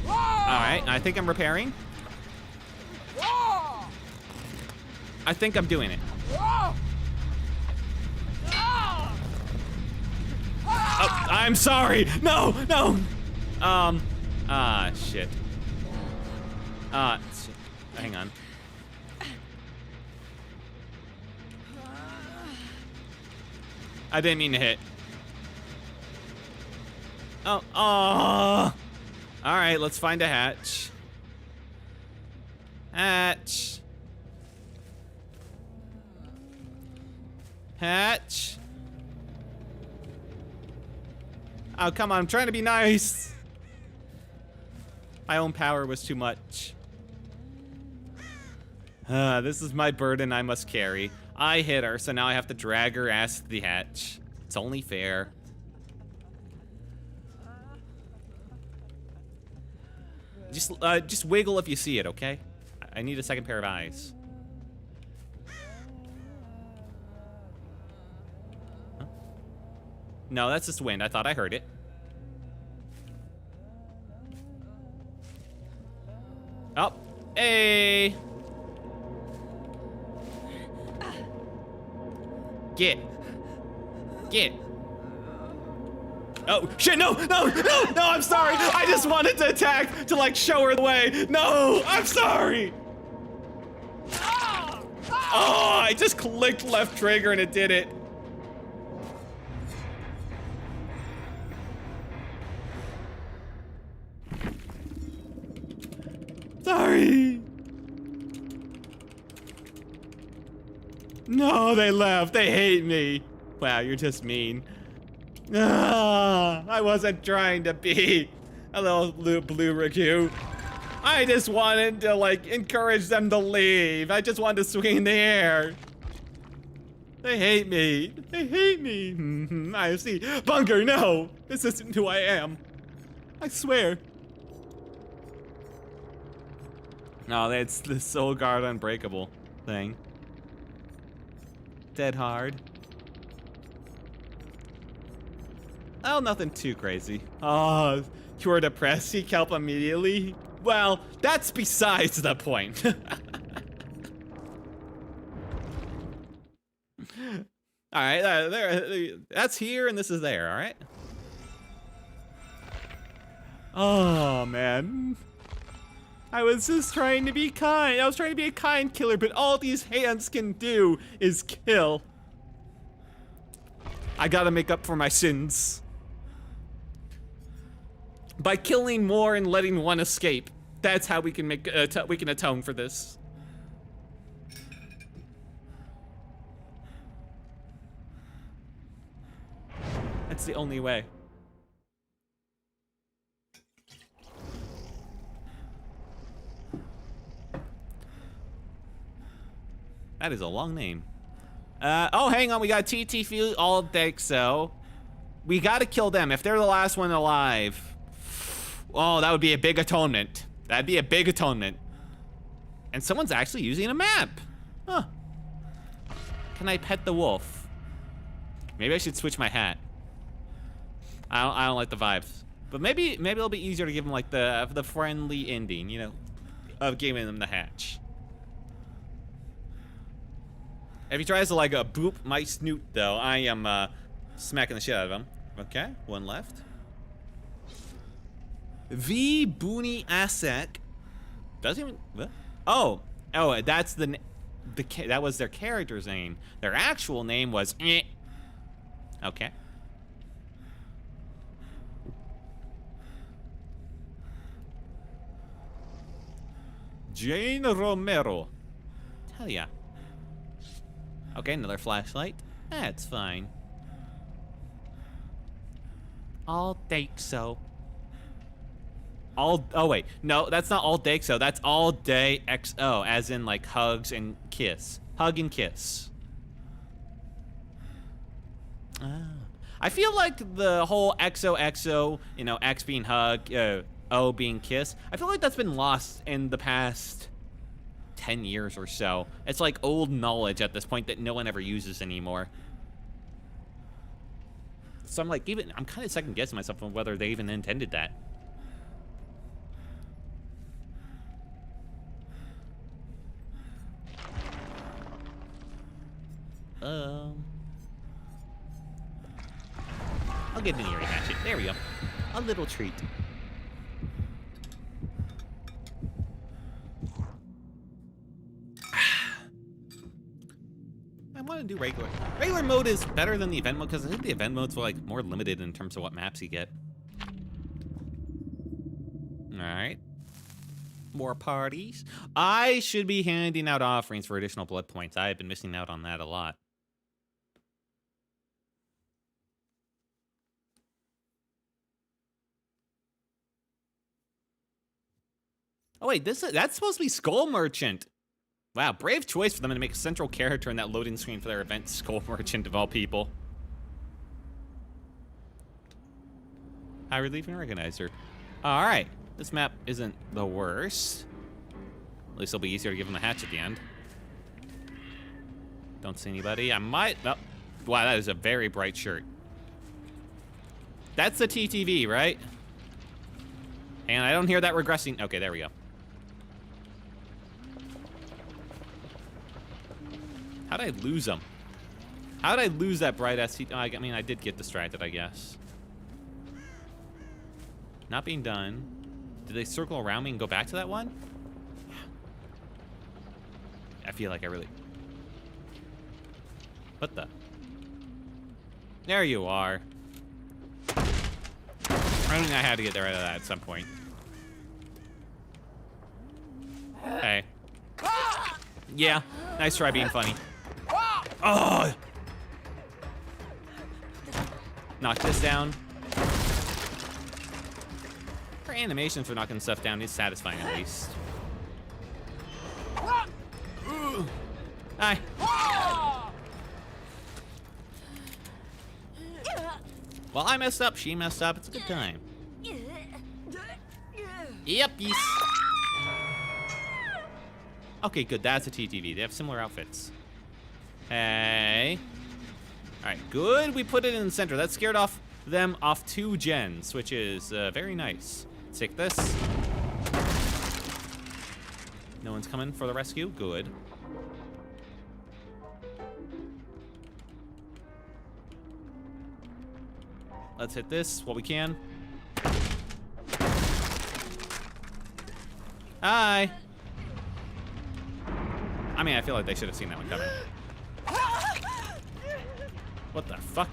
Alright, I think I'm repairing. I think I'm doing it. Oh, I'm sorry. No, no. Shit. Shit. Hang on. I didn't mean to hit. Oh, All right, let's find a hatch. Hatch. Hatch. Oh, come on, I'm trying to be nice. My own power was too much. This is my burden I must carry. I hit her, so now I have to drag her ass to the hatch. It's only fair. Just wiggle if you see it, okay? I need a second pair of eyes. Huh? No, that's just wind. I thought I heard it. Oh, hey! Get. Oh, shit, no, I'm sorry. I just wanted to attack to, like, show her the way. No, I'm sorry. Oh, I just clicked left trigger and it did it. Sorry. No, they left. They hate me. Wow, you're just mean. I wasn't trying to be a little blue ragu. I just wanted to, like, encourage them to leave. I just wanted to swing in the air. They hate me. They hate me. I see. Bunker, no. This isn't who I am. I swear. No, that's the Soul Guard Unbreakable thing. Dead hard. Oh, nothing too crazy. Oh, you're depressed. Seek help immediately. Well, that's besides the point. All right, that's here and this is there. All right. Oh man, I was just trying to be kind. I was trying to be a kind killer, but all these hands can do is kill. I gotta make up for my sins. By killing more and letting one escape. That's how we can make we can atone for this. That's the only way. That is a long name. Oh, hang on, we got TT Field all deck, so we gotta kill them if they're the last one alive. Oh, that would be a big atonement. That'd be a big atonement. And someone's actually using a map. Huh. Can I pet the wolf? Maybe I should switch my hat. I don't like the vibes. But maybe it'll be easier to give him like the friendly ending, you know, of giving them the hatch. If he tries to like boop my snoot though, I am smacking the shit out of him. Okay, one left. V Booney Asek. Doesn't even. What? Oh, that's that was their character's name. Their actual name was. Okay. Jane Romero. Hell yeah. Okay, another flashlight. That's fine. I'll take so. Oh wait, no, that's not all day XO. That's all day XO, as in like hugs and kiss. Hug and kiss. I feel like the whole XOXO, you know, X being hug, O being kiss, I feel like that's been lost in the past 10 years or so. It's like old knowledge at this point that no one ever uses anymore. So I'm like, I'm kind of second guessing myself on whether they even intended that. I'll get an eerie hatchet. There we go. A little treat. I want to do regular. Regular mode is better than the event mode because I think the event mode's like more limited in terms of what maps you get. All right. More parties. I should be handing out offerings for additional blood points. I have been missing out on that a lot. Oh wait, that's supposed to be Skull Merchant. Wow, brave choice for them to make a central character in that loading screen for their event, Skull Merchant of all people. High Relief and Organizer. All right, this map isn't the worst. At least it'll be easier to give them a hatch at the end. Don't see anybody. I might. Oh, wow, that is a very bright shirt. That's the TTV, right? And I don't hear that regressing. Okay, there we go. How did I lose them? How did I lose that bright ass? Oh, I mean, I did get distracted, I guess. Not being done. Did they circle around me and go back to that one? Yeah. I feel like I really... What the? There you are. I think I had to get rid of that at some point. Hey. Yeah, nice try being funny. Oh! Knock this down. Her animation for knocking stuff down is satisfying at least. Hi. Well, I messed up, she messed up. It's a good time. Yep, yes. Okay, good. That's a TTV. They have similar outfits. Hey. All right, good. We put it in the center. That scared them off 2 gens, which is very nice. Let's take this. No one's coming for the rescue. Good. Let's hit this while we can. Hi. I mean, I feel like they should have seen that one coming. What the fuck?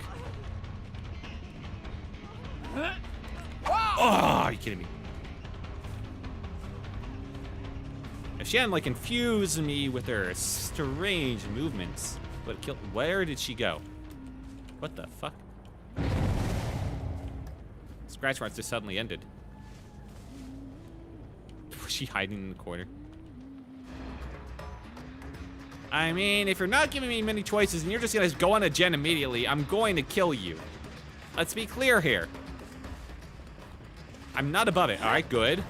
Oh, are you kidding me? If she hadn't, like, infused me with her strange movements, would have killed. Where did she go? What the fuck? Scratch marks just suddenly ended. Was she hiding in the corner? I mean, if you're not giving me many choices and you're just gonna go on a gen immediately, I'm going to kill you. Let's be clear here. I'm not above it. All right, good.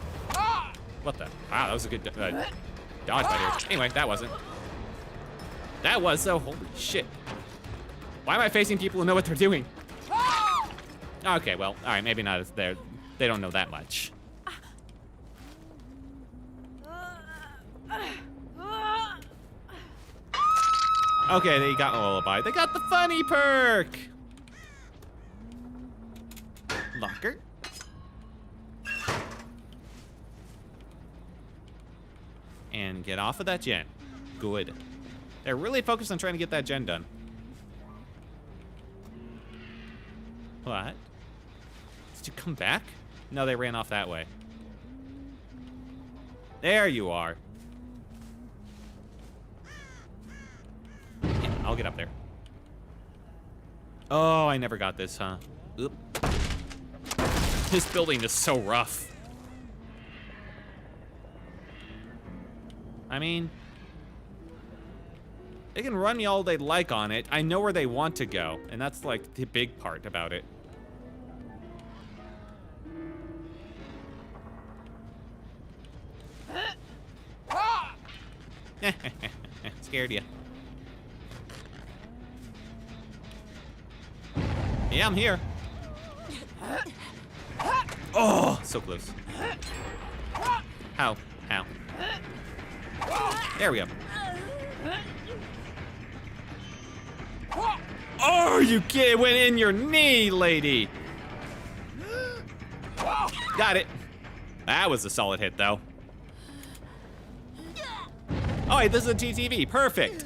What the? Wow, that was a good dodge right here. Anyway, that wasn't. That was so. Holy shit. Why am I facing people who know what they're doing? Okay, well, all right, maybe not as they don't know that much. Okay, they got a lullaby. They got the funny perk. Locker. And get off of that gen. Good. They're really focused on trying to get that gen done. What? Did you come back? No, they ran off that way. There you are. Yeah, I'll get up there. Oh, I never got this, huh? Oop. This building is so rough. I mean, they can run me all they like on it. I know where they want to go, and that's like the big part about it. Scared you. Yeah, I'm here. Oh, so close. How? How? There we go. Oh, you kid went in your knee, lady. Got it. That was a solid hit, though. Oh, wait, this is a GTV. Perfect.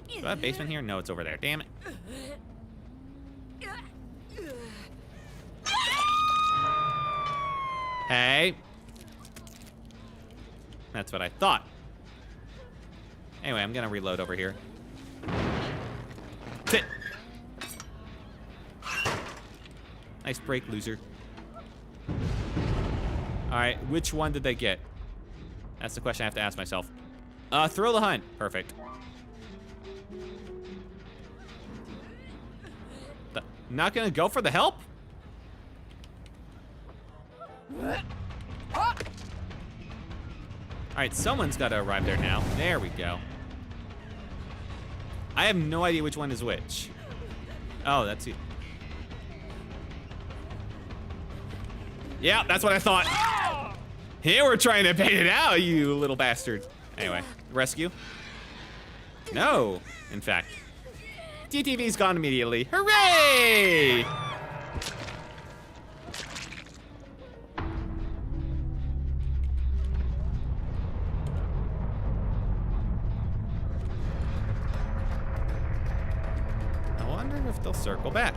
Do I have basement here? No, it's over there. Damn it. Hey. That's what I thought. Anyway, I'm gonna reload over here. Sit. Nice break, loser. Alright, which one did they get? That's the question I have to ask myself. Thrill the hunt. Perfect. Not gonna go for the help? Alright, someone's gotta arrive there now. There we go. I have no idea which one is which. Oh, that's you. Yeah, that's what I thought. Here we're trying to bait it out, you little bastard. Anyway, rescue? No, in fact. TTV's gone immediately. Hooray! I wonder if they'll circle back.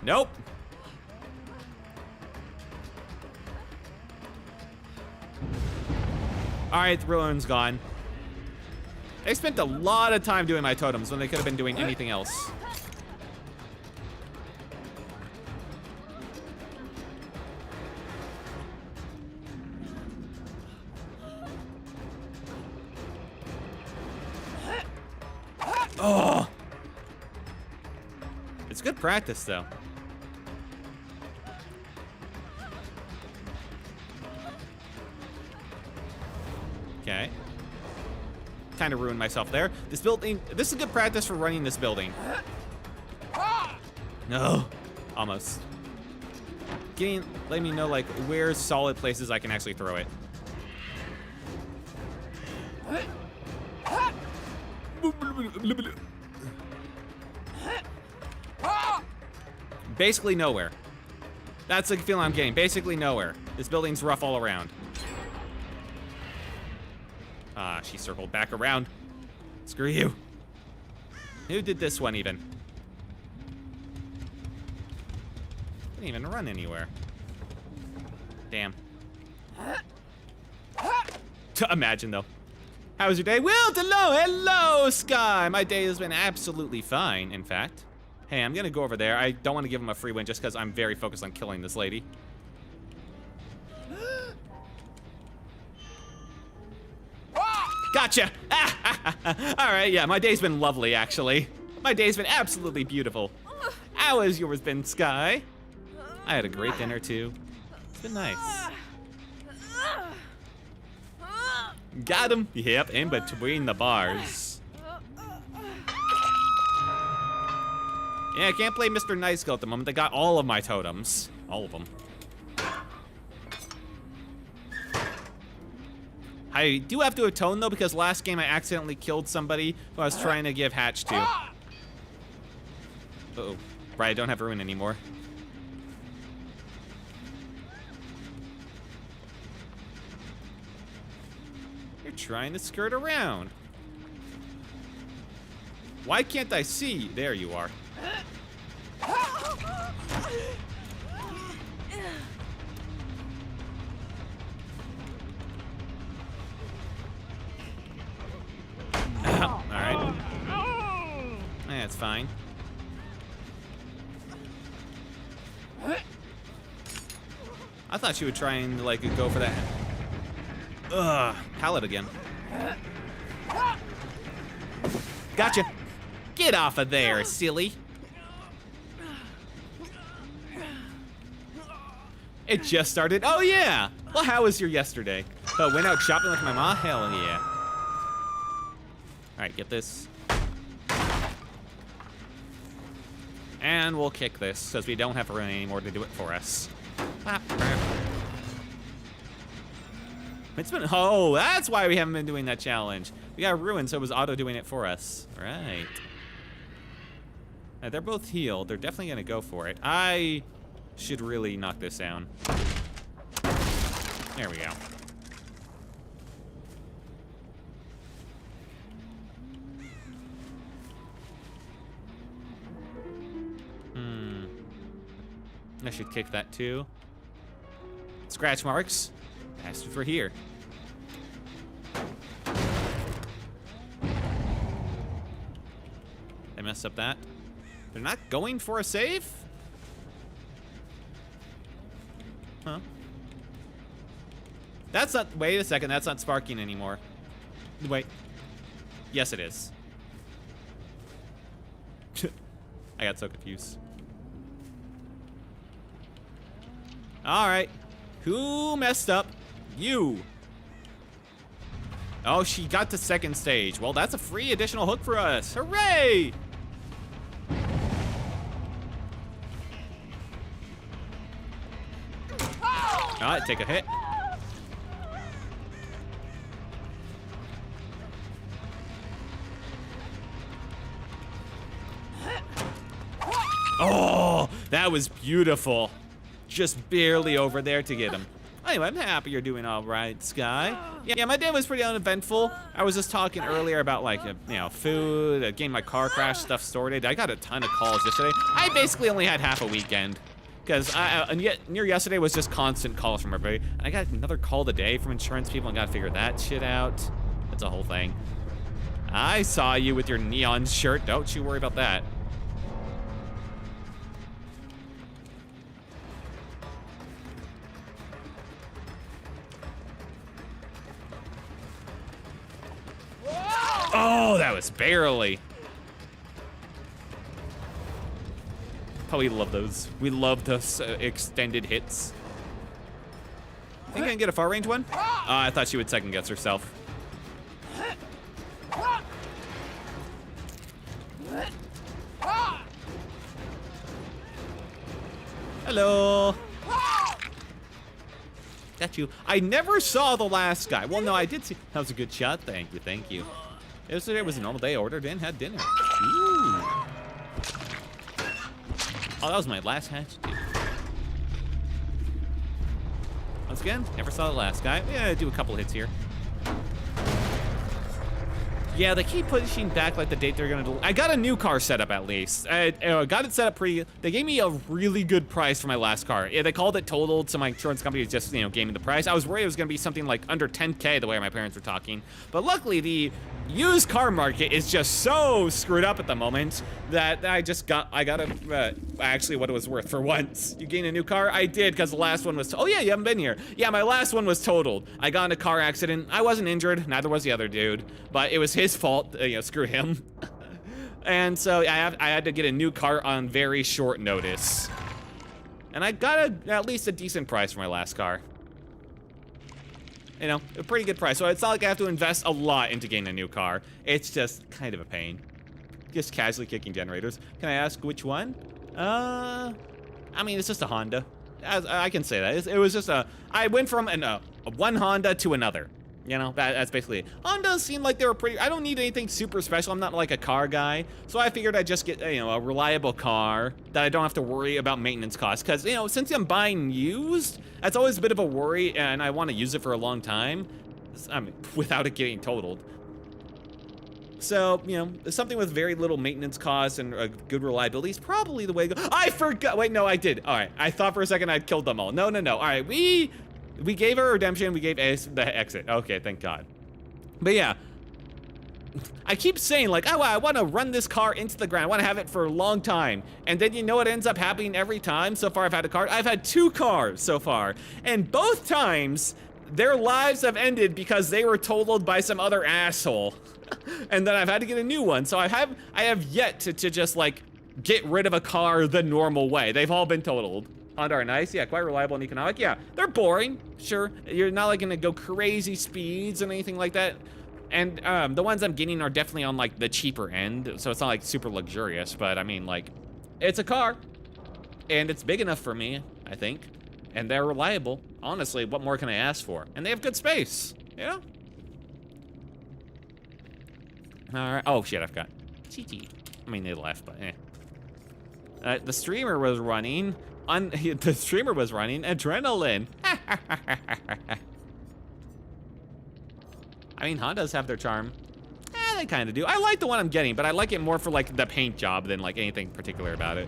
Nope. All right, Thriller's gone. I spent a lot of time doing my totems when they could have been doing anything else. Oh! It's good practice, though. Okay. Kind of ruined myself there. This building, this is good practice for running this building. No, almost. Let me know like where's solid places I can actually throw it. Basically nowhere. That's the feeling I'm getting. Basically nowhere. This building's rough all around. Ah, she circled back around. Screw you. Who did this one even? Didn't even run anywhere. Damn. Imagine though. How was your day? Will, hello, Sky. My day has been absolutely fine, in fact. Hey, I'm gonna go over there. I don't want to give him a free win just because I'm very focused on killing this lady. Gotcha! All right, yeah, my day's been lovely, actually. My day's been absolutely beautiful. How has yours been, Sky? I had a great dinner, too. It's been nice. Got him. Yep, in between the bars. Yeah, I can't play Mr. Nice Girl at the moment. They got all of my totems. All of them. I do have to atone, though, because last game I accidentally killed somebody who I was trying to give Hatch to. Uh-oh. Right, I don't have Ruin anymore. You're trying to skirt around. Why can't I see? There you are. Alright. That's fine. I thought she would try and, like, go for that. Ugh, pallet again. Gotcha. Get off of there, silly. It just started. Oh, yeah. Well, how was your yesterday? Oh, went out shopping with my mom? Hell yeah. All right, get this. And we'll kick this, because we don't have Ruin anymore to do it for us. It's been, oh, that's why we haven't been doing that challenge. We got Ruin, so it was auto doing it for us. All right. They're both healed. They're definitely gonna go for it. I should really knock this down. There we go. I should kick that too. Scratch marks. That's for here. I messed up that. They're not going for a save? Huh? That's not, wait a second, that's not sparking anymore. Wait. Yes, it is. I got so confused. All right. Who messed up? You. Oh, she got to second stage. Well, that's a free additional hook for us. Hooray! All right, take a hit. Oh, that was beautiful. Just barely over there to get him. Anyway, I'm happy you're doing all right, Sky. Yeah, my day was pretty uneventful. I was just talking earlier about, like, you know, food, getting my car crash stuff sorted. I got a ton of calls yesterday. I basically only had half a weekend. Because near yesterday was just constant calls from everybody. And I got another call today from insurance people and gotta figure that shit out. That's a whole thing. I saw you with your neon shirt. Don't you worry about that. Oh, that was barely. Oh, we love those. We love those extended hits. Think I can get a far range one? I thought she would second guess herself. Hello. Got you. I never saw the last guy. Well, no, I did see. That was a good shot. Thank you. Thank you. Yesterday was a normal day. I ordered in, had dinner. Ooh. Oh, that was my last hatch, dude. Once again, never saw the last guy. Yeah, do a couple hits here. Yeah, they keep pushing back like the date they're gonna do. I got a new car setup at least. I got it set up pretty. They gave me a really good price for my last car. Yeah, they called it totaled, so my insurance company just, you know, gave me the price. I was worried it was gonna be something like under 10K the way my parents were talking. But luckily, the used car market is just so screwed up at the moment that I got actually what it was worth for once. You gain a new car? I did, because the last one was, oh yeah, you haven't been here. Yeah, my last one was totaled. I got in a car accident. I wasn't injured, neither was the other dude, but it was his fault, you know, screw him. And so I had to get a new car on very short notice. And I got at least a decent price for my last car. You know, a pretty good price. So it's not like I have to invest a lot into getting a new car. It's just kind of a pain. Just casually kicking generators. Can I ask which one? I mean, it's just a Honda. I can say that. It was just I went from one Honda to another. You know, that's basically it. Hondas seem like they were pretty, I don't need anything super special. I'm not like a car guy. So I figured I'd just get, you know, a reliable car that I don't have to worry about maintenance costs. Because, you know, since I'm buying used, that's always a bit of a worry, and I want to use it for a long time. I mean, without it getting totaled. So, you know, something with very little maintenance costs and a good reliability is probably the way to go. I forgot. Wait, no, I did. All right. I thought for a second I'd killed them all. No. All right. We gave her redemption, we gave Ace the exit. Okay, thank God. But yeah, I keep saying like, oh, I want to run this car into the ground. I want to have it for a long time. And then you know what ends up happening every time? So far I've had a car. I've had 2 cars so far. And both times, their lives have ended because they were totaled by some other asshole. And then I've had to get a new one. So I have yet to just like get rid of a car the normal way. They've all been totaled. Honda are nice, yeah, quite reliable and economic. Yeah, they're boring, sure. You're not like gonna go crazy speeds and anything like that. And the ones I'm getting are definitely on like the cheaper end, so it's not like super luxurious, but I mean like, It's a car, and it's big enough for me, I think. And they're reliable. Honestly, what more can I ask for? And they have good space, you know? All right. Oh, shit, I forgot. GG. I mean, they left, but eh. The streamer was running. The streamer was running adrenaline. I mean, Hondas have their charm. They kind of do. I like the one I'm getting, but I like it more for, like, the paint job than, like, anything particular about it.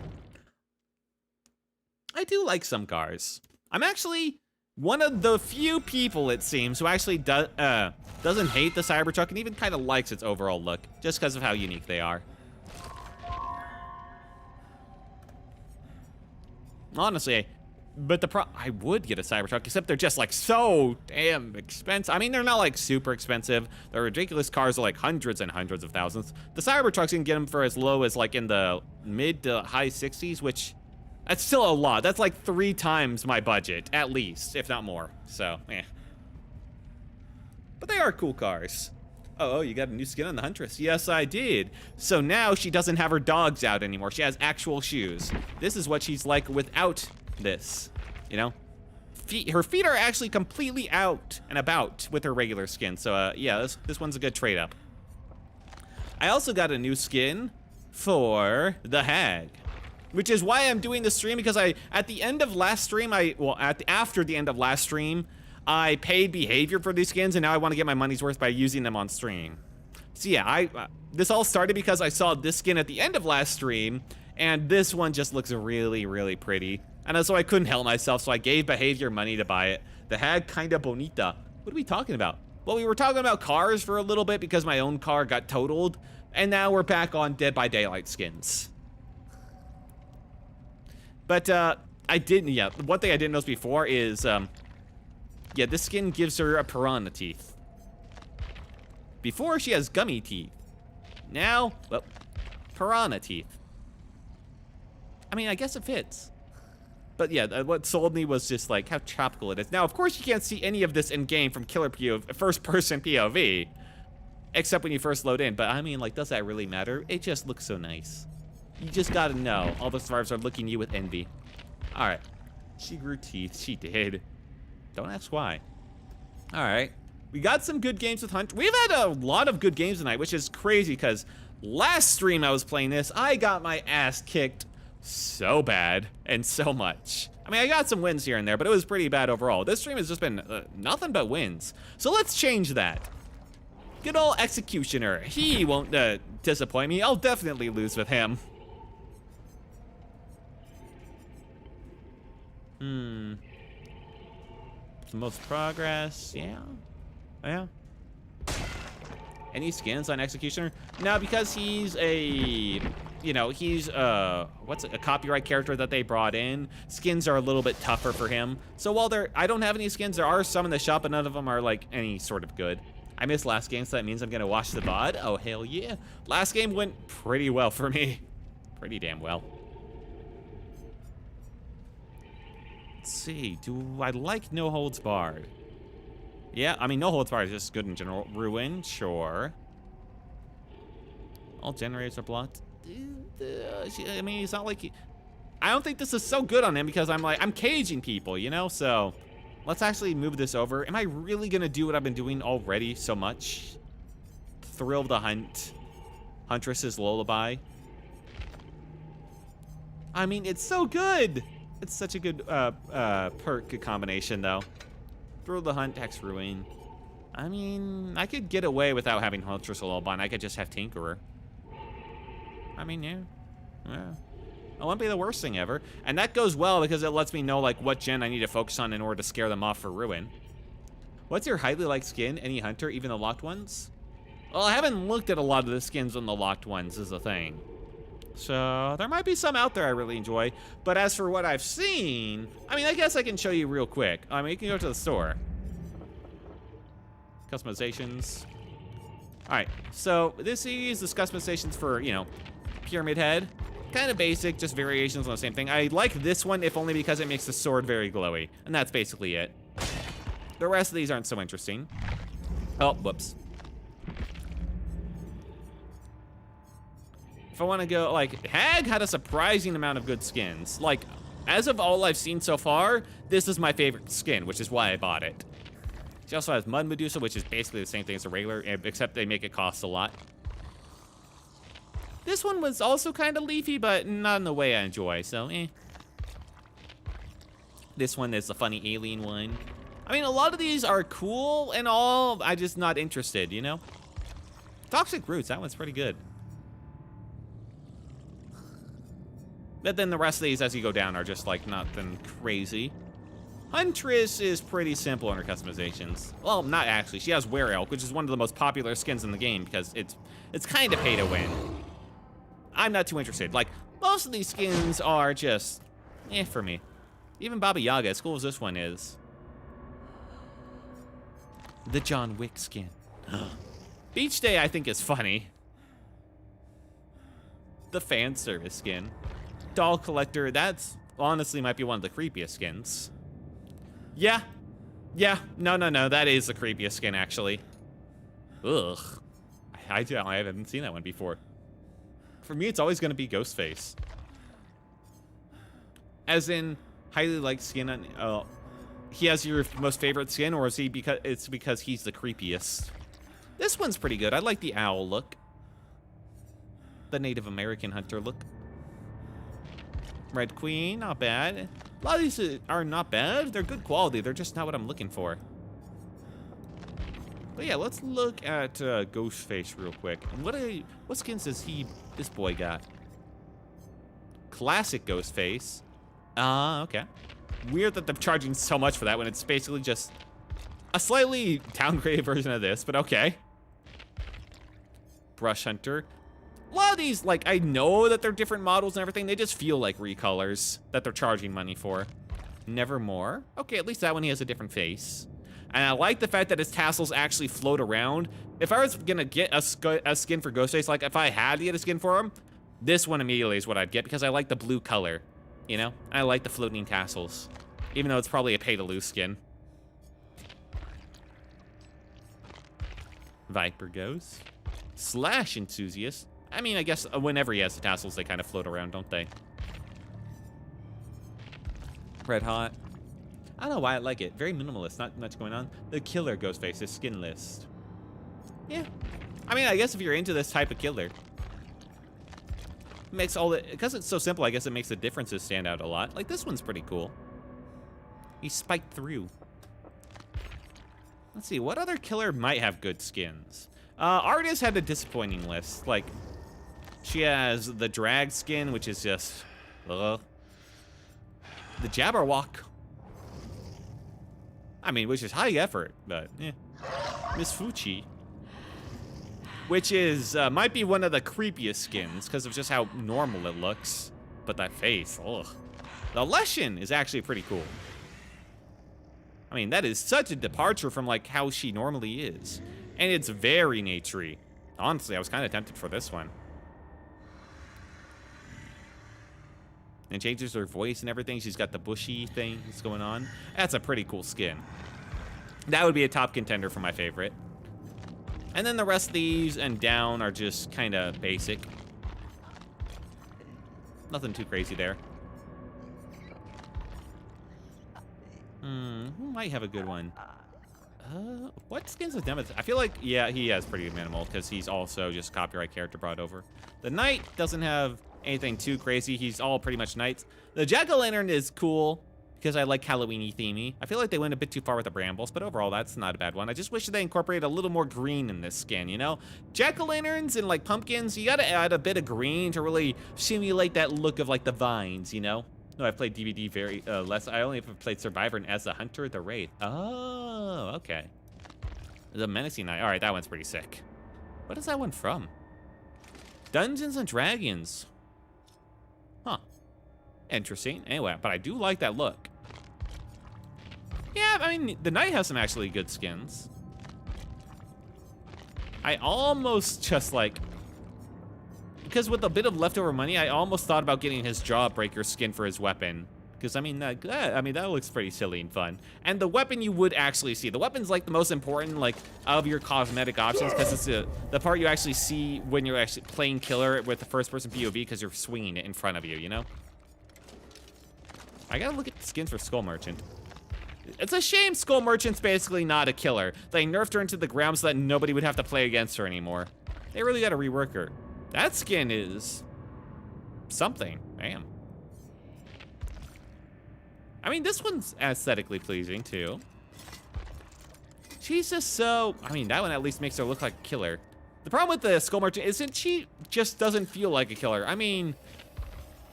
I do like some cars. I'm actually one of the few people, it seems, who actually doesn't hate the Cybertruck and even kind of likes its overall look, just because of how unique they are. Honestly, but I would get a Cybertruck, except they're just like so damn expensive. I mean, they're not like super expensive. The ridiculous cars are like hundreds and hundreds of thousands. The Cybertrucks can get them for as low as like in the mid to high 60s, which that's still a lot. That's like 3 times my budget, at least, if not more. So, eh. But they are cool cars. Oh, you got a new skin on the Huntress. Yes, I did. So now she doesn't have her dogs out anymore. She has actual shoes. This is what she's like without this, you know? Her feet are actually completely out and about with her regular skin. So, yeah, this one's a good trade-up. I also got a new skin for the Hag, which is why I'm doing this stream, because at the end of last stream, after the end of last stream, I paid behavior for these skins, and now I want to get my money's worth by using them on stream. So yeah, this all started because I saw this skin at the end of last stream, and this one just looks really, really pretty. And so I couldn't help myself, so I gave behavior money to buy it. The Hag Kinda Bonita. What are we talking about? Well, we were talking about cars for a little bit because my own car got totaled, and now we're back on Dead by Daylight skins. But, one thing I didn't notice before is, yeah, this skin gives her a piranha teeth. Before, she has gummy teeth. Now, well, piranha teeth. I mean, I guess it fits. But yeah, what sold me was just like how tropical it is. Now, of course, you can't see any of this in game from killer POV, first-person POV, except when you first load in. But I mean, like, does that really matter? It just looks so nice. You just gotta know. All the survivors are looking at you with envy. All right, she grew teeth. She did. Don't ask why. All right, we got some good games with Hunt. We've had a lot of good games tonight, which is crazy because last stream I was playing this, I got my ass kicked so bad and so much. I mean, I got some wins here and there, but it was pretty bad overall. This stream has just been nothing but wins. So let's change that. Good old Executioner. He won't disappoint me. I'll definitely lose with him. The most progress, yeah. Yeah. Any skins on Executioner? No, because he's a, you know, he's a copyright character that they brought in. Skins are a little bit tougher for him. So while I don't have any skins, there are some in the shop, but none of them are like any sort of good. I missed last game, so that means I'm gonna watch the VOD. Oh, hell yeah. Last game went pretty well for me. Pretty damn well. Let's see, do I like No Holds Barred? Yeah, I mean, No Holds Barred is just good in general. Ruin, sure. All generators are blocked. I mean, it's not like I don't think this is so good on him because I'm caging people, you know? So let's actually move this over. Am I really gonna do what I've been doing already so much? Thrill of the Hunt. Huntress's Lullaby. I mean, it's so good. It's such a good perk combination, though. Thrill of the Hunt, Hex Ruin. I mean, I could get away without having Huntress Lullaby, and I could just have Tinkerer. I mean, yeah. It wouldn't be the worst thing ever. And that goes well because it lets me know, like, what gen I need to focus on in order to scare them off for Ruin. What's your highly liked skin? Any Hunter, even the locked ones? Well, I haven't looked at a lot of the skins on the locked ones, is the thing. So there might be some out there I really enjoy. But as for what I've seen, I mean, I guess I can show you real quick. I mean, you can go to the store. Customizations. All right, so this is the customizations for, you know, Pyramid Head. Kind of basic, just variations on the same thing. I like this one, if only because it makes the sword very glowy. And that's basically it. The rest of these aren't so interesting. Oh, whoops. if I want to go, like, Hag had a surprising amount of good skins. Like, as of all I've seen so far, this is my favorite skin, which is why I bought it. She also has Mud Medusa, which is basically the same thing as a regular, except they make it cost a lot. This one was also kind of leafy, but not in the way I enjoy, so eh. This one is the funny alien one. I mean, a lot of these are cool and all, I'm just not interested, you know? Toxic Roots, that one's pretty good. But then the rest of these, as you go down, are just like nothing crazy. Huntress is pretty simple in her customizations. Well, not actually. She has Were Elk, which is one of the most popular skins in the game because it's kind of pay to win. I'm not too interested. Like, most of these skins are just eh for me. Even Baba Yaga, as cool as this one is. The John Wick skin. Beach Day, I think, is funny. The fan service skin. Doll Collector, that's honestly might be one of the creepiest skins. Yeah. No, that is the creepiest skin, actually. Ugh. I haven't seen that one before. For me, it's always going to be Ghostface. As in, highly liked skin on... he has your most favorite skin, or is he because he's the creepiest? This one's pretty good. I like the owl look. The Native American hunter look. Red Queen, not bad. A lot of these are not bad. They're good quality. They're just not what I'm looking for. But yeah, let's look at Ghostface real quick. And what skins does this boy got? Classic Ghostface. Okay. Weird that they're charging so much for that when it's basically just a slightly downgraded version of this, but okay. Brush Hunter. A lot of these, like, I know that they're different models and everything. They just feel like recolors that they're charging money for. Nevermore. Okay, at least that one he has a different face. And I like the fact that his tassels actually float around. If I was gonna get a skin for Ghostface, like if I had to get a skin for him, this one immediately is what I'd get because I like the blue color. You know? I like the floating tassels. Even though it's probably a pay-to-lose skin. Viper Ghost. Slash Enthusiast. I mean, I guess whenever he has the tassels, they kind of float around, don't they? Red Hot. I don't know why I like it. Very minimalist, not much going on. The Killer Ghostface is skinless. Yeah. I mean, I guess if you're into this type of killer. Makes all the, because it's so simple, I guess it makes the differences stand out a lot. Like, this one's pretty cool. He spiked through. Let's see, what other killer might have good skins? Artist had a disappointing list. Like, she has the drag skin, which is just, the Jabberwock. I mean, which is high effort, but eh. Miss Fuchi. Which is, might be one of the creepiest skins because of just how normal it looks. But that face, ugh. The Leshen is actually pretty cool. I mean, that is such a departure from like how she normally is. And it's very naturey. Honestly, I was kind of tempted for this one. And changes her voice and everything. She's got the bushy things going on. That's a pretty cool skin. That would be a top contender for my favorite. And then the rest of these and down are just kind of basic. Nothing too crazy there. Who might have a good one? What skins is Demet? I feel like, yeah, he has pretty minimal because he's also just copyright character brought over. The Knight doesn't have anything too crazy. He's all pretty much knights. The Jack-o'-lantern is cool because I like Halloween-y themey. I feel like they went a bit too far with the brambles, but overall, that's not a bad one. I just wish they incorporated a little more green in this skin, you know? Jack-o'-lanterns and, like, pumpkins, you gotta add a bit of green to really simulate that look of, like, the vines, you know? No, I've played DBD very less. I only have played Survivor and as the Hunter, the Wraith. Oh, okay. The Menacing Knight. All right, that one's pretty sick. What is that one from? Dungeons and Dragons. Huh. Interesting. Anyway, but I do like that look. Yeah, I mean, the Knight has some actually good skins. I almost just like... Because with a bit of leftover money, I almost thought about getting his Jawbreaker skin for his weapon. because I mean, that looks pretty silly and fun. And the weapon you would actually see. The weapon's like the most important, like, of your cosmetic options, because it's the part you actually see when you're actually playing killer with the first-person POV, because you're swinging it in front of you, you know? I gotta look at the skins for Skull Merchant. It's a shame Skull Merchant's basically not a killer. They nerfed her into the ground so that nobody would have to play against her anymore. They really gotta rework her. That skin is something. Damn. I mean, this one's aesthetically pleasing, too. She's just so... I mean, that one at least makes her look like a killer. The problem with the Skull Merchant is that she just doesn't feel like a killer. I mean,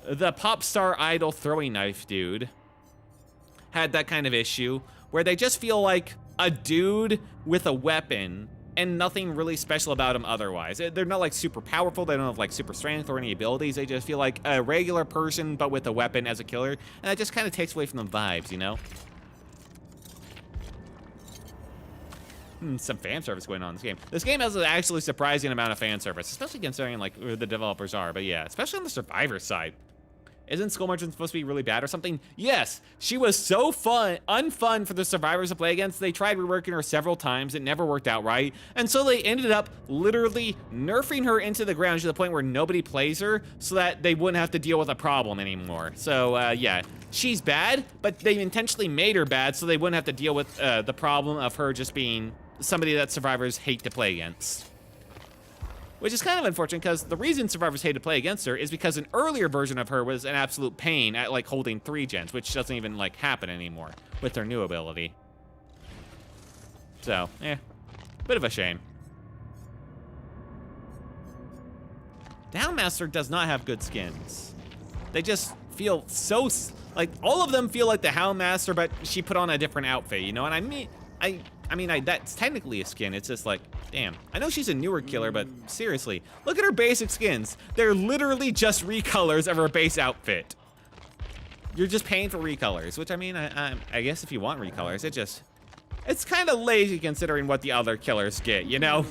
the pop star idol throwing knife dude had that kind of issue, where they just feel like a dude with a weapon and nothing really special about them otherwise. They're not like super powerful, they don't have like super strength or any abilities, they just feel like a regular person but with a weapon as a killer, and that just kind of takes away from the vibes, you know? Some fan service going on in this game. This game has an actually surprising amount of fan service, especially considering like who the developers are, but yeah, especially on the survivor side. Isn't Skull Merchant supposed to be really bad or something? Yes, she was so unfun for the survivors to play against. They tried reworking her several times. It never worked out right. And so they ended up literally nerfing her into the ground to the point where nobody plays her so that they wouldn't have to deal with a problem anymore. So yeah, she's bad, but they intentionally made her bad so they wouldn't have to deal with the problem of her just being somebody that survivors hate to play against. Which is kind of unfortunate, because the reason survivors hate to play against her is because an earlier version of her was an absolute pain at like holding 3 gens, which doesn't even like happen anymore with her new ability. So, bit of a shame. The Houndmaster does not have good skins. They just feel so, like, all of them feel like the Houndmaster, but she put on a different outfit, you know? And I mean, that's technically a skin. It's just like, damn. I know she's a newer killer, but seriously, look at her basic skins. They're literally just recolors of her base outfit. You're just paying for recolors, which I mean, I guess if you want recolors, it's kind of lazy considering what the other killers get, you know?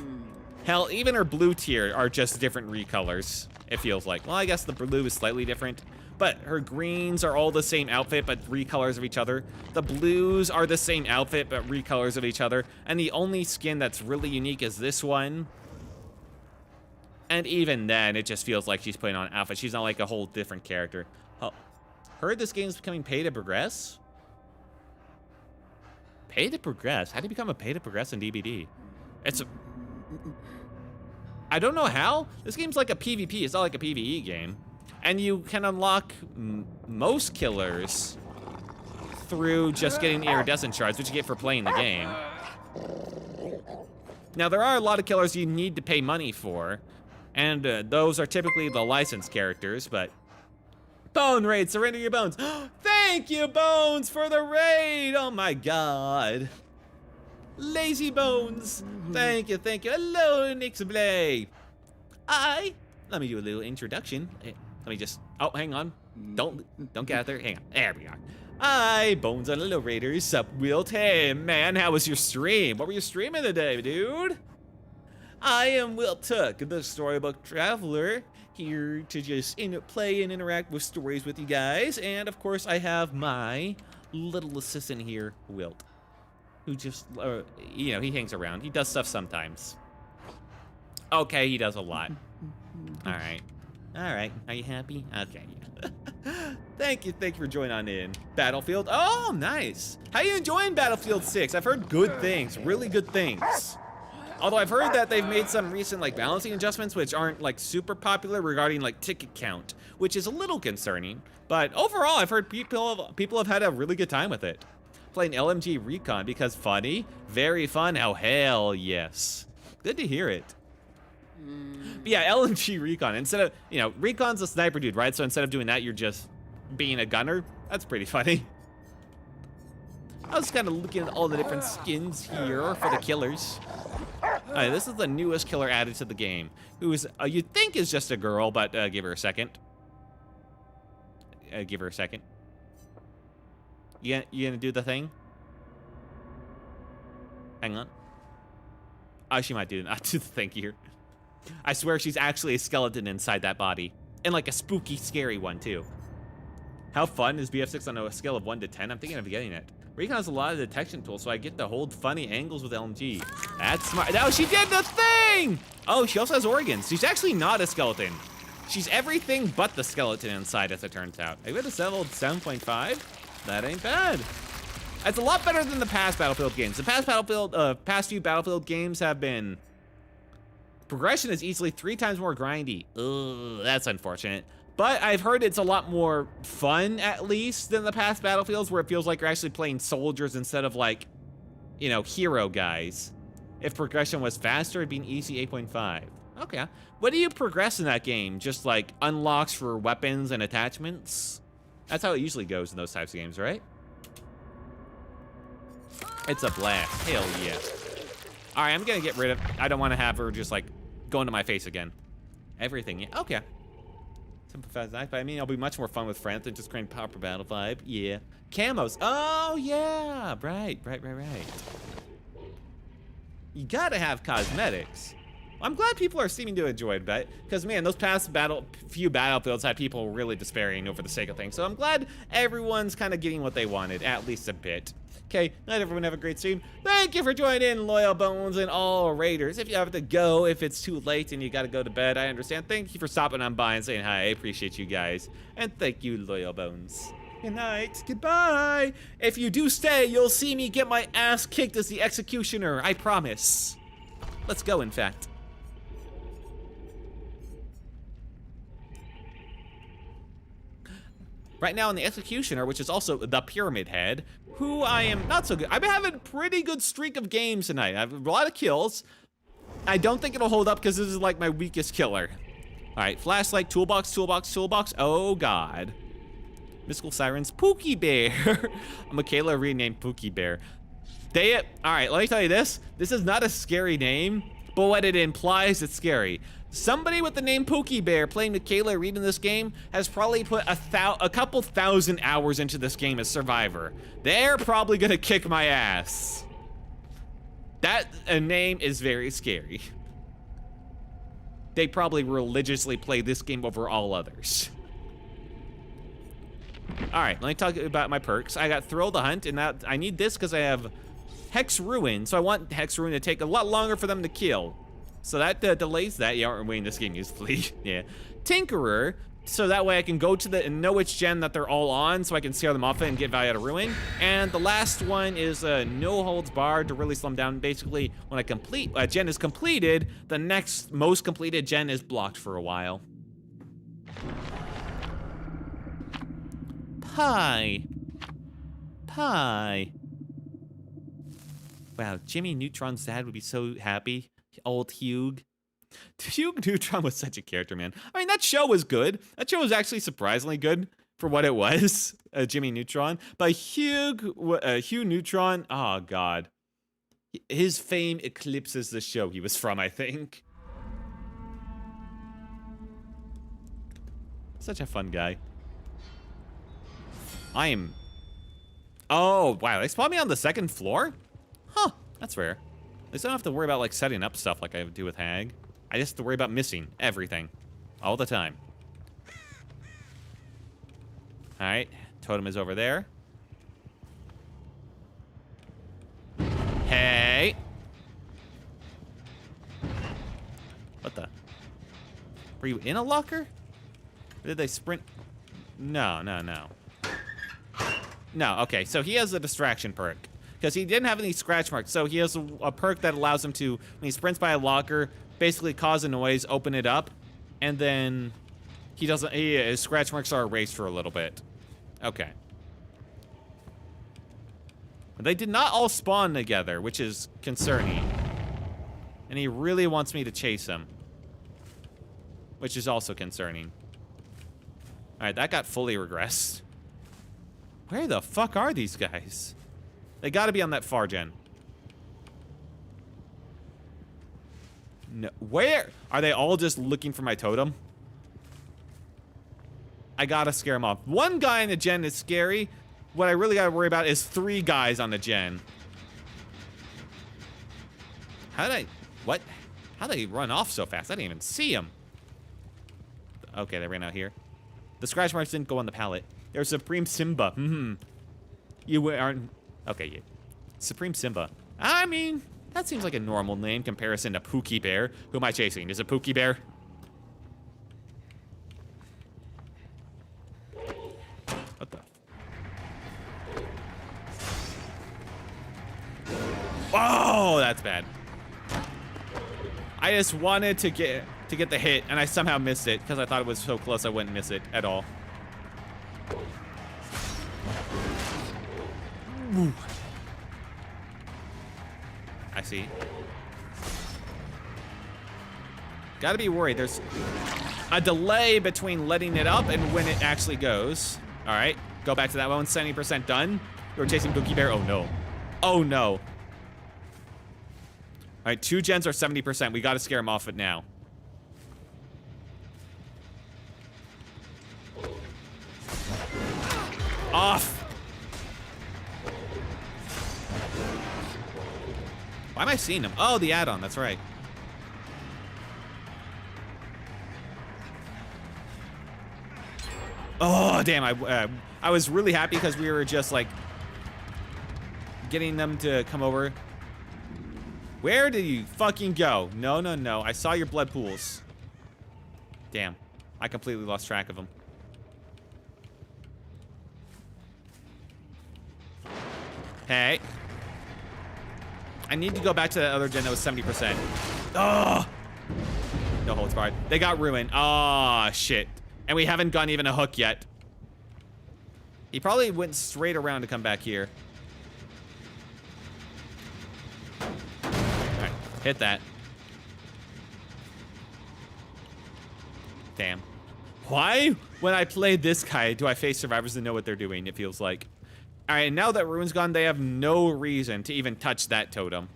Hell, even her blue tier are just different recolors, it feels like. Well, I guess the blue is slightly different, but her greens are all the same outfit, but recolors of each other. The blues are the same outfit, but recolors of each other. And the only skin that's really unique is this one. And even then, it just feels like she's putting on an outfit. She's not like a whole different character. Oh, heard this game's becoming pay to progress? Pay to progress? How do you become a pay to progress in DBD? I don't know how. This game's like a PvP, it's not like a PvE game. And you can unlock most killers through just getting the iridescent shards, which you get for playing the game. Now, there are a lot of killers you need to pay money for, and those are typically the licensed characters, but... Bone raid, surrender your bones. Thank you, Bones, for the raid. Oh my god. Lazy Bones. Thank you, thank you. Hello, Nixablay. Let me do a little introduction. Let me just, oh, hang on. Don't get out there. Hang on. There we are. Hi, Bones on Little Raiders. Sup, Wilt? Hey, man, how was your stream? What were you streaming today, dude? I am Wilt Tuck, the storybook traveler, here to just play and interact with stories with you guys. And, of course, I have my little assistant here, Wilt, who just, you know, he hangs around. He does stuff sometimes. Okay, he does a lot. All right. All right, are you happy? Okay, yeah. Thank you for joining on in. Battlefield, oh, nice. How you enjoying Battlefield 6? I've heard good things, really good things. Although I've heard that they've made some recent like balancing adjustments which aren't like super popular regarding like ticket count, which is a little concerning. But overall, I've heard people have had a really good time with it. Playing LMG Recon because funny, very fun, oh hell yes. Good to hear it. But yeah, LMG Recon, instead of, you know, Recon's a sniper dude, right? So instead of doing that, you're just being a gunner. That's pretty funny. I was kind of looking at all the different skins here for the killers. Alright, this is the newest killer added to the game, who is, you'd think is just a girl, but give her a second. Give her a second. You gonna do the thing? Hang on. Oh, she might do the thing here. I swear she's actually a skeleton inside that body. And like a spooky, scary one, too. How fun is BF6 on a scale of 1 to 10? I'm thinking of getting it. Recon has a lot of detection tools, so I get to hold funny angles with LMG. That's smart. Oh, she did the thing! Oh, she also has organs. She's actually not a skeleton. She's everything but the skeleton inside, as it turns out. I got a leveled 7.5. That ain't bad. It's a lot better than the past Battlefield games. The past few Battlefield games have been... Progression is easily 3 times more grindy. Ugh, that's unfortunate. But I've heard it's a lot more fun, at least, than the past Battlefields, where it feels like you're actually playing soldiers instead of, like, you know, hero guys. If progression was faster, it'd be an easy 8.5. Okay. What do you progress in that game? Just, like, unlocks for weapons and attachments? That's how it usually goes in those types of games, right? It's a blast. Hell yeah. All right, I'm gonna get rid of... I don't want to have her just, like, go into my face again. Everything, yeah. Okay. Sympathize nice, but I mean, it'll be much more fun with friends than just creating proper battle vibe. Yeah. Camos. Oh, yeah. Right. You gotta have cosmetics. I'm glad people are seeming to enjoy it, because, man, those past few Battlefields had people really despairing over the sake of things. So I'm glad everyone's kind of getting what they wanted, at least a bit. Okay, night everyone, have a great stream. Thank you for joining in, Loyal Bones and all Raiders. If you have to go, if it's too late and you gotta go to bed, I understand. Thank you for stopping on by and saying hi. I appreciate you guys. And thank you, Loyal Bones. Good night, goodbye. If you do stay, you'll see me get my ass kicked as the executioner, I promise. Let's go, in fact. Right now in the executioner, which is also the pyramid head, who I am not so good. I've been having a pretty good streak of games tonight. I have a lot of kills. I don't think it'll hold up because this is like my weakest killer. All right, flashlight, toolbox. Oh God. Mystical Sirens, Pookie Bear. Michaela renamed Pookie Bear. All right, let me tell you this. This is not a scary name, but what it implies, it's scary. Somebody with the name Pookie Bear playing Michaela Reed in this game has probably put a couple thousand hours into this game as Survivor. They're probably gonna kick my ass. That name is very scary. They probably religiously play this game over all others. All right, let me talk about my perks. I got Thrill the Hunt, and I need this because I have Hex Ruin, so I want Hex Ruin to take a lot longer for them to kill. So that delays that. Yeah, we're winning this game usefully. Yeah. Tinkerer, so that way I can go to know which gen that they're all on, so I can scare them off and get value out of Ruin. And the last one is No Holds Barred to really slow them down. Basically, when a gen is completed, the next most completed gen is blocked for a while. Pie. Wow, Jimmy Neutron's dad would be so happy. Old Hugh Neutron was such a character, man. I mean, that show was good. That show was actually surprisingly good for what it was, Jimmy Neutron. But Hugh Neutron, oh God. His fame eclipses the show he was from, I think. Such a fun guy. Oh, wow, they spawned me on the 2nd floor? Huh, that's rare. At least I don't have to worry about, like, setting up stuff like I do with Hag. I just have to worry about missing everything. All the time. Alright, totem is over there. Hey! What the? Were you in a locker? Or did they sprint? No. No, okay, so he has a distraction perk. Because he didn't have any scratch marks, so he has a perk that allows him to, when he sprints by a locker, basically cause a noise, open it up, and then his scratch marks are erased for a little bit. Okay. But they did not all spawn together, which is concerning. And he really wants me to chase him. Which is also concerning. Alright, that got fully regressed. Where the fuck are these guys? They gotta be on that far gen. No, where? Are they all just looking for my totem? I gotta scare them off. One guy in the gen is scary. What I really gotta worry about is 3 guys on the gen. How'd they run off so fast? I didn't even see them. Okay, they ran out here. The scratch marks didn't go on the pallet. There's Supreme Simba. You aren't... Okay, yeah. Supreme Simba. I mean, that seems like a normal name comparison to Pookie Bear. Who am I chasing? Is it Pookie Bear? What the... Oh, that's bad. I just wanted to get the hit, and I somehow missed it because I thought it was so close I wouldn't miss it at all. Ooh. I see. Gotta be worried. There's a delay between letting it up and when it actually goes. All right, go back to that one. 70% done. We're chasing Pookie Bear. Oh no. Oh no. All right, 2 gens are 70%. We gotta scare him off it now. Off. Why am I seeing him? Oh, the add-on, that's right. Oh, damn, I was really happy because we were just, like, getting them to come over. Where did you fucking go? No, no, no, I saw your blood pools. Damn, I completely lost track of them. Hey. I need to go back to that other gen that was 70%. Oh! No holds barred. They got ruined. Oh, shit. And we haven't gotten even a hook yet. He probably went straight around to come back here. Alright, hit that. Damn. Why, when I play this guy, do I face survivors that know what they're doing, it feels like. Alright, now that Ruin's gone, they have no reason to even touch that totem.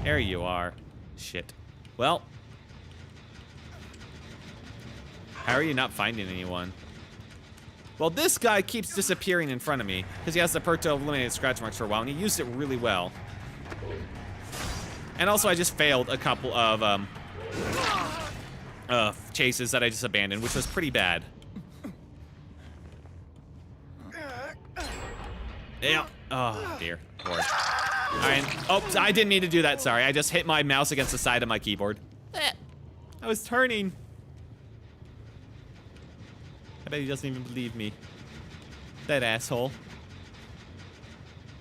There you are. Shit. Well. How are you not finding anyone? Well, this guy keeps disappearing in front of me because he has the perk to eliminate scratch marks for a while, and he used it really well. And also, I just failed a couple of chases that I just abandoned, which was pretty bad. Yeah. Oh, dear Lord. All right. Oh, I didn't mean to do that. Sorry. I just hit my mouse against the side of my keyboard. I was turning. I bet he doesn't even believe me. That asshole.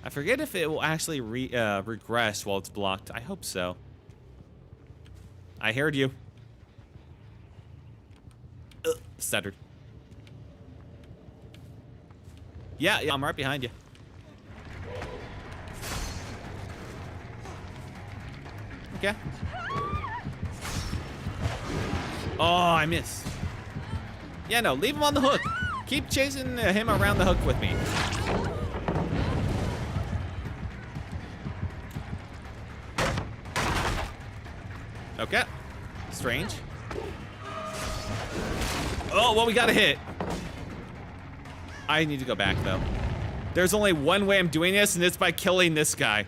I forget if it will actually regress while it's blocked. I hope so. I heard you. Stuttered. Yeah, I'm right behind you. Okay. Oh, I missed. Yeah, no, leave him on the hook. Keep chasing him around the hook with me. Okay. Strange. Oh, well, we got a hit. I need to go back, though. There's only one way I'm doing this, and it's by killing this guy.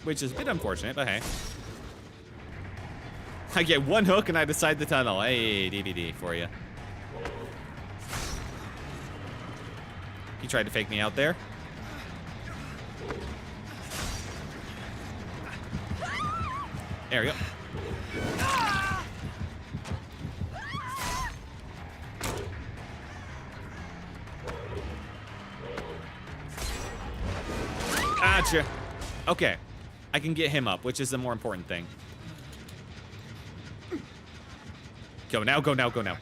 Which is a bit unfortunate, but hey. I get one hook and I decide the tunnel. Hey, DBD for you. He tried to fake me out there. There we go. Gotcha. Okay. I can get him up, which is the more important thing. Go now, go now, go now.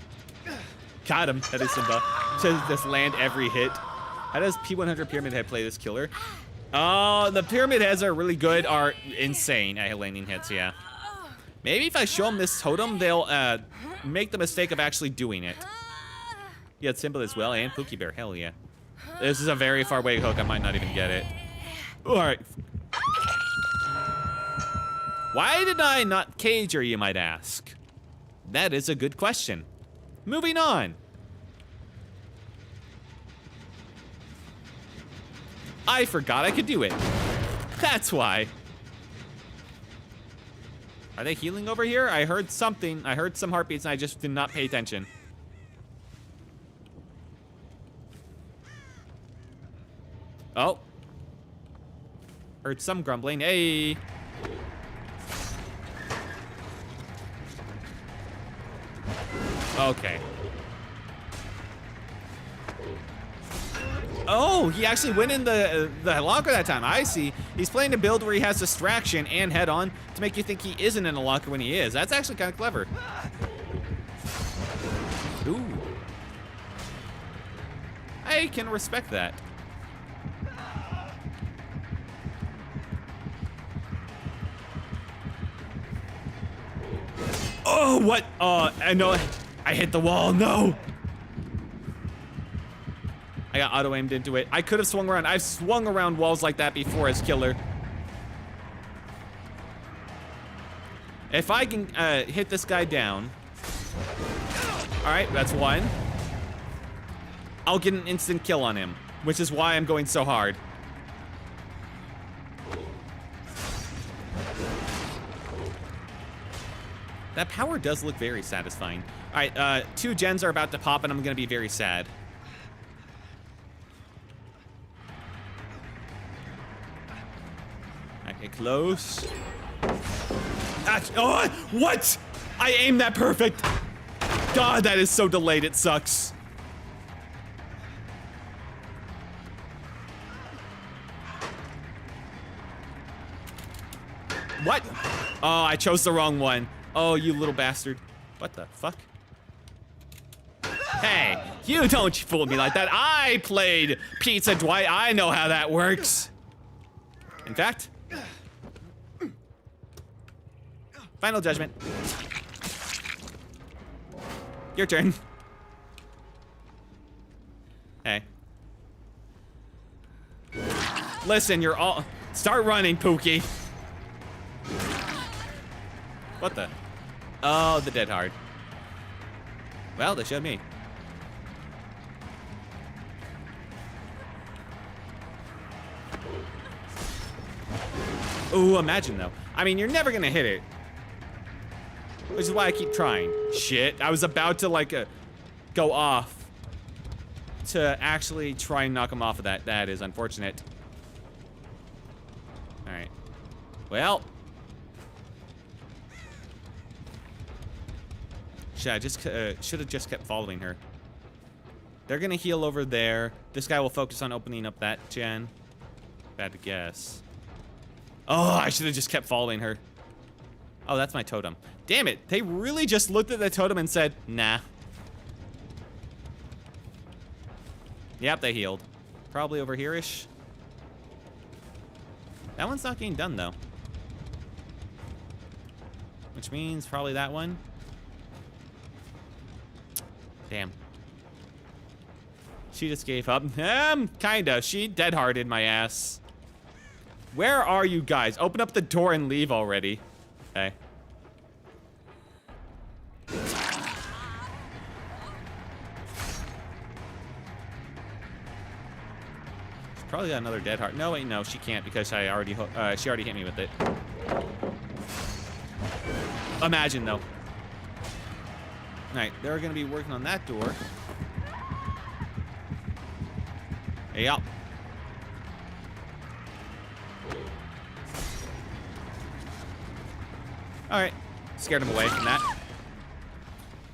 Got him. That is Simba. Just land every hit. How does P100 Pyramid Head play this killer? Oh, the Pyramid Heads are really good, are insane at landing hits, yeah. Maybe if I show them this totem, they'll make the mistake of actually doing it. Yeah, it's Simba as well, and Pookie Bear, hell yeah. This is a very far away hook, I might not even get it. Alright. Why did I not cage her, you might ask? That is a good question. Moving on. I forgot I could do it. That's why. Are they healing over here? I heard something. I heard some heartbeats and I just did not pay attention. Oh. Heard some grumbling. Hey. Okay. Oh, he actually went in the locker that time. I see. He's playing a build where he has distraction and head on to make you think he isn't in a locker when he is. That's actually kind of clever. Ooh. I can respect that. Oh, what? I know. I hit the wall. No. I got auto-aimed into it. I could have swung around. I've swung around walls like that before as killer. If I can hit this guy down. All right, that's one. I'll get an instant kill on him, which is why I'm going so hard. That power does look very satisfying. All right, 2 gens are about to pop and I'm gonna be very sad. Get close. Oh, what? I aimed that perfect. God, that is so delayed. It sucks. What? Oh, I chose the wrong one. Oh, you little bastard. What the fuck? Hey, you don't fool me like that. I played Pizza Dwight. I know how that works. In fact, final judgment. Your turn. Hey. Listen, you're all... Start running, Pookie. What the? Oh, the dead hard. Well, they showed me. Ooh, imagine though. I mean, you're never gonna hit it. Which is why I keep trying. Shit, I was about to like go off to actually try and knock him off of that. That is unfortunate. All right. Well. Shit, I just should have just kept following her. They're gonna heal over there. This guy will focus on opening up that gen. Bad to guess. Oh, I should have just kept following her. Oh, that's my totem. Damn it, they really just looked at the totem and said, nah. Yep, they healed. Probably over here-ish. That one's not getting done, though. Which means probably that one. Damn. She just gave up. Kinda. She dead-hearted my ass. Where are you guys? Open up the door and leave already. Okay. She's probably got another dead heart. No, wait, no, she can't because she already hit me with it. Imagine, though. Alright, they're gonna be working on that door. Hey, up. Alright, scared him away from that.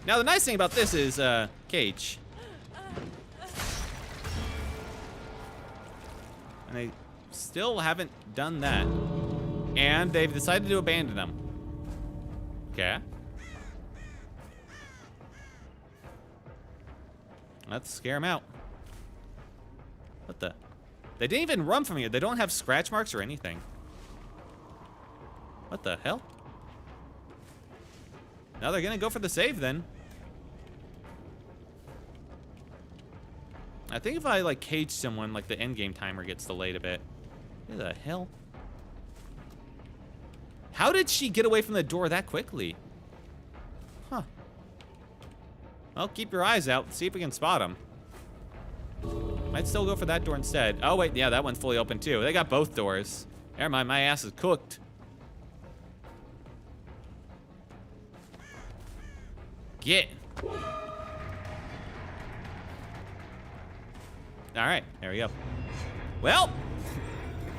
Now the nice thing about this is, cage. And they still haven't done that. And they've decided to abandon them. Okay. Let's scare him out. What the? They didn't even run from here. They don't have scratch marks or anything. What the hell? Now they're gonna go for the save then. I think if I like cage someone, like the end game timer gets delayed a bit. What the hell? How did she get away from the door that quickly? Huh. Well, keep your eyes out. See if we can spot them. Might still go for that door instead. Oh wait, yeah, that one's fully open too. They got both doors. Never mind, my ass is cooked. get. All right, there we go. Well,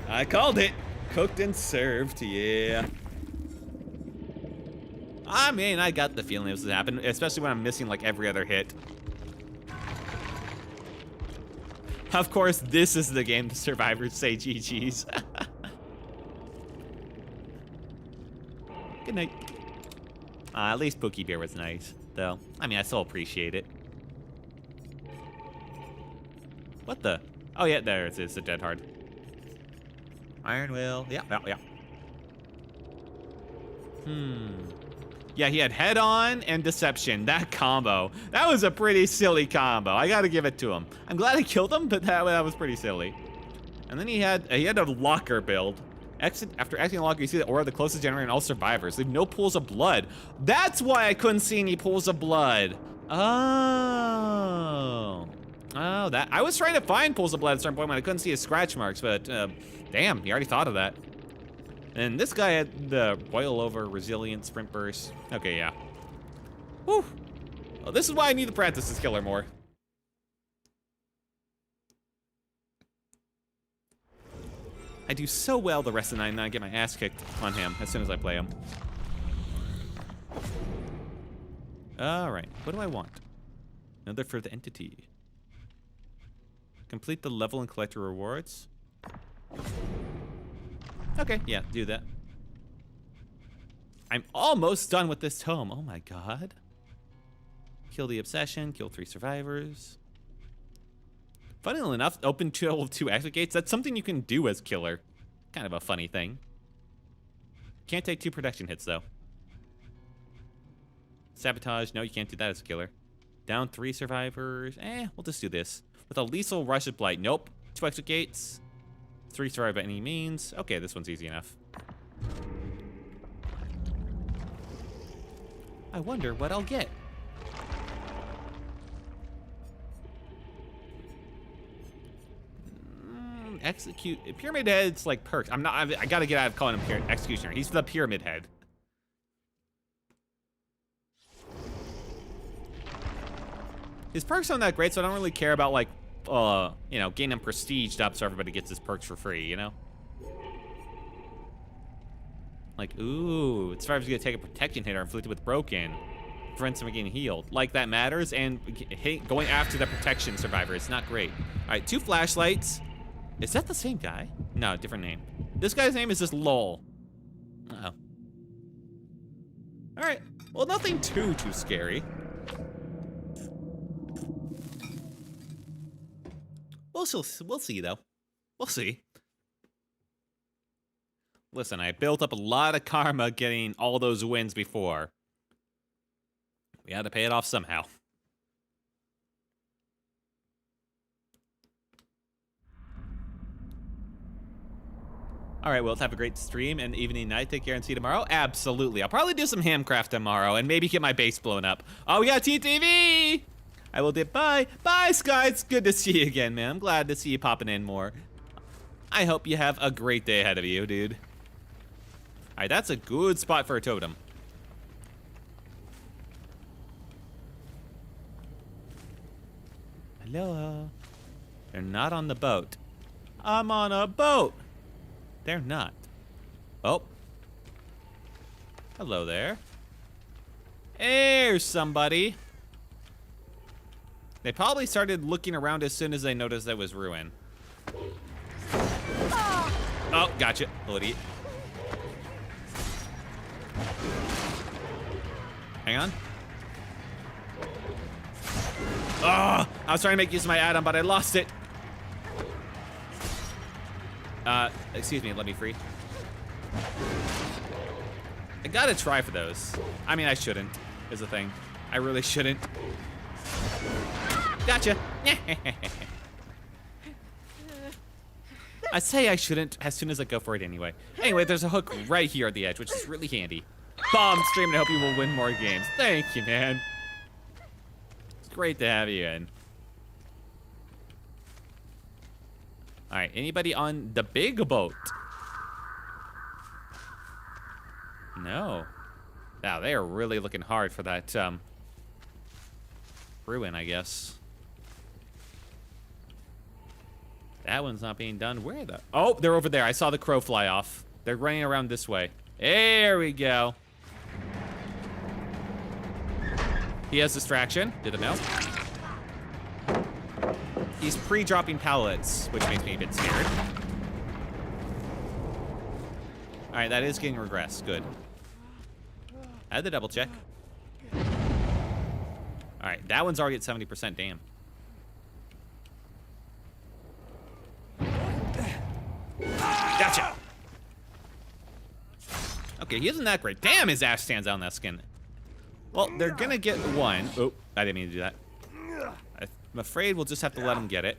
I called it. Cooked and served, yeah. I mean, I got the feeling this would happen, especially when I'm missing like every other hit. Of course, this is the game the survivors say GG's. Good night. At least Pookie Bear was nice, though. I mean, I still appreciate it. What the? Oh, yeah, there it is, a dead hard. Iron Will. Yeah. Yeah, he had head on and deception. That combo. That was a pretty silly combo. I gotta give it to him. I'm glad I killed him, but that was pretty silly. And then he had a locker build. After exiting a locker, you see the aura of the closest generator and all survivors. Leave no pools of blood. That's why I couldn't see any pools of blood. Oh, that I was trying to find pools of blood at a certain point when I couldn't see his scratch marks, but damn, he already thought of that. And this guy had the boil over, resilient, sprint burst. Okay, yeah. Whew. Well, this is why I need to practice this killer more. I do so well the rest of the night and I get my ass kicked on him as soon as I play him. All right, what do I want? Another for the entity. Complete the level and collect your rewards. Okay, yeah, do that. I'm almost done with this tome. Oh my god. Kill the obsession, kill 3 survivors. Funnily enough, open 2 exit gates. That's something you can do as killer. Kind of a funny thing. Can't take 2 protection hits though. Sabotage, no, you can't do that as a killer. Down 3 survivors. We'll just do this. With a lethal rush of blight. Nope. 2 exit gates. 3 survive by any means. Okay, this one's easy enough. I wonder what I'll get. Execute Pyramid Head's like perks. I gotta get out of calling him Executioner. He's the Pyramid Head. His perks aren't that great, so I don't really care about like you know, gaining prestige up so everybody gets his perks for free, you know? Like, ooh, survivors get to take a protection hit or inflicted with broken. Prevents them from getting healed. Like, that matters, and going after the protection survivor is not great. All right, 2 flashlights. Is that the same guy? No, different name. This guy's name is just LOL. Uh-oh. All right, well, nothing too scary. We'll see, though. We'll see. Listen, I built up a lot of karma getting all those wins before. We had to pay it off somehow. All right, well, have a great stream and evening night. Take care and see you tomorrow. Absolutely. I'll probably do some handcraft tomorrow and maybe get my base blown up. Oh, we got TTV! I will dip. Bye. Bye, Sky. It's good to see you again, man. I'm glad to see you popping in more. I hope you have a great day ahead of you, dude. All right, that's a good spot for a totem. Hello. They're not on the boat. I'm on a boat. They're not. Oh. Hello there. There's somebody. They probably started looking around as soon as they noticed that was ruin. Oh, gotcha. Little idiot. Hang on. Oh, I was trying to make use of my add-on, but I lost it. Excuse me, let me free. I gotta try for those. I mean, I shouldn't, is the thing. I really shouldn't. Gotcha. I say I shouldn't as soon as I go for it anyway. Anyway, there's a hook right here at the edge, which is really handy. Bomb stream, and I hope you will win more games. Thank you, man. It's great to have you in. All right, anybody on the big boat? No. Wow, they are really looking hard for that ruin, I guess. That one's not being done. Where are the... Oh, they're over there. I saw the crow fly off. They're running around this way. There we go. He has distraction. Did it melt? He's pre-dropping pallets, which makes me a bit scared. All right, that is getting regressed. Good. I had to double check. All right, that one's already at 70%. Damn. Gotcha. Okay, he isn't that great. Damn, his ass stands out in that skin. Well, they're gonna get one. Oh, I didn't mean to do that. I'm afraid we'll just have to let him get it.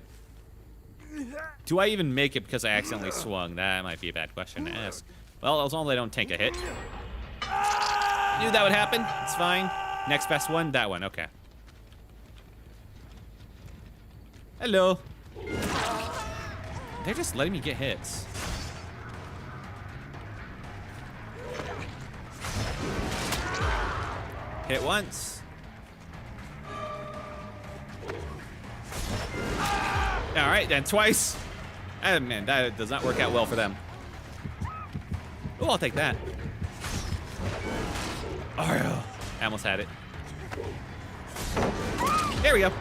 Do I even make it because I accidentally swung? That might be a bad question to ask. Well, as long as I don't take a hit. Knew that would happen. It's fine. Next best one, that one. Okay. Hello. They're just letting me get hits. Hit once. All right, then twice. Oh, man, that does not work out well for them. Oh, I'll take that. Oh, I almost had it. There we go. All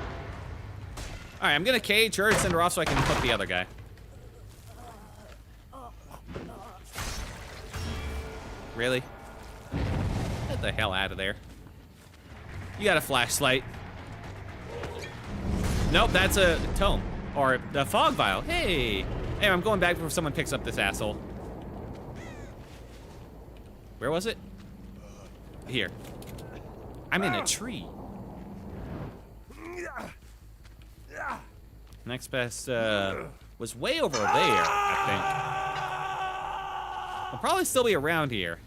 right, I'm gonna cage her and send her off so I can hook the other guy. Really? Get the hell out of there. You got a flashlight. Nope, that's a tome. Or a fog vial. Hey! Hey, I'm going back before someone picks up this asshole. Where was it? Here. I'm in a tree. Next best was way over there, I think. I'll probably still be around here.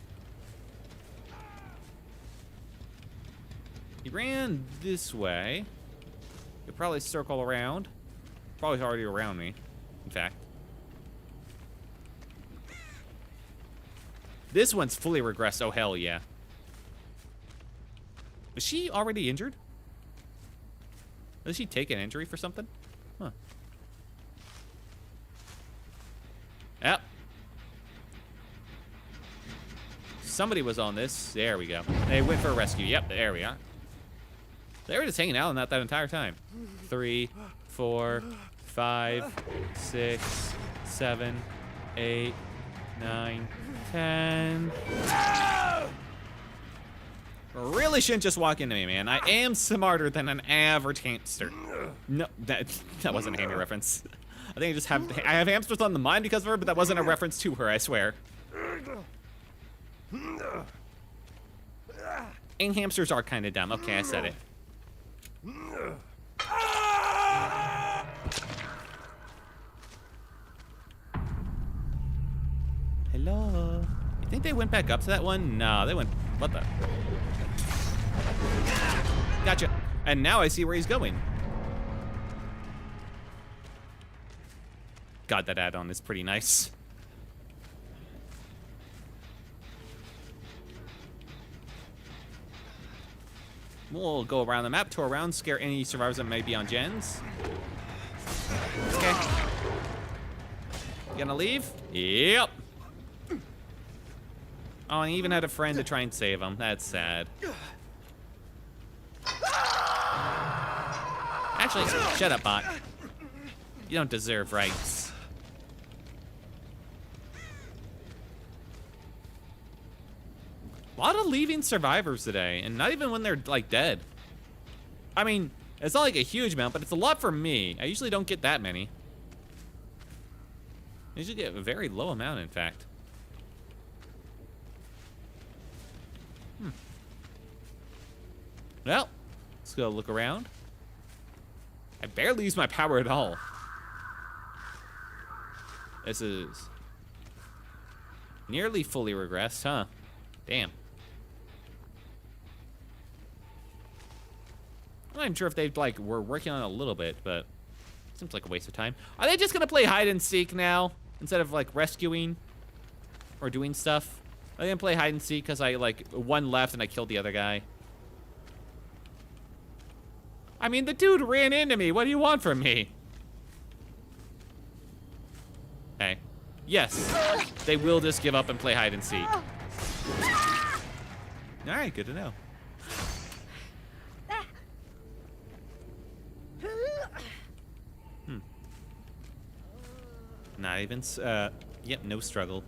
He ran this way. He'll probably circle around. Probably already around me, in fact. This one's fully regressed. Oh, hell yeah. Was she already injured? Did she take an injury for something? Huh. Yep. Somebody was on this. There we go. They went for a rescue. Yep, there we are. They were just hanging out on that entire time. 3, 4, 5, 6, 7, 8, 9, 10. Really shouldn't just walk into me, man. I am smarter than an average hamster. No, that wasn't a hammy reference. I think I have hamsters on the mind because of her, but that wasn't a reference to her, I swear. And hamsters are kind of dumb. Okay, I said it. Hello? You think they went back up to that one? No, they went... What the... Gotcha. And now I see where he's going. God, that add-on is pretty nice. We'll go around the map, tour around, scare any survivors that may be on gens. Okay. You gonna leave? Yep. Oh, and he even had a friend to try and save him. That's sad. Actually, shut up, bot. You don't deserve rights. A lot of leaving survivors today, and not even when they're, like, dead. I mean, it's not like a huge amount, but it's a lot for me. I usually don't get that many. I usually get a very low amount, in fact. Well, let's go look around. I barely use my power at all. This is nearly fully regressed, huh? Damn. I'm not even sure if they were working on it a little bit, but it seems like a waste of time. Are they just gonna play hide and seek now instead of rescuing or doing stuff? Are they gonna play hide and seek because I one left and I killed the other guy? I mean, the dude ran into me. What do you want from me? Hey. Yes. They will just give up and play hide and seek. All right, good to know. Not even, yep, no struggle.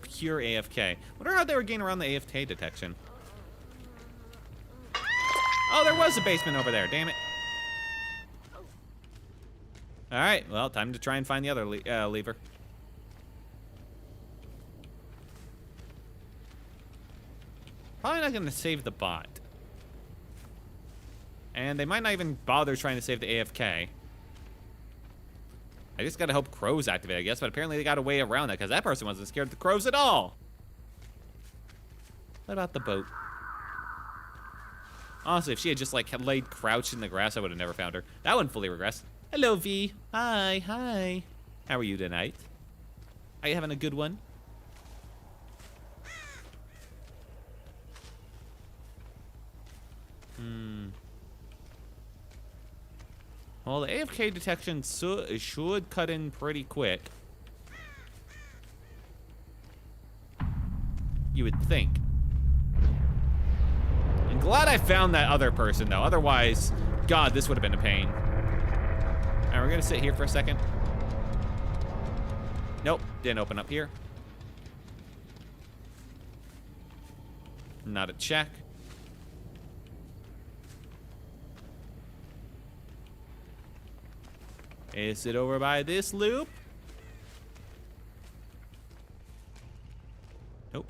Pure AFK. Wonder how they were getting around the AFK detection. Oh, there was a basement over there, damn it. All right, well, time to try and find the other lever. Probably not gonna save the bot. And they might not even bother trying to save the AFK. I just gotta hope crows activate, I guess, but apparently they got a way around that because that person wasn't scared of the crows at all. What about the boat? Honestly, if she had just like laid crouched in the grass, I would have never found her. That one fully regressed. Hello, V. Hi, hi. How are you tonight? Are you having a good one? Well, the AFK detection should cut in pretty quick. You would think. I'm glad I found that other person, though. Otherwise, God, this would have been a pain. All right, we're gonna sit here for a second. Nope, didn't open up here. Not a check. Is it over by this loop? Nope.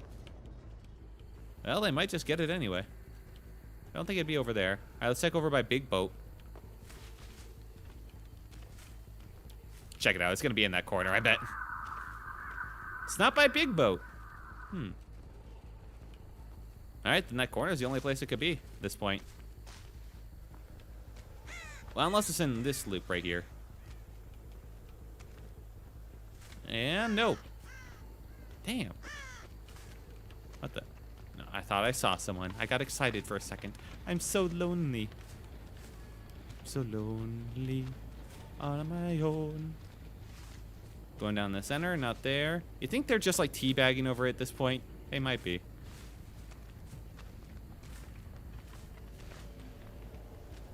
Well, they might just get it anyway. I don't think it'd be over there. All right, let's check over by Big Boat. Check it out. It's gonna be in that corner, I bet. It's not by Big Boat. All right, then that corner is the only place it could be at this point. Well, unless it's in this loop right here. And no. Damn. What the? No, I thought I saw someone. I got excited for a second. I'm so lonely. So lonely. On my own. Going down the center, not there. You think they're just like teabagging over it at this point? They might be.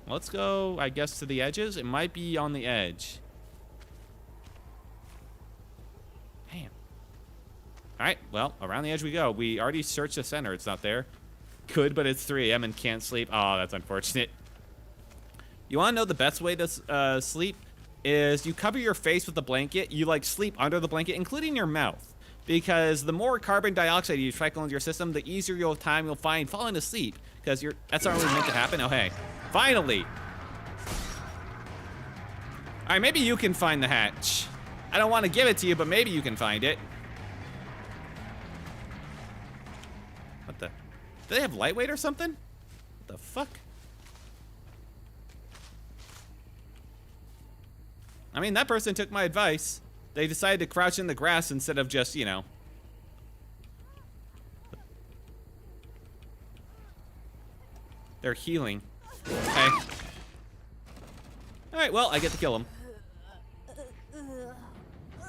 Let's go, I guess, to the edges. It might be on the edge. Damn. All right, well, around the edge we go. We already searched the center. It's not there. Could, but it's 3 a.m. and can't sleep. Oh, that's unfortunate. You want to know the best way to sleep? Is you cover your face with a blanket. You, like, sleep under the blanket, including your mouth. Because the more carbon dioxide you cycle into your system, the easier you'll find falling asleep. Because that's not really meant to happen. Oh, hey. Finally. All right, maybe you can find the hatch. I don't want to give it to you, but maybe you can find it. What the? Do they have lightweight or something? What the fuck? I mean, that person took my advice. They decided to crouch in the grass instead of just, you know. They're healing. Okay. Alright, well, I get to kill him.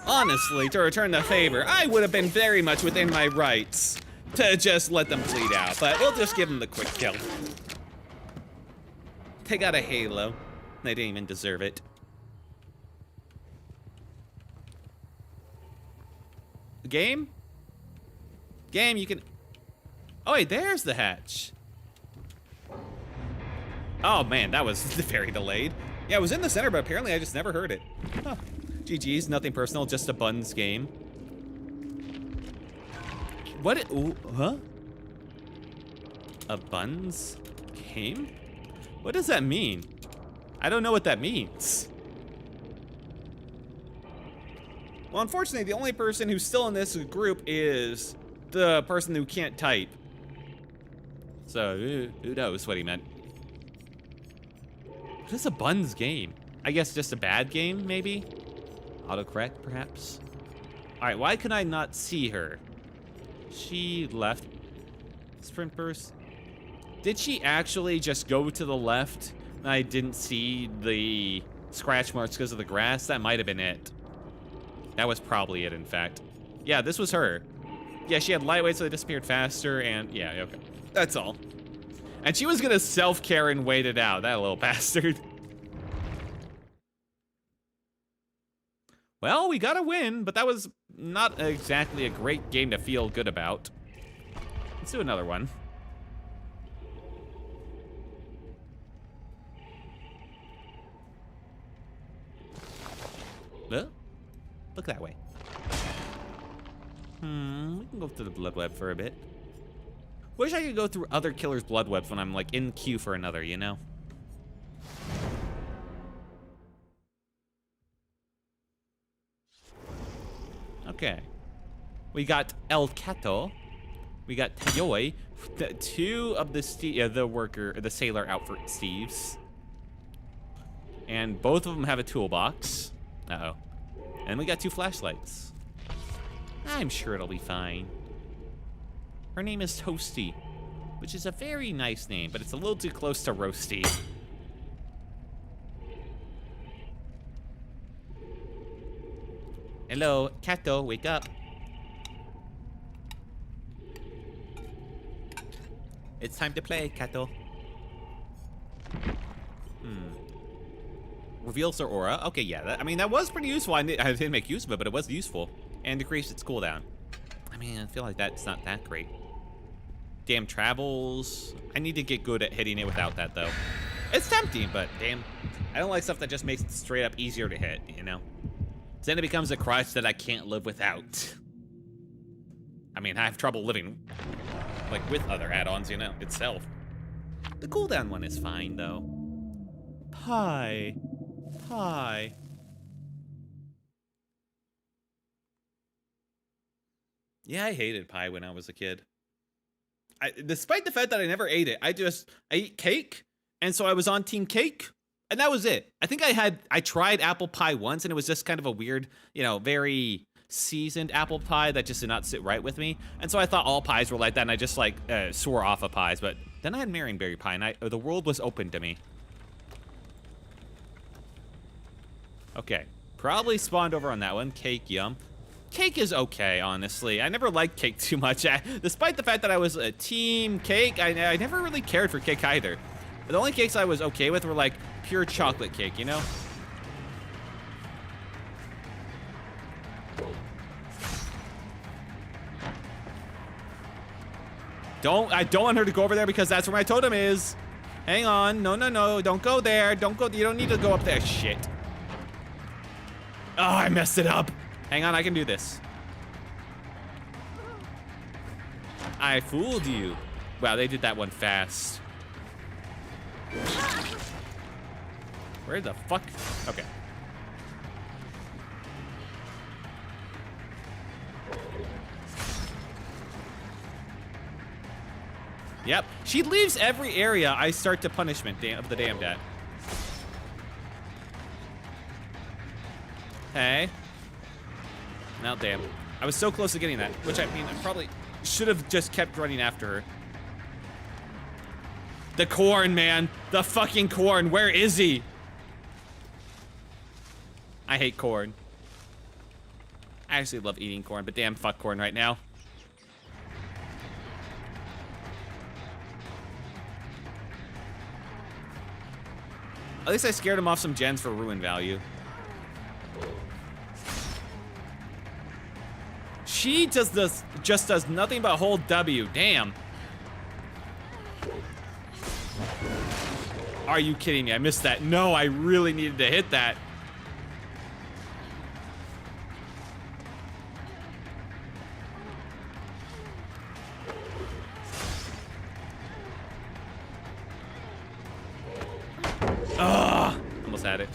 Honestly, to return the favor, I would have been very much within my rights to just let them bleed out, but we'll just give them the quick kill. They got a halo. They didn't even deserve it. Game? Game, you can... Oh, wait, there's the hatch. Oh, man, that was very delayed. Yeah, it was in the center, but apparently I just never heard it. Huh. GG's, nothing personal, just a buns game. What? Ooh, huh? A buns game? What does that mean? I don't know what that means. Well, unfortunately, the only person who's still in this group is the person who can't type. So, who knows what he meant. What is a buns game? I guess just a bad game, maybe? Autocorrect, perhaps? Alright, why can I not see her? She left. Sprint burst. Did she actually just go to the left I didn't see the scratch marks because of the grass. That might have been it. That was probably it, in fact. Yeah, this was her. Yeah, she had lightweight, so they disappeared faster, and yeah, okay. That's all. And she was gonna self-care and wait it out, that little bastard. Well, we got a win, but that was not exactly a great game to feel good about. Let's do another one. Look that way. We can go through the blood web for a bit. Wish I could go through other killers' blood webs when I'm like in queue for another, you know? Okay. We got El Cato. We got Tayoy. Two of the sailor outfit Steves. And both of them have a toolbox. Uh-oh. And we got 2 flashlights. I'm sure it'll be fine. Her name is Toasty, which is a very nice name, but it's a little too close to Roasty. Hello, Kato, wake up. It's time to play, Kato. Reveals her aura. Okay, yeah, I mean, that was pretty useful. I didn't make use of it, but it was useful. And decreased its cooldown. I mean, I feel like that's not that great. Damn travels. I need to get good at hitting it without that, though. It's tempting, but damn. I don't like stuff that just makes it straight up easier to hit, you know? Then it becomes a crutch that I can't live without. I mean, I have trouble living, like, with other add-ons, you know, itself. The cooldown one is fine, though. Pie. Pie. Yeah, I hated pie when I was a kid. Despite the fact that I never ate it, I ate cake, and so I was on team cake, and that was it. I think I tried apple pie once, and it was just kind of a weird, you know, very seasoned apple pie that just did not sit right with me, and so I thought all pies were like that, and I just like swore off of pies. But then I had Marionberry pie, and the world was open to me. Okay, probably spawned over on that one. Cake, yum. Cake is okay, honestly. I never liked cake too much. Despite the fact that I was a team cake, I never really cared for cake either. The only cakes I was okay with were like pure chocolate cake, you know? I don't want her to go over there because that's where my totem is. Hang on. No, no, no. Don't go there. Don't go. You don't need to go up there. Shit. Oh, I messed it up. Hang on, I can do this. I fooled you. Wow, they did that one fast. Where the fuck? Okay. Yep, she leaves every area I start to punishment of the damned at. Hey. Now, damn. I was so close to getting that, which I mean, I probably should have just kept running after her. The corn, man. The fucking corn. Where is he? I hate corn. I actually love eating corn, but damn, fuck corn right now. At least I scared him off some gens for ruin value. She just does nothing but hold W. Damn. Are you kidding me? I missed that. No, I really needed to hit that. Ugh. Almost had it.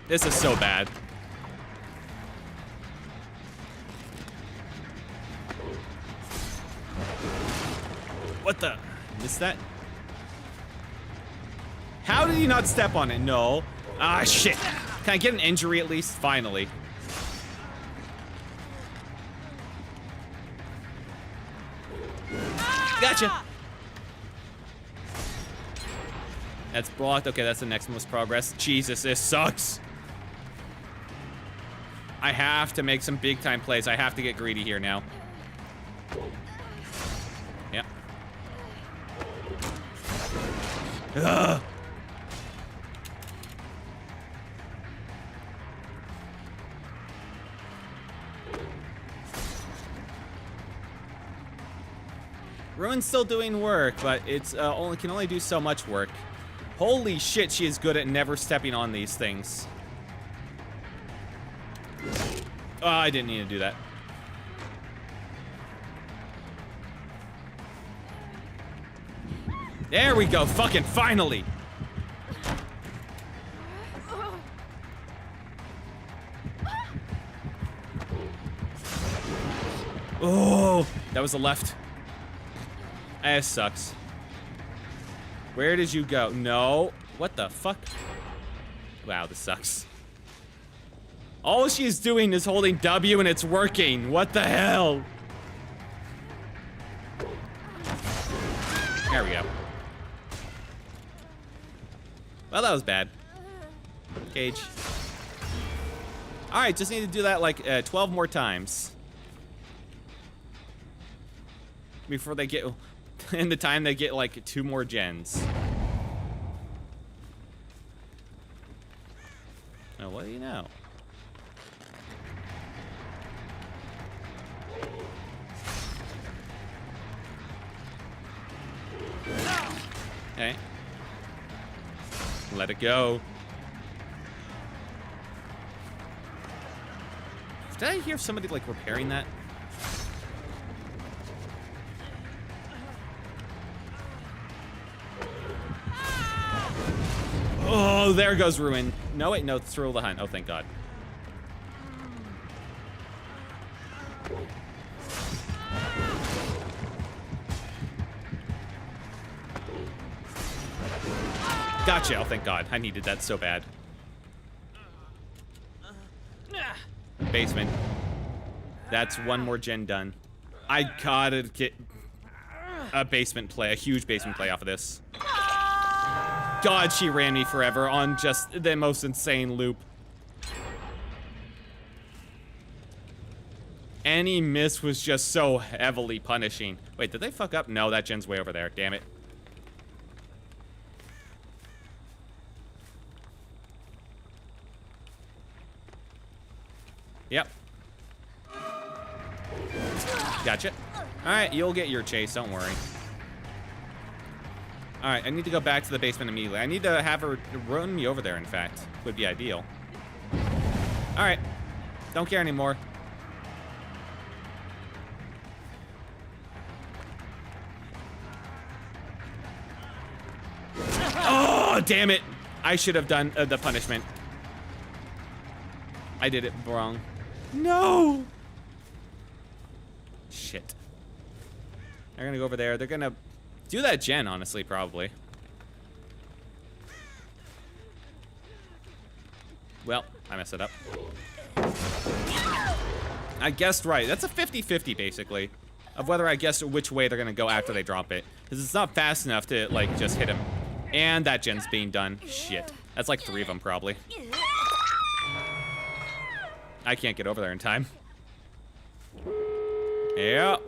This is so bad. What the? Missed that? How did he not step on it? No. Ah, shit. Can I get an injury at least? Finally. Gotcha. That's blocked. Okay, that's the next most progress. Jesus, this sucks. I have to make some big time plays. I have to get greedy here now. Yep. Ugh. Ruin's still doing work, but it's can only do so much work. Holy shit, she is good at never stepping on these things. Oh, I didn't need to do that. There we go, fucking finally. Oh, that was the left. That sucks. Where did you go? No. What the fuck? Wow, this sucks. All she's doing is holding W and it's working. What the hell? There we go. Well, that was bad. Cage. Alright, just need to do that like 12 more times. Before they get... in the time they get like 2 more gens. Oh, what do you know? Okay. Let it go. Did I hear somebody like repairing that? Oh, there goes Ruin. No, wait, no, throw the hunt. Oh, thank God. Gotcha. Oh, thank God. I needed that so bad. Basement. That's 1 more gen done. I gotta get a basement play, a huge basement play off of this. God, she ran me forever on just the most insane loop. Any miss was just so heavily punishing. Wait, did they fuck up? No, that gen's way over there. Damn it. Yep. Gotcha. Alright, you'll get your chase, don't worry. Alright, I need to go back to the basement immediately. I need to have her run me over there, in fact. Would be ideal. Alright. Don't care anymore. Oh, damn it! I should have done the punishment. I did it wrong. No! Shit. They're gonna go over there. They're gonna do that gen, honestly, probably. Well, I messed it up. I guessed right. That's a 50-50, basically, of whether I guessed which way they're gonna go after they drop it. Because it's not fast enough to, like, just hit him. And that gen's being done. Shit. That's like 3 of them, probably. I can't get over there in time. Yep.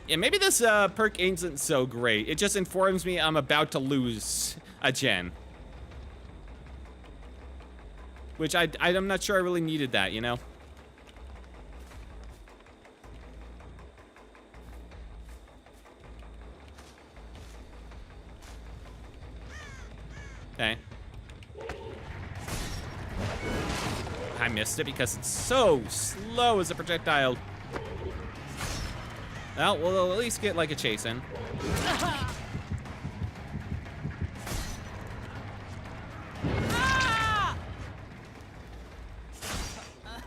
Yeah, maybe this perk isn't so great. It just informs me I'm about to lose a gen. Which I'm not sure I really needed that, you know? Okay. I missed it because it's so slow as a projectile. Well, we'll at least get like a chase in.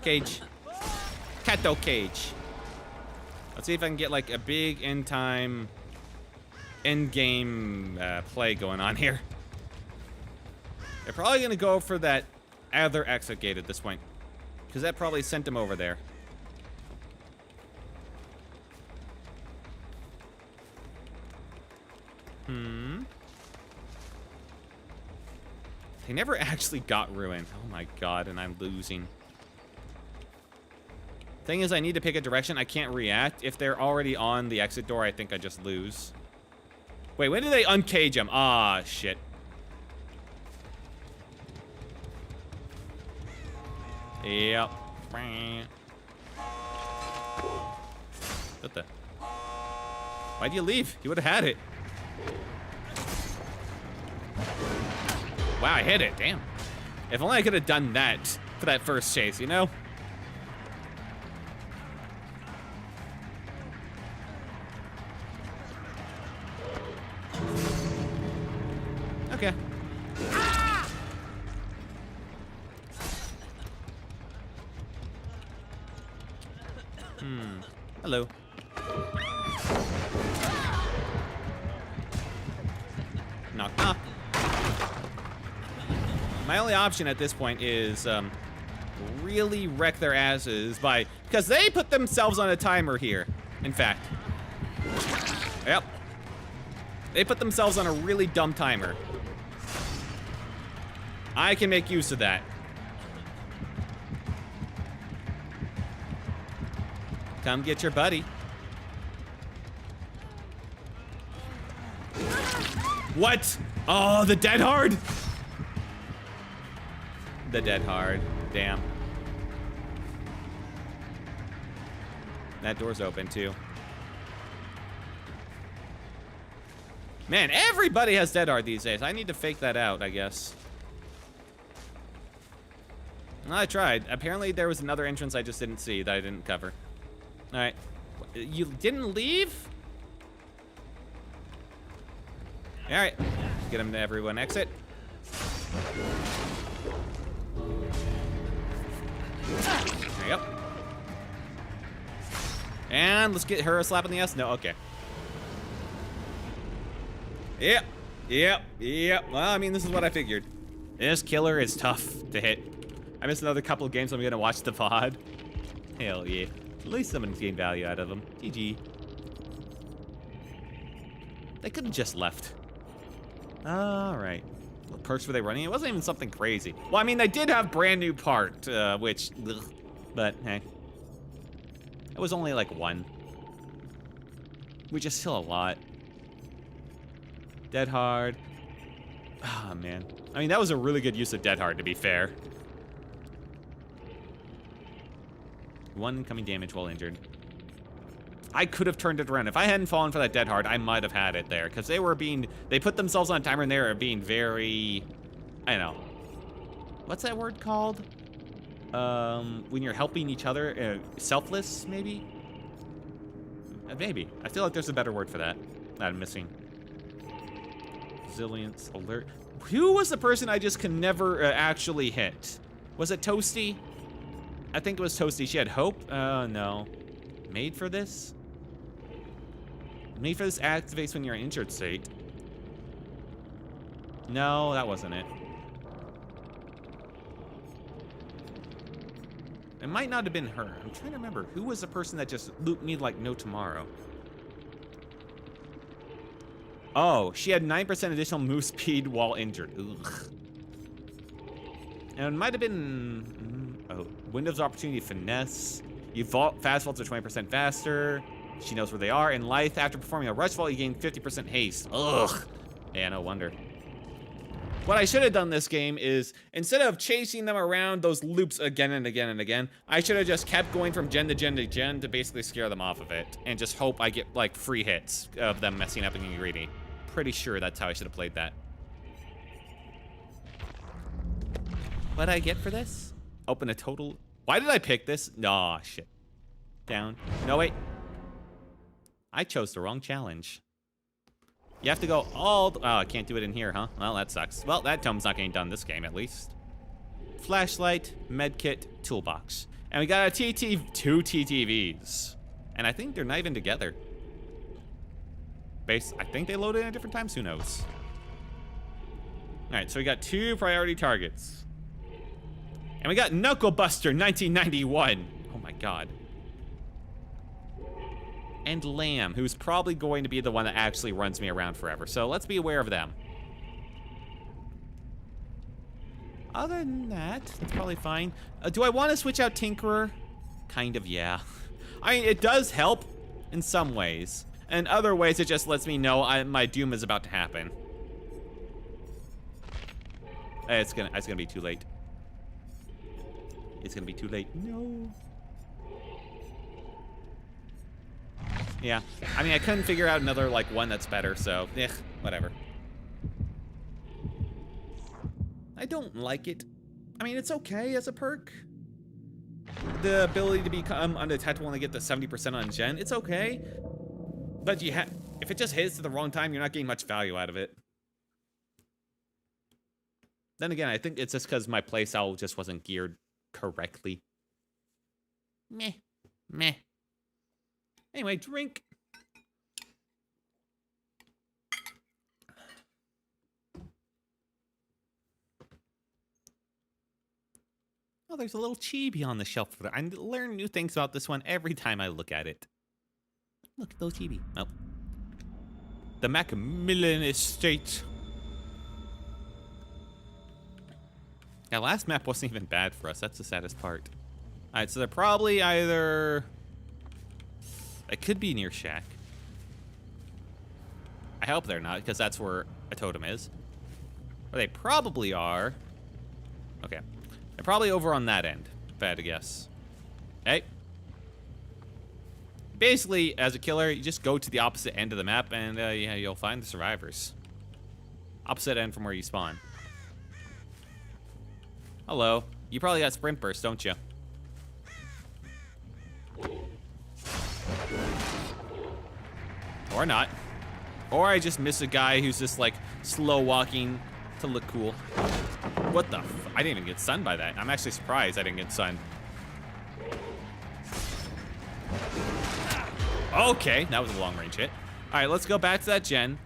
Cage. Kato cage. Let's see if I can get like a big end-time, end-game play going on here. They're probably gonna go for that other exit gate at this point, because that probably sent him over there. They never actually got ruined. Oh my god, and I'm losing. Thing is, I need to pick a direction. I can't react. If they're already on the exit door, I think I just lose. Wait, when do they uncage him? Ah, shit. Yep. What the? Why'd you leave? You would have had it. Wow, I hit it. Damn. If only I could have done that for that first chase, you know? Okay. Hello. Knock, knock. My only option at this point is really wreck their asses because they put themselves on a timer here. In fact. Yep. They put themselves on a really dumb timer. I can make use of that. Come get your buddy. What? Oh, the dead hard? The dead hard. Damn. That door's open too. Man, everybody has dead hard these days. I need to fake that out, I guess. Well, I tried. Apparently there was another entrance I just didn't see that I didn't cover. All right. You didn't leave? All right. Get him to everyone exit. There you go. And let's get her a slap on the ass. No, okay. Yep. Well, I mean, this is what I figured. This killer is tough to hit. I missed another couple of games, so I'm gonna watch the VOD. Hell yeah. At least someone's gained value out of them. GG. They could have just left. Alright. What perks were they running? It wasn't even something crazy. Well, I mean, they did have brand new part, which, ugh, but hey. It was only like one. Which is still a lot. Dead hard. Ah, oh, man. I mean, that was a really good use of dead hard, to be fair. One incoming damage while injured. I could have turned it around. If I hadn't fallen for that dead hard, I might have had it there. Because they put themselves on a timer and they were being very, I don't know. What's that word called? When you're helping each other, selfless, maybe? Maybe. I feel like there's a better word for that I'm missing. Resilience, alert. Who was the person I just can never actually hit? Was it Toasty? I think it was Toasty. She had hope? No. Made for this? Made for this activates when you're in injured state. No, that wasn't it. It might not have been her. I'm trying to remember. Who was the person that just looped me like no tomorrow? Oh, she had 9% additional move speed while injured. Ugh. And it might have been... oh, Windows Opportunity Finesse. You fast vaults are 20% faster. She knows where they are. In life, after performing a rush vault, you gain 50% haste. Ugh. Yeah, no wonder. What I should have done this game is, instead of chasing them around those loops again and again and again, I should have just kept going from gen to gen to gen to basically scare them off of it. And just hope I get, like, free hits of them messing up and getting greedy. Pretty sure that's how I should have played that. What did I get for this? Open a total... Why did I pick this? Aw, shit. Down. No, wait. I chose the wrong challenge. You have to go all... oh, I can't do it in here, huh? Well, that sucks. Well, that tome's not getting done this game, at least. Flashlight, medkit, toolbox. And we got a two TTVs. And I think they're not even together. I think they loaded at different times. Who knows? All right, so we got 2 priority targets. And we got Knuckle Buster 1991. Oh my god. And Lamb, who's probably going to be the one that actually runs me around forever. So let's be aware of them. Other than that, it's probably fine. Do I want to switch out Tinkerer? Kind of, yeah. I mean, it does help in some ways. In other ways, it just lets me know my doom is about to happen. It's gonna be too late. It's gonna be too late. No. Yeah. I mean, I couldn't figure out another, like, one that's better, so, whatever. I don't like it. I mean, it's okay as a perk. The ability to become undetectable and get the 70% on gen, it's okay. But if it just hits at the wrong time, you're not getting much value out of it. Then again, I think it's just because my playstyle just wasn't geared correctly. Meh. Meh. Anyway, drink. Oh, there's a little chibi on the shelf. I learn new things about this one every time I look at it. Look at those chibi. Oh. The Macmillan Estate. Yeah, last map wasn't even bad for us. That's the saddest part. Alright, so they're probably either... It could be near Shack. I hope they're not, because that's where a totem is. Or they probably are. Okay. They're probably over on that end, if I had to guess. Hey. Basically, as a killer, you just go to the opposite end of the map, and yeah, you'll find the survivors. Opposite end from where you spawn. Hello. You probably got sprint burst, don't you? Or not. Or I just miss a guy who's just like slow walking to look cool. What the f— I didn't even get stunned by that. I'm actually surprised I didn't get stunned. Okay, that was a long range hit. All right, let's go back to that gen.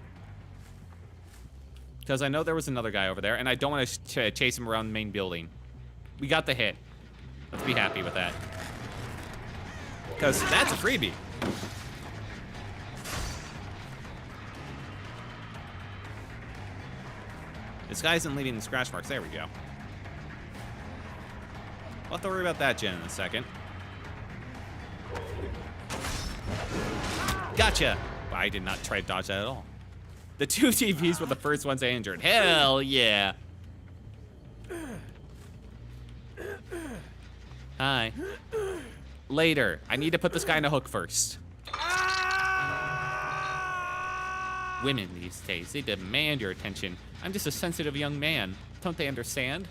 Because I know there was another guy over there, and I don't want to chase him around the main building. We got the hit. Let's be happy with that. Because that's a freebie. This guy isn't leaving the scratch marks. There we go. We'll have to worry about that gen in a second. Gotcha! I did not try to dodge that at all. The two TVs were the first ones I injured. Hell yeah! Hi. Later. I need to put this guy in a hook first. Women these days, they demand your attention. I'm just a sensitive young man. Don't they understand?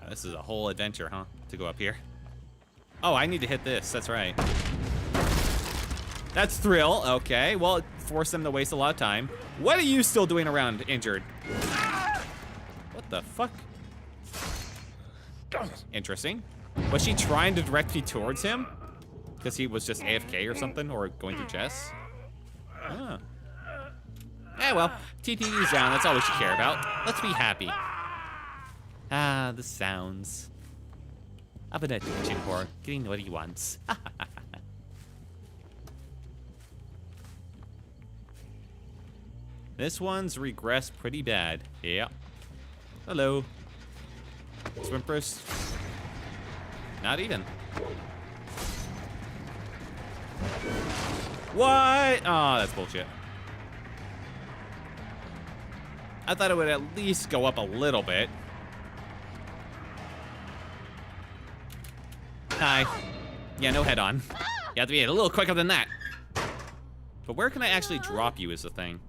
This is a whole adventure, huh? To go up here. Oh, I need to hit this. That's right. That's thrill. Okay. Well, it forced them to waste a lot of time. What are you still doing around injured? What the fuck? Interesting. Was she trying to direct me towards him? Because he was just AFK or something, or going through chess? Huh. Eh, well, TPU's down. That's all we should care about. Let's be happy. Ah, the sounds of an attention whore getting what he wants. This one's regressed pretty bad. Yeah. Hello. Swimpers. Not even. What? Oh, that's bullshit. I thought it would at least go up a little bit. Hi. Yeah, no head on. You have to be a little quicker than that. But where can I actually drop you is the thing.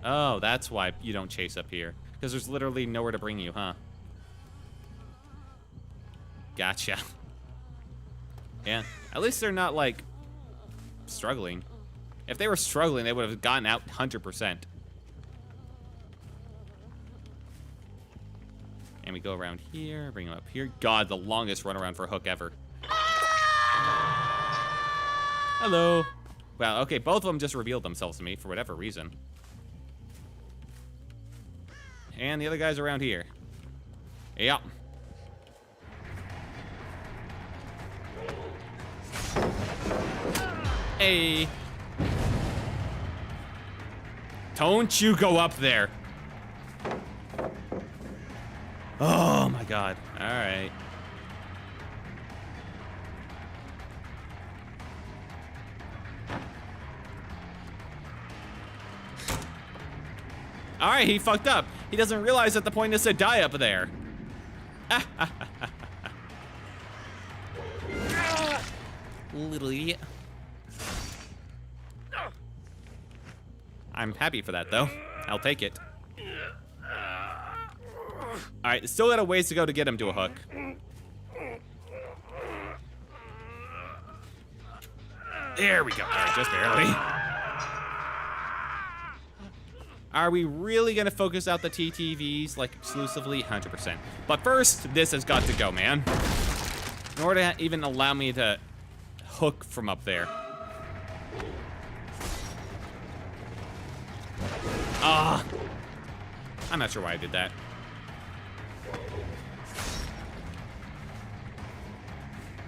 Oh, that's why you don't chase up here. Because there's literally nowhere to bring you, huh? Gotcha. Yeah, at least they're not, like, struggling. If they were struggling, they would have gotten out 100%. And we go around here, bring them up here. God, the longest runaround for a hook ever. Hello. Wow, okay, both of them just revealed themselves to me for whatever reason. And the other guy's around here. Yep. Hey. Don't you go up there. Oh my god. All right. All right, he fucked up. He doesn't realize that the point is to die up there. Little idiot. I'm happy for that, though. I'll take it. All right, still got a ways to go to get him to a hook. There we go. All right, just barely. Are we really gonna focus out the TTVs like exclusively? 100%. But first, this has got to go, man. In order to even allow me to hook from up there. Ah, I'm not sure why I did that.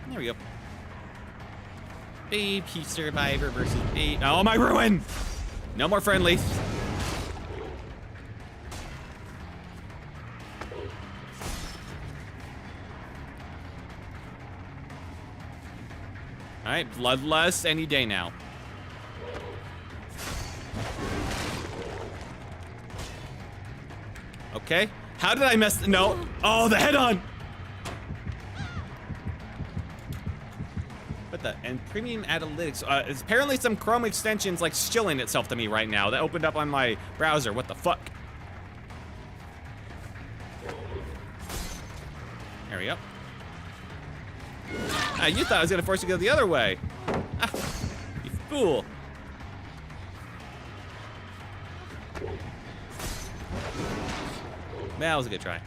There we go. AP Survivor versus A. Oh, my ruin! No more friendlies. All right, bloodlust any day now. Okay, how did I mess? No. Oh, the head-on. What the? And premium analytics. It's apparently some Chrome extensions like shilling itself to me right now. That opened up on my browser. What the fuck? There we go. You thought I was gonna force you to go the other way. Ah, you fool. That was a good try.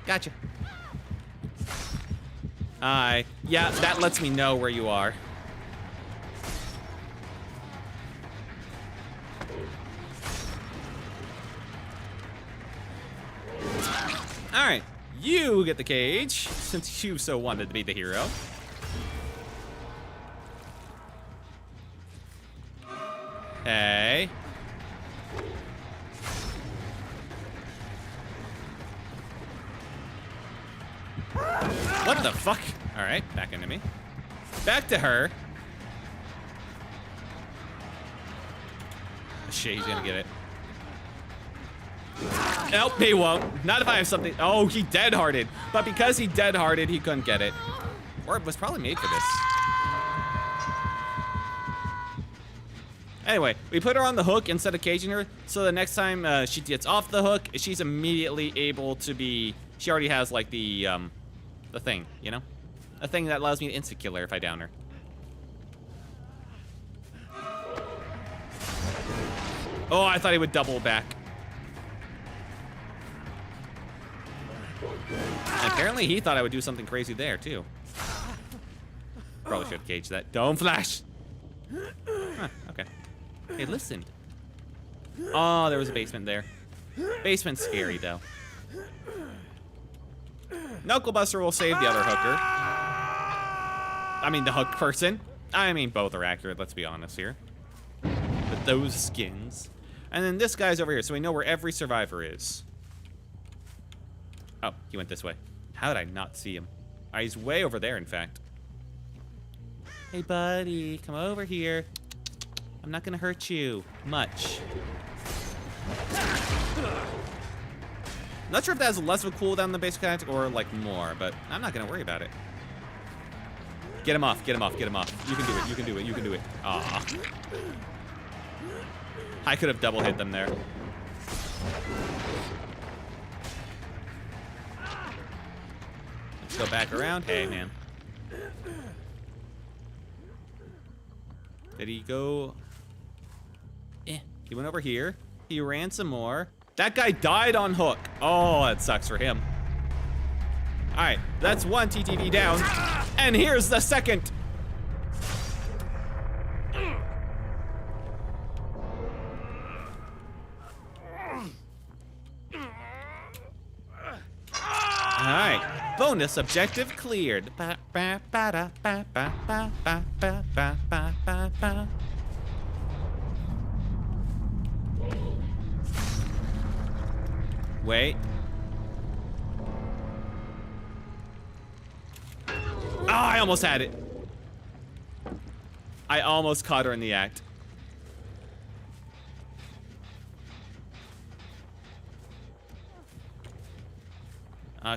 Gotcha. Hi. Yeah, that lets me know where you are. All right, you get the cage, since you so wanted to be the hero. Hey. What the fuck? All right, back into me. Back to her. Shit, he's gonna get it. Nope, he won't. Not if I have something. Oh, he dead-hearted. But because he dead-hearted, he couldn't get it. Or it was probably made for this. Anyway, we put her on the hook instead of caging her, so the next time she gets off the hook, she's immediately able to be. She already has like the thing, you know, a thing that allows me to insta-kill her if I down her. Oh, I thought he would double back. And apparently he thought I would do something crazy there too. Probably should have caged that. Don't flash. Huh, okay. Hey, listened. Oh, there was a basement there. Basement's scary though. Knucklebuster will save the other hooker. I mean the hook person. I mean both are accurate, let's be honest here. With those skins. And then this guy's over here, so we know where every survivor is. Oh, he went this way. How did I not see him? Oh, he's way over there, in fact. Hey, buddy, come over here. I'm not gonna hurt you much. Not sure if that has less of a cooldown than the basic attack or like more, but I'm not gonna worry about it. Get him off, get him off, get him off. You can do it, you can do it, you can do it. Aw. I could have double hit them there. Let's go back around. Hey, man. Did he go? He went over here. He ran some more. That guy died on hook. Oh, that sucks for him. All right, that's one TTV down. And here's the second. All right, Bonus objective cleared. Ba, ba, ba, da, ba, ba, ba, ba, ba, ba, ba, ba, ba. Wait. Oh, I almost had it. I almost caught her in the act.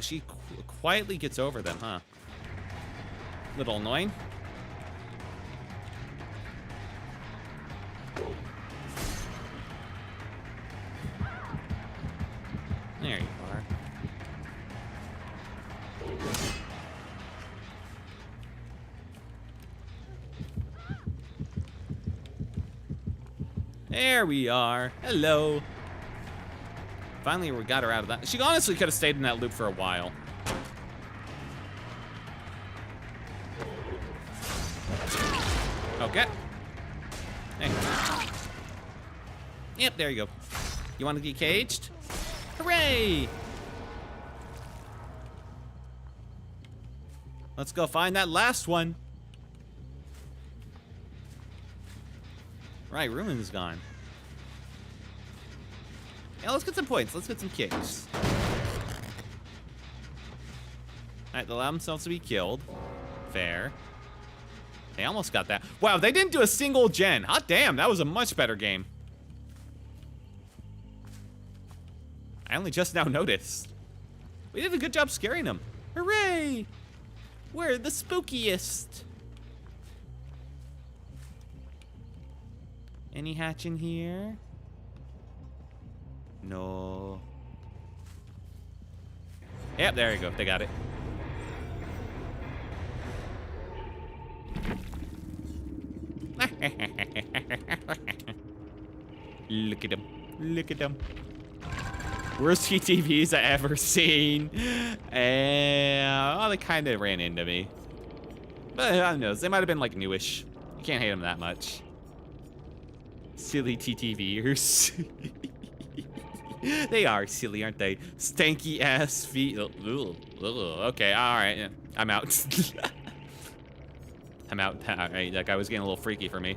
She quietly gets over them, huh? Little annoying. There you are. There we are. Hello. Finally, we got her out of that. She honestly could have stayed in that loop for a while. Okay. Hey. Yep, there you go. You want to get caged? Hooray! Let's go find that last one. Right, Ruin's gone. Yeah, let's get some points. Let's get some kicks. Alright, they allow themselves to be killed. Fair. They almost got that. Wow, they didn't do a single gen. Hot damn, that was a much better game. I only just now noticed. We did a good job scaring them. Hooray! We're the spookiest. Any hatch in here? No. Yep, there you go. They got it. Look at them. Look at them. Worst TTVs I ever seen. And oh, they kind of ran into me. But who knows? They might have been like newish. You can't hate them that much. Silly TTVers. They are silly, aren't they? Stanky ass feet. Ugh. Okay, all right. Yeah, I'm out. I'm out. All right, that guy was getting a little freaky for me.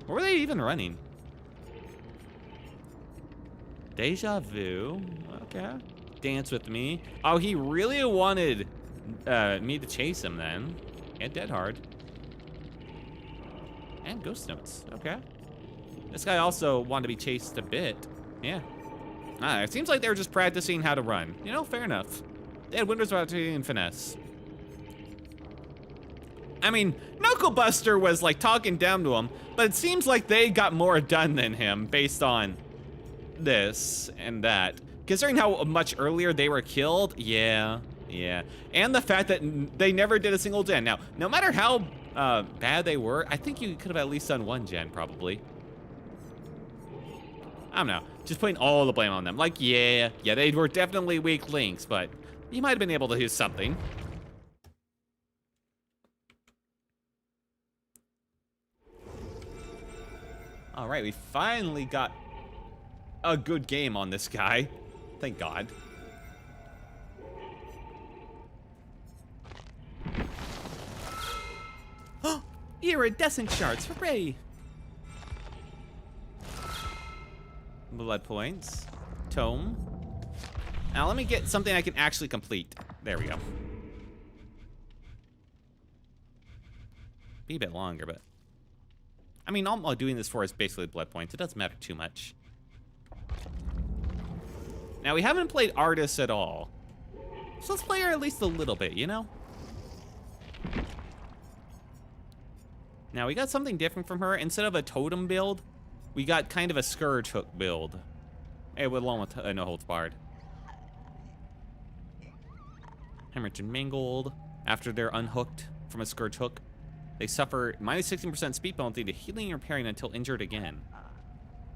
Where were they even running? Deja vu. Okay. Dance with me. Oh, he really wanted me to chase him then. And Dead Hard. And Ghost Notes. Okay. This guy also wanted to be chased a bit. Yeah. It seems like they were just practicing how to run. You know, fair enough. They had Windows Routing and Finesse. I mean, Knuckle Buster was like talking down to him, but it seems like they got more done than him based on this and that. Considering how much earlier they were killed, yeah. And the fact that they never did a single gen. Now, no matter how bad they were, I think you could have at least done one gen, probably. I don't know, just putting all the blame on them. Like, yeah, they were definitely weak links, but you might have been able to do something. All right, we finally got a good game on this guy. Thank God. Oh, iridescent shards, hooray! Blood points. Tome. Now let me get something I can actually complete. There we go. Be a bit longer, but I mean, all I'm doing this for is basically blood points. It doesn't matter too much. Now we haven't played Artis at all, so let's play her at least a little bit, you know? Now we got something different from her. Instead of a totem build, we got kind of a Scourge Hook build. Along with No Holds Barred. Hemorrhage and Mangled. After they're unhooked from a Scourge Hook, they suffer minus 16% speed penalty to healing and repairing until injured again.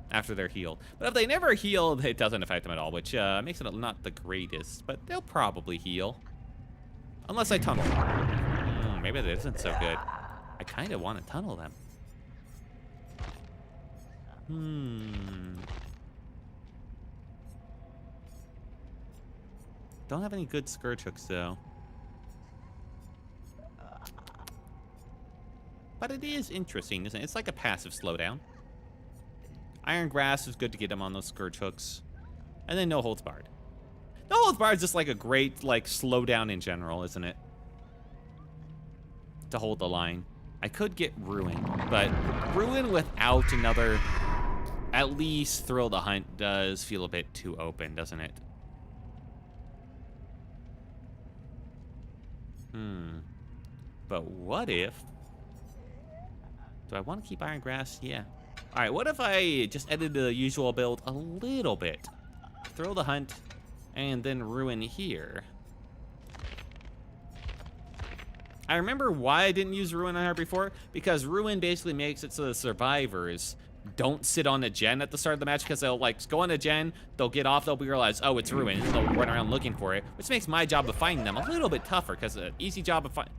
After they're healed. But if they never heal, it doesn't affect them at all, which makes it not the greatest, but they'll probably heal. Unless I tunnel. Maybe that isn't so good. I kind of want to tunnel them. Don't have any good Scourge Hooks, though. But it is interesting, isn't it? It's like a passive slowdown. Iron Grasp is good to get him on those Scourge hooks. And then No Holds Barred. No Holds Barred is just like a great, like, slowdown in general, isn't it? To hold the line. I could get Ruin, but Ruin without another, at least Thrill the Hunt does feel a bit too open, doesn't it? But what if... Do I want to keep Iron Grass? Yeah. All right, what if I just edited the usual build a little bit? Thrill the Hunt, and then Ruin here. I remember why I didn't use Ruin on her before, because Ruin basically makes it so the survivors don't sit on a gen at the start of the match, because they'll like go on a gen, they'll get off, they'll realize, oh, it's Ruin, and they'll run around looking for it, which makes my job of finding them a little bit tougher, because an easy job of finding...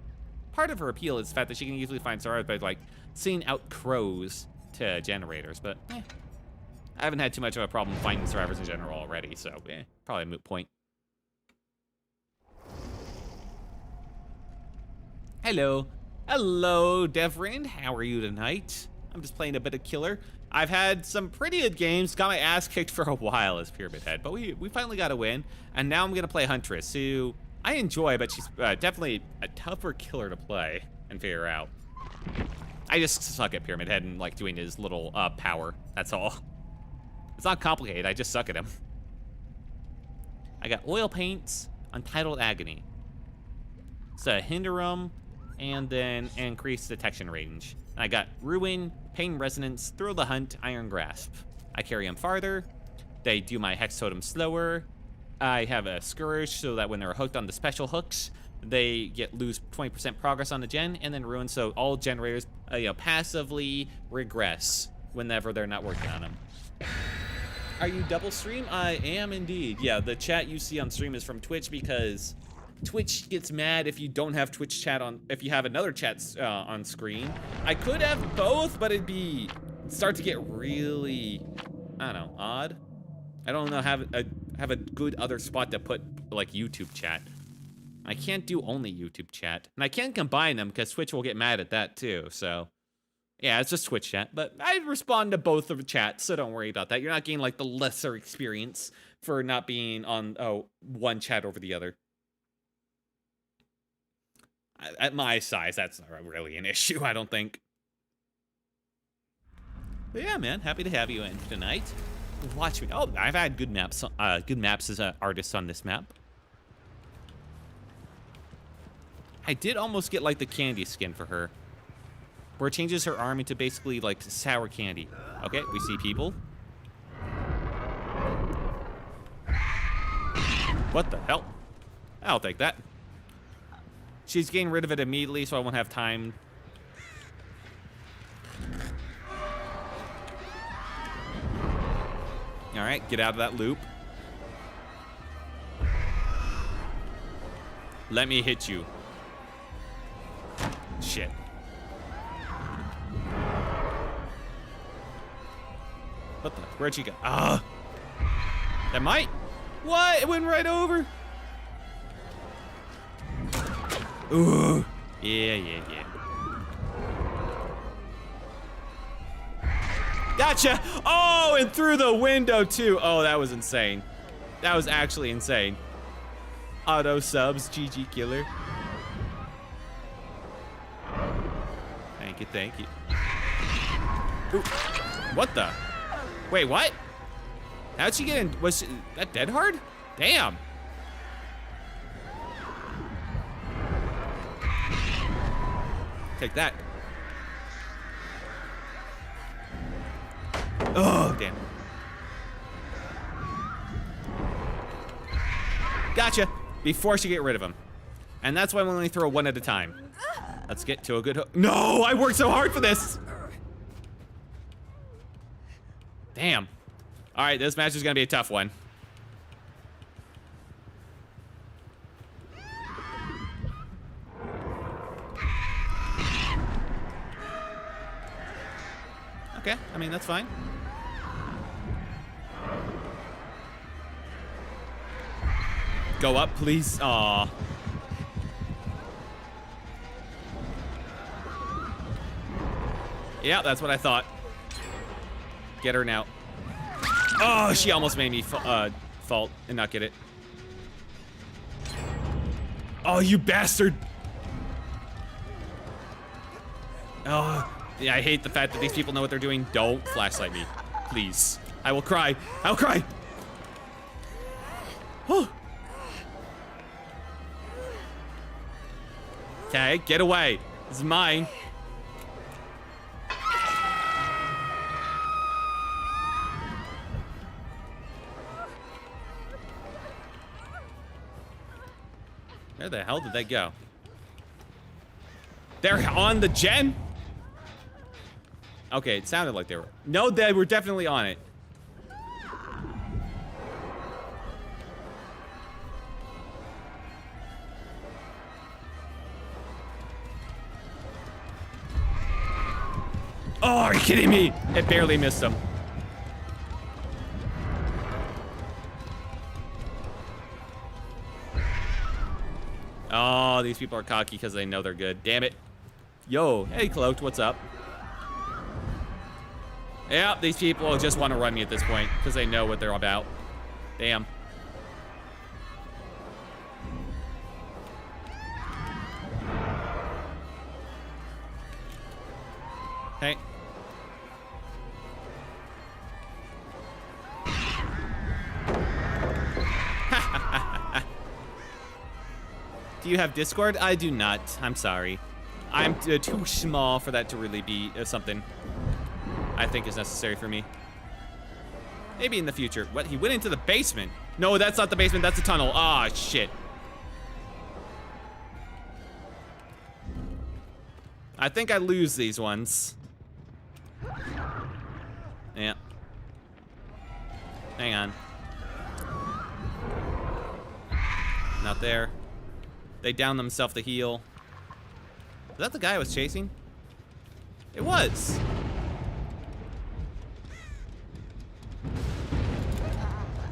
Part of her appeal is the fact that she can easily find survivors by like seeing out crows to generators, but I haven't had too much of a problem finding survivors in general already, so probably a moot point. Hello. Hello, Devrin. How are you tonight? I'm just playing a bit of Killer. I've had some pretty good games. Got my ass kicked for a while as Pyramid Head, but we finally got a win. And now I'm going to play Huntress, who I enjoy, but she's definitely a tougher killer to play and figure out. I just suck at Pyramid Head and like doing his little power. That's all. It's not complicated. I just suck at him. I got Oil Paints, Untitled Agony. So hinder him, and then increase detection range. I got Ruin, Pain Resonance, Thrill the Hunt, Iron Grasp. I carry them farther. They do my Hex Totem slower. I have a Scourge so that when they're hooked on the special hooks, they lose 20% progress on the gen, and then Ruin so all generators passively regress whenever they're not working on them. Are you double stream? I am indeed. Yeah, the chat you see on stream is from Twitch because Twitch gets mad if you don't have Twitch chat on, if you have another chat on screen. I could have both, but it'd start to get really, I don't know, odd. I don't know, have a good other spot to put like YouTube chat. I can't do only YouTube chat, and I can't combine them because Twitch will get mad at that too. So yeah, it's just Twitch chat, but I respond to both of the chats, so don't worry about that. You're not getting like the lesser experience for not being on one chat over the other. At my size, that's not really an issue, I don't think. But yeah, man, happy to have you in tonight. Watch me. Oh, I've had good maps as an artist on this map. I did almost get like the candy skin for her, where it changes her arm into basically like sour candy. Okay, we see people. What the hell? I'll take that. She's getting rid of it immediately, so I won't have time. All right, get out of that loop. Let me hit you. Shit. What the? Where'd she go? Ah! That might. What? It went right over. Ooh. Yeah. Gotcha. Oh, and through the window too. Oh, that was insane. That was actually insane. Auto subs, GG Killer. Thank you. Ooh. What the? Wait, what? How'd she get in? Was that dead hard? Damn. Take that. Oh, damn. Gotcha. Before she get rid of him. And that's why I'm only throw one at a time. Let's get to a good hook. No, I worked so hard for this. Damn. All right, this match is gonna be a tough one. Okay, I mean, that's fine. Go up, please. Aw. Yeah, that's what I thought. Get her now. Oh, she almost made me fault and not get it. Oh, you bastard. Oh, yeah, I hate the fact that these people know what they're doing. Don't flashlight me, please. I will cry. I will cry. Oh. Okay, get away. This is mine. Where the hell did they go? They're on the gen? Okay, it sounded like they were. No, they were definitely on it. Oh, are you kidding me? It barely missed him. Oh, these people are cocky because they know they're good. Damn it. Yo, hey, Cloaked, what's up? Yeah, these people just want to run me at this point because they know what they're about. Damn. Hey. Do you have Discord? I do not. I'm sorry. I'm too small for that to really be something I think is necessary for me. Maybe in the future. What? He went into the basement. No, that's not the basement. That's the tunnel. Ah, oh, shit. I think I lose these ones. Yeah. Hang on. Not there. They downed themselves to heal. Is that the guy I was chasing? It was.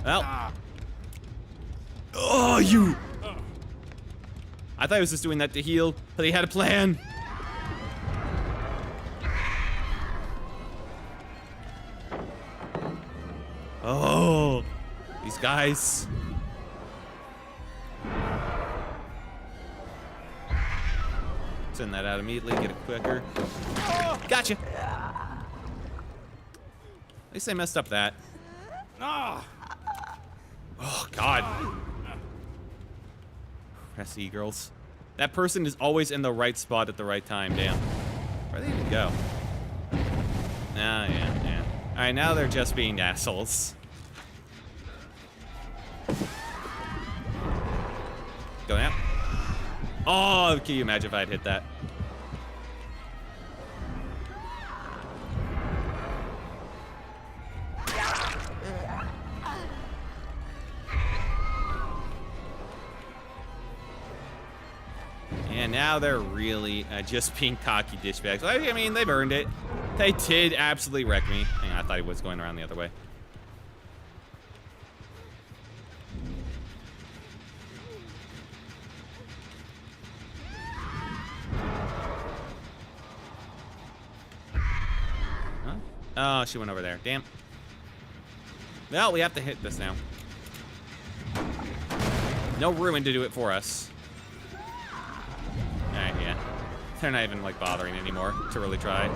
Well. Oh, you. I thought he was just doing that to heal, but he had a plan. Oh, these guys. Send that out immediately, get it quicker. Gotcha. At least I messed up that. Oh, God. Press E, girls. That person is always in the right spot at the right time, damn. Where'd they even go? Ah, yeah. Alright, now they're just being assholes. Going out. Oh, can you imagine if I'd hit that? And now they're really just being cocky dishbags. I mean, they've earned it. They did absolutely wreck me. Hang on, I thought he was going around the other way. Huh? Oh, she went over there. Damn. Well, we have to hit this now. No ruin to do it for us. Alright, yeah. They're not even, like, bothering anymore to really try.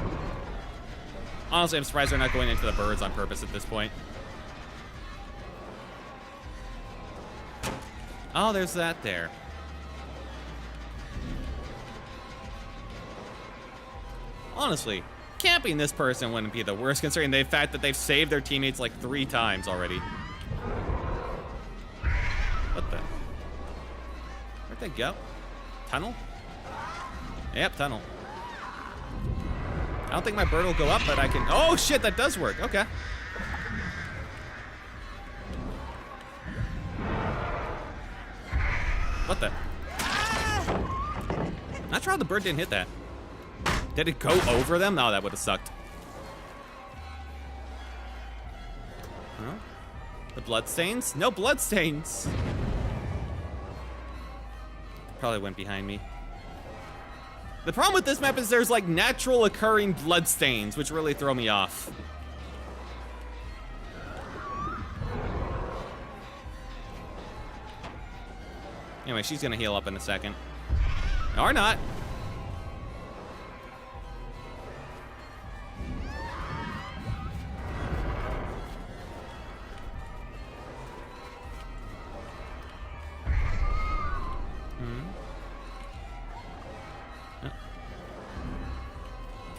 Honestly, I'm surprised they're not going into the birds on purpose at this point. Oh, there's that there. Honestly, camping this person wouldn't be the worst, considering the fact that they've saved their teammates like 3 times already. What the? Where'd they go? Tunnel? Yep, tunnel. I don't think my bird will go up, but I can... Oh, shit, that does work. Okay. What the? Not sure how the bird didn't hit that. Did it go over them? No, that would have sucked. Huh? The bloodstains? No bloodstains. Probably went behind me. The problem with this map is there's like natural occurring blood stains, which really throw me off. Anyway, she's gonna heal up in a second. Or not.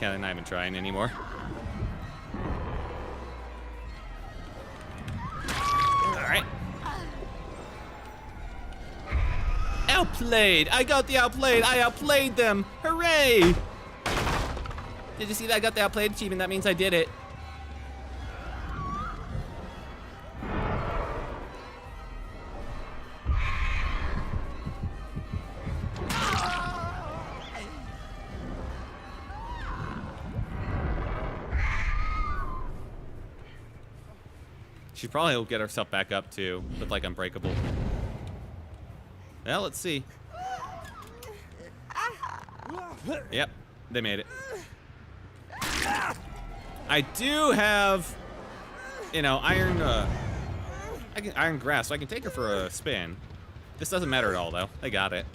Yeah, they're not even trying anymore. Alright. Outplayed! I got the outplayed! I outplayed them! Hooray! Did you see that? I got the outplayed achievement. That means I did it. She probably will get herself back up too, with like Unbreakable. Well, let's see. Yep, they made it. I do have, you know, iron grass, so I can take her for a spin. This doesn't matter at all though. They got it.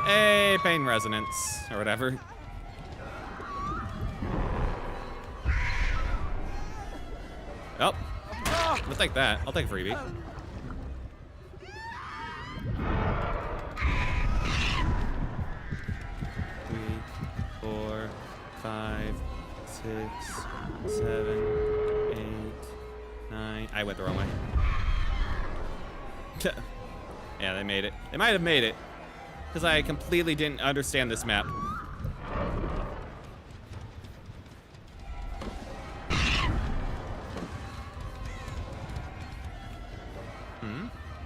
Hey, pain resonance or whatever. Oh, we'll take that. I'll take a freebie. 3, 4, 5, 6, 7, 8, 9. I went the wrong way. Yeah, they made it. They might have made it, because I completely didn't understand this map.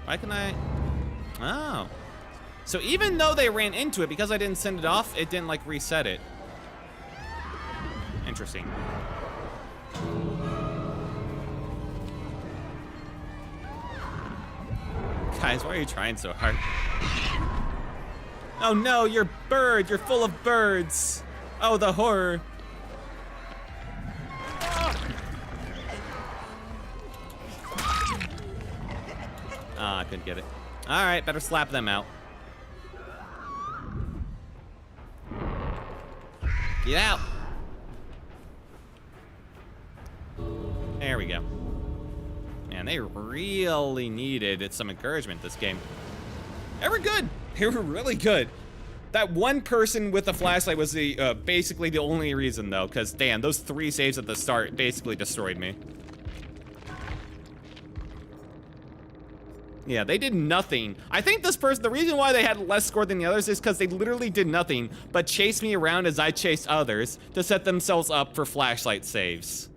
Why can I? Oh. So even though they ran into it, because I didn't send it off, it didn't like reset it. Interesting. Guys, why are you trying so hard? Oh no, you're bird. You're full of birds. Oh, the horror. Ah, I couldn't get it. All right, better slap them out. Get out. There we go. Man, they really needed some encouragement this game. They were good. They were really good. That one person with the flashlight was the basically the only reason, though, because damn, those 3 saves at the start basically destroyed me. Yeah, they did nothing. I think this person, the reason why they had less score than the others is because they literally did nothing but chase me around as I chased others to set themselves up for flashlight saves.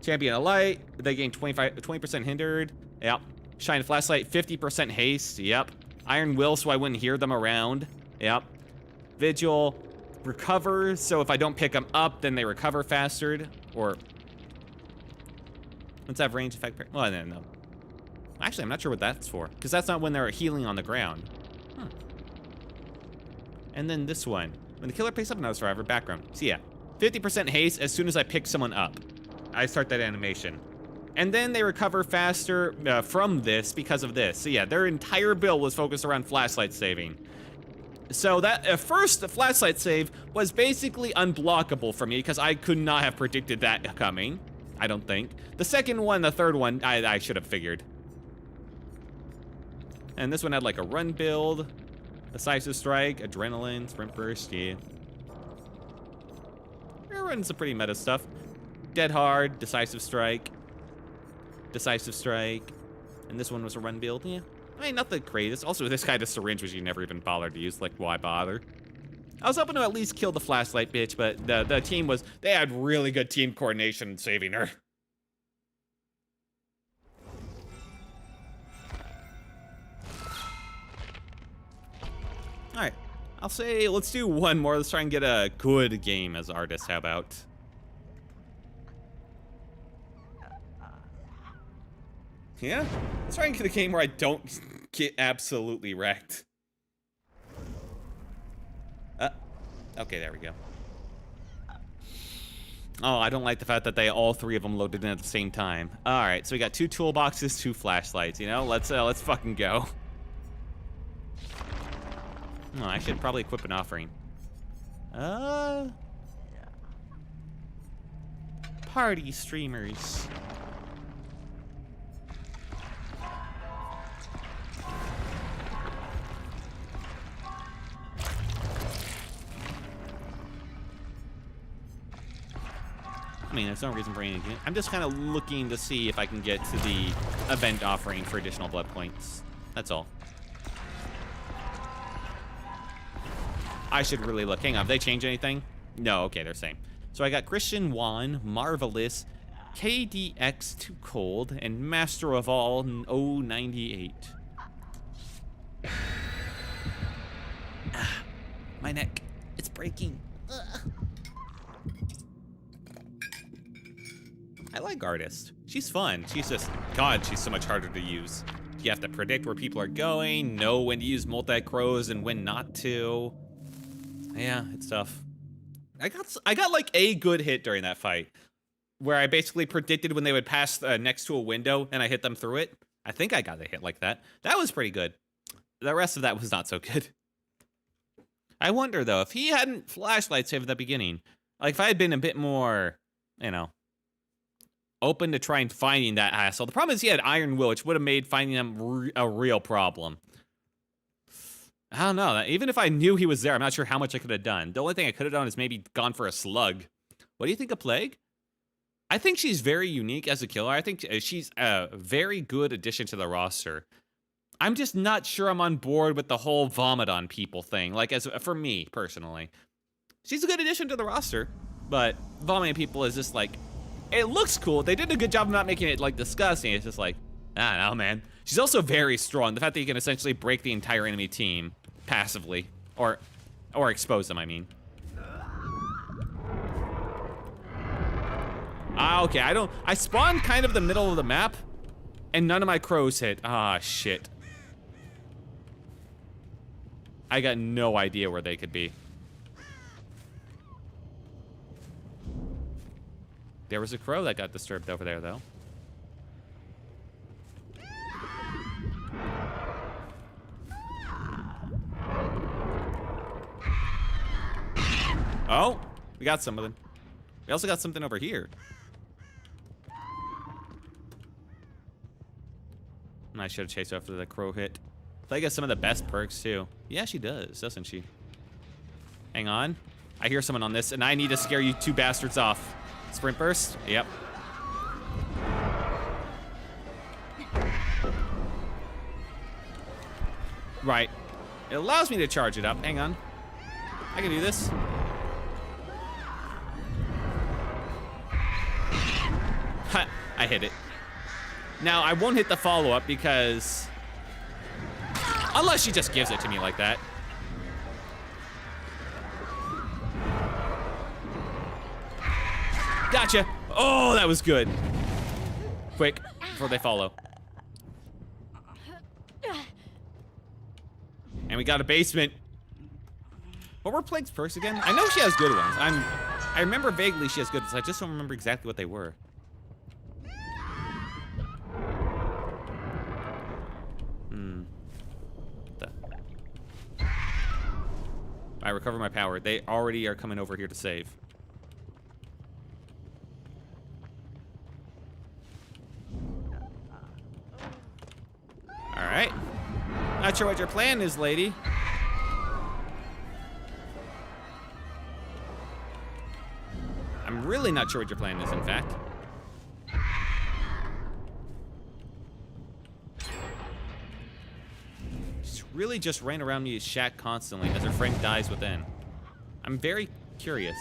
Champion of Light, they gained 20% hindered. Yep. Shine Flashlight, 50% haste. Yep. Iron Will, so I wouldn't hear them around. Yep. Vigil, recover, so if I don't pick them up, then they recover faster. Or, let's have range effect. Well, no. Actually, I'm not sure what that's for, because that's not when they're healing on the ground. Huh. And then this one. When the killer picks up another survivor, background. So yeah, 50% haste as soon as I pick someone up. I start that animation. And then they recover faster from this because of this. So yeah, their entire build was focused around flashlight saving. So that first flashlight save was basically unblockable for me because I could not have predicted that coming. I don't think. The second one, the third one, I should have figured. And this one had like a run build, decisive strike, adrenaline, sprint burst, yeah. We're running some pretty meta stuff. Dead hard, decisive strike, and this one was a run build, yeah. I mean, nothing greatest. Also, this guy had a syringe, which you never even bothered to use. Like, why bother? I was hoping to at least kill the flashlight bitch, but the team was, they had really good team coordination in saving her. All right, I'll say let's do one more. Let's try and get a good game as artists. How about? Yeah, let's try and get a game where I don't get absolutely wrecked. Okay, there we go. Oh, I don't like the fact that all three of them loaded in at the same time. All right, so we got 2 toolboxes, 2 flashlights. You know, let's fucking go. Oh, I should probably equip an offering. Party streamers. I mean, there's no reason for anything. I'm just kind of looking to see if I can get to the event offering for additional blood points. That's all. I should really look. Hang on, have they changed anything? No, okay, they're the same. So I got Christian Juan, Marvelous, KDX Too Cold, and Master of All 098. My neck. It's breaking. I like Artist. She's fun. She's just, God, she's so much harder to use. You have to predict where people are going, know when to use multi-crows and when not to. Yeah, it's tough. I got like a good hit during that fight, where I basically predicted when they would pass next to a window and I hit them through it. I think I got a hit like that. That was pretty good. The rest of that was not so good. I wonder though, if he hadn't flashlight saved at the beginning, like if I had been a bit more, you know, open to trying finding that asshole. The problem is he had Iron Will, which would have made finding him a real problem. I don't know. Even if I knew he was there, I'm not sure how much I could have done. The only thing I could have done is maybe gone for a slug. What do you think of Plague? I think she's very unique as a killer. I think she's a very good addition to the roster. I'm just not sure I'm on board with the whole vomit on people thing. Like, as for me, personally. She's a good addition to the roster, but vomiting people is just like, it looks cool. They did a good job of not making it, like, disgusting. It's just like, I don't know, man. She's also very strong. The fact that you can essentially break the entire enemy team passively, or expose them, I mean. Okay, I spawned kind of the middle of the map, and none of my crows hit. Ah, shit. I got no idea where they could be. There was a crow that got disturbed over there, though. Oh, we got some of them. We also got something over here. I should have chased after the crow hit. Plague has some of the best perks, too. Yeah, she does, doesn't she? Hang on. I hear someone on this, and I need to scare you 2 bastards off. Sprint burst? Yep. Right. It allows me to charge it up. Hang on. I can do this. Ha! I hit it. Now, I won't hit the follow-up because... unless she just gives it to me like that. Gotcha. Oh, that was good. Quick, before they follow. And we got a basement. What were Plague's perks again? I know she has good ones. I remember vaguely she has good ones. I just don't remember exactly what they were. I recover my power. They already are coming over here to save. Alright. Not sure what your plan is, lady. I'm really not sure what your plan is, in fact. She's really just ran around me shack constantly as her friend dies within. I'm very curious.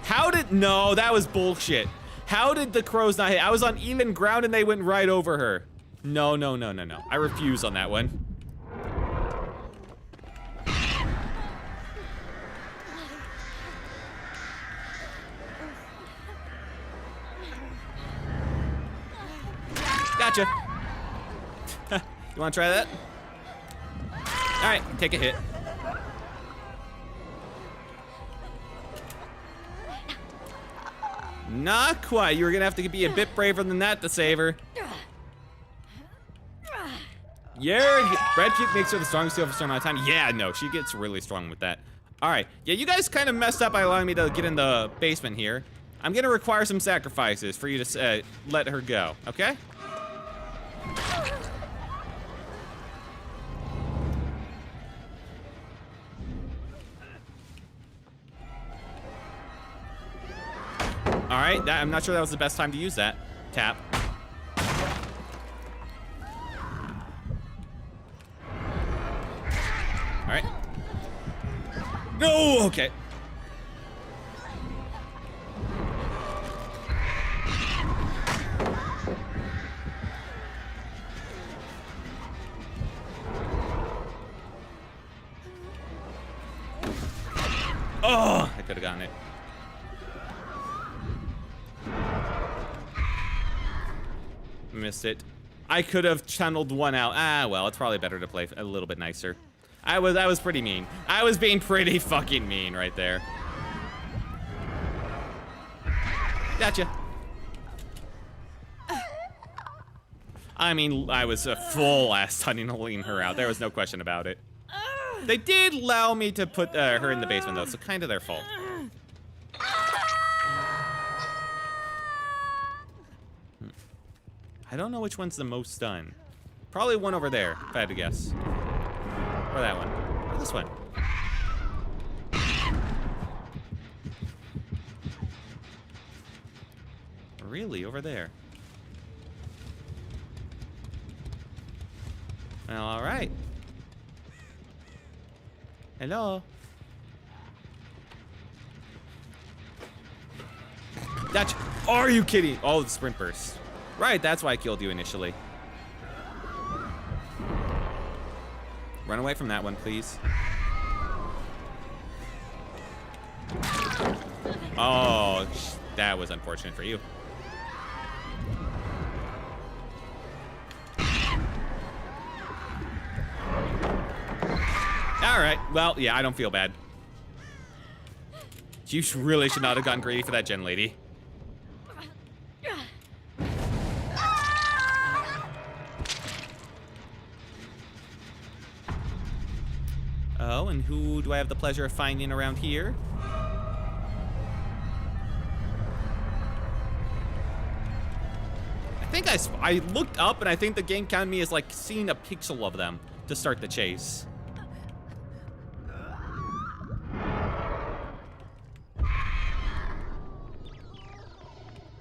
How did... no, that was bullshit. How did the crows not hit? I was on even ground and they went right over her. No, no, no, no, no. I refuse on that one. Gotcha. You wanna try that? All right, take a hit. Not quite. You were gonna have to be a bit braver than that to save her. Yeah, red puke makes her the strongest heal for a certain amount of time. Yeah, no, she gets really strong with that. All right, yeah, you guys kind of messed up by allowing me to get in the basement here. I'm gonna require some sacrifices for you to let her go, okay? All right, I'm not sure that was the best time to use that. Tap. All right. No, okay. Oh, I could have gotten it. Missed it. I could have channeled one out. Ah, well, it's probably better to play a little bit nicer. I was pretty mean. I was being pretty fucking mean right there. Gotcha. I mean, I was a full ass tunneling her out. There was no question about it. They did allow me to put her in the basement though, so kind of their fault. I don't know which one's the most stun. Probably one over there, if I had to guess. Or that one. Or this one. Really? Over there? Well, alright. Hello? Gotcha. Are you kidding? Oh, the sprint burst. Right, that's why I killed you initially. Run away from that one, please. Oh, that was unfortunate for you. Alright, well, yeah, I don't feel bad. You really should not have gone greedy for that gen lady. Oh, and who do I have the pleasure of finding around here? I think I looked up and I think the game counted me as like seeing a pixel of them to start the chase.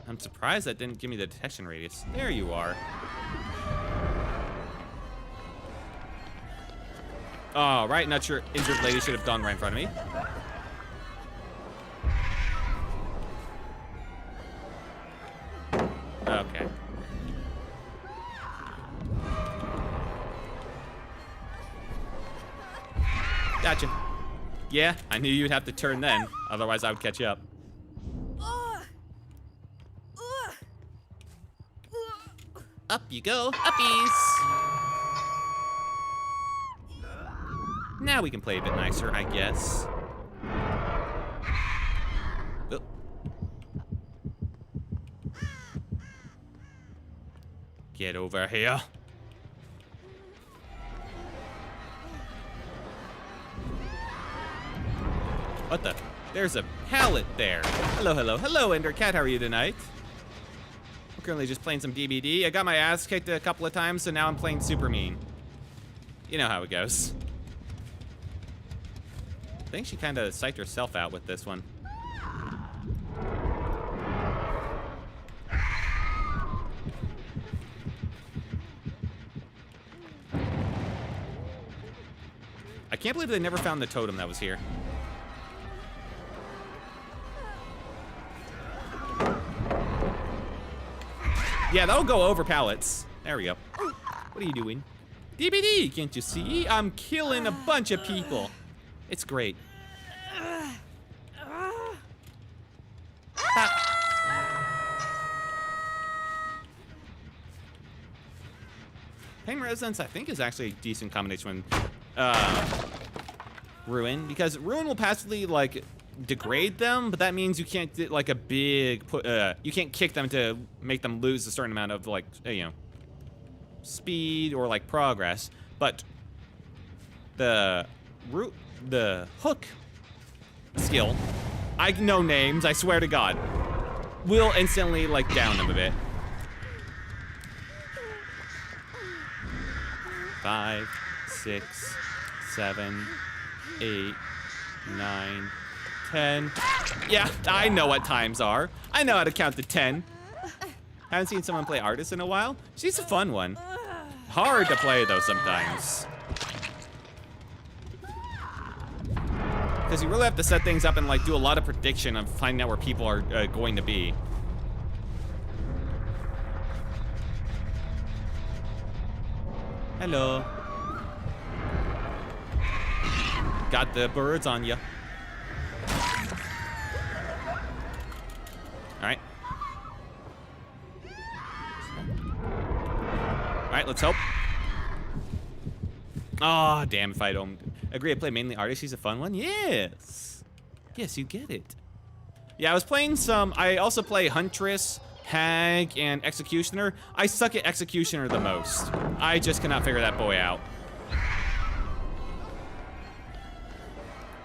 I'm surprised that didn't give me the detection radius. There you are. Oh, right, not sure. Injured lady should have gone right in front of me. Okay. Gotcha. Yeah, I knew you'd have to turn then. Otherwise, I would catch you up. Up you go, uppies! Now we can play a bit nicer, I guess. Oh. Get over here. What the? There's a pallet there. Hello, hello, hello, Ender Cat. How are you tonight? I'm currently just playing some DBD. I got my ass kicked a couple of times, so now I'm playing super mean. You know how it goes. I think she kind of psyched herself out with this one. I can't believe they never found the totem that was here. Yeah, that'll go over pallets. There we go. What are you doing? DBD, can't you see? I'm killing a bunch of people. It's great. Pain Resonance, I think, is actually a decent combination when Ruin, because Ruin will passively like degrade them, but that means you can't get like a big you can't kick them to make them lose a certain amount of like you know, speed or like progress. But the hook skill, I know names, I swear to God, will instantly like down them a bit. 5, 6, 7, 8, 9, 10. Yeah, I know what times are. I know how to count to 10. Haven't seen someone play Artist in a while. She's a fun one. Hard to play though sometimes. Because you really have to set things up and like do a lot of prediction of finding out where people are going to be. Hello. Got the birds on ya. Alright. Alright, let's hope. Oh, damn, if I don't agree, I play mainly Artist. She's a fun one. Yes. Yes, you get it. Yeah, I was playing some, I also play Huntress, Hag, and Executioner. I suck at Executioner the most. I just cannot figure that boy out.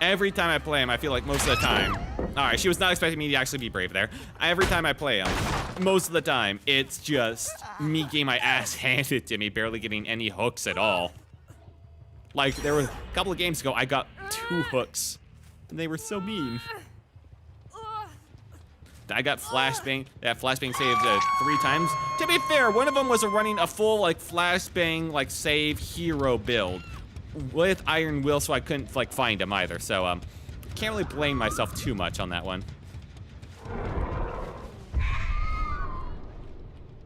Every time I play him, I feel like most of the time. All right, she was not expecting me to actually be brave there. Every time I play him, most of the time, it's just me getting my ass handed to me, barely getting any hooks at all. Like, there were a couple of games ago, I got 2 hooks, and they were so mean. I got flashbang. That flashbang saved 3 times. To be fair, one of them was running a full like flashbang like save hero build with Iron Will, so I couldn't like find him either. So can't really blame myself too much on that one.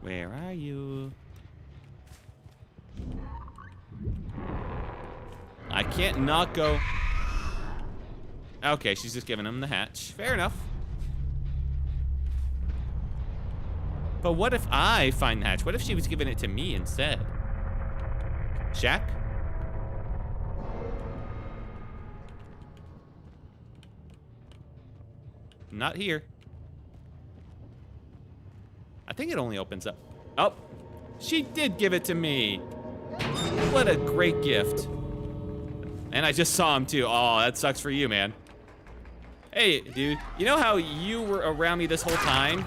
Where are you? I can't not go. Okay, she's just giving him the hatch. Fair enough. But what if I find the hatch? What if she was giving it to me instead? Shack? Not here. I think it only opens up. Oh, she did give it to me. What a great gift. And I just saw him too. Oh, that sucks for you, man. Hey, dude, you know how you were around me this whole time?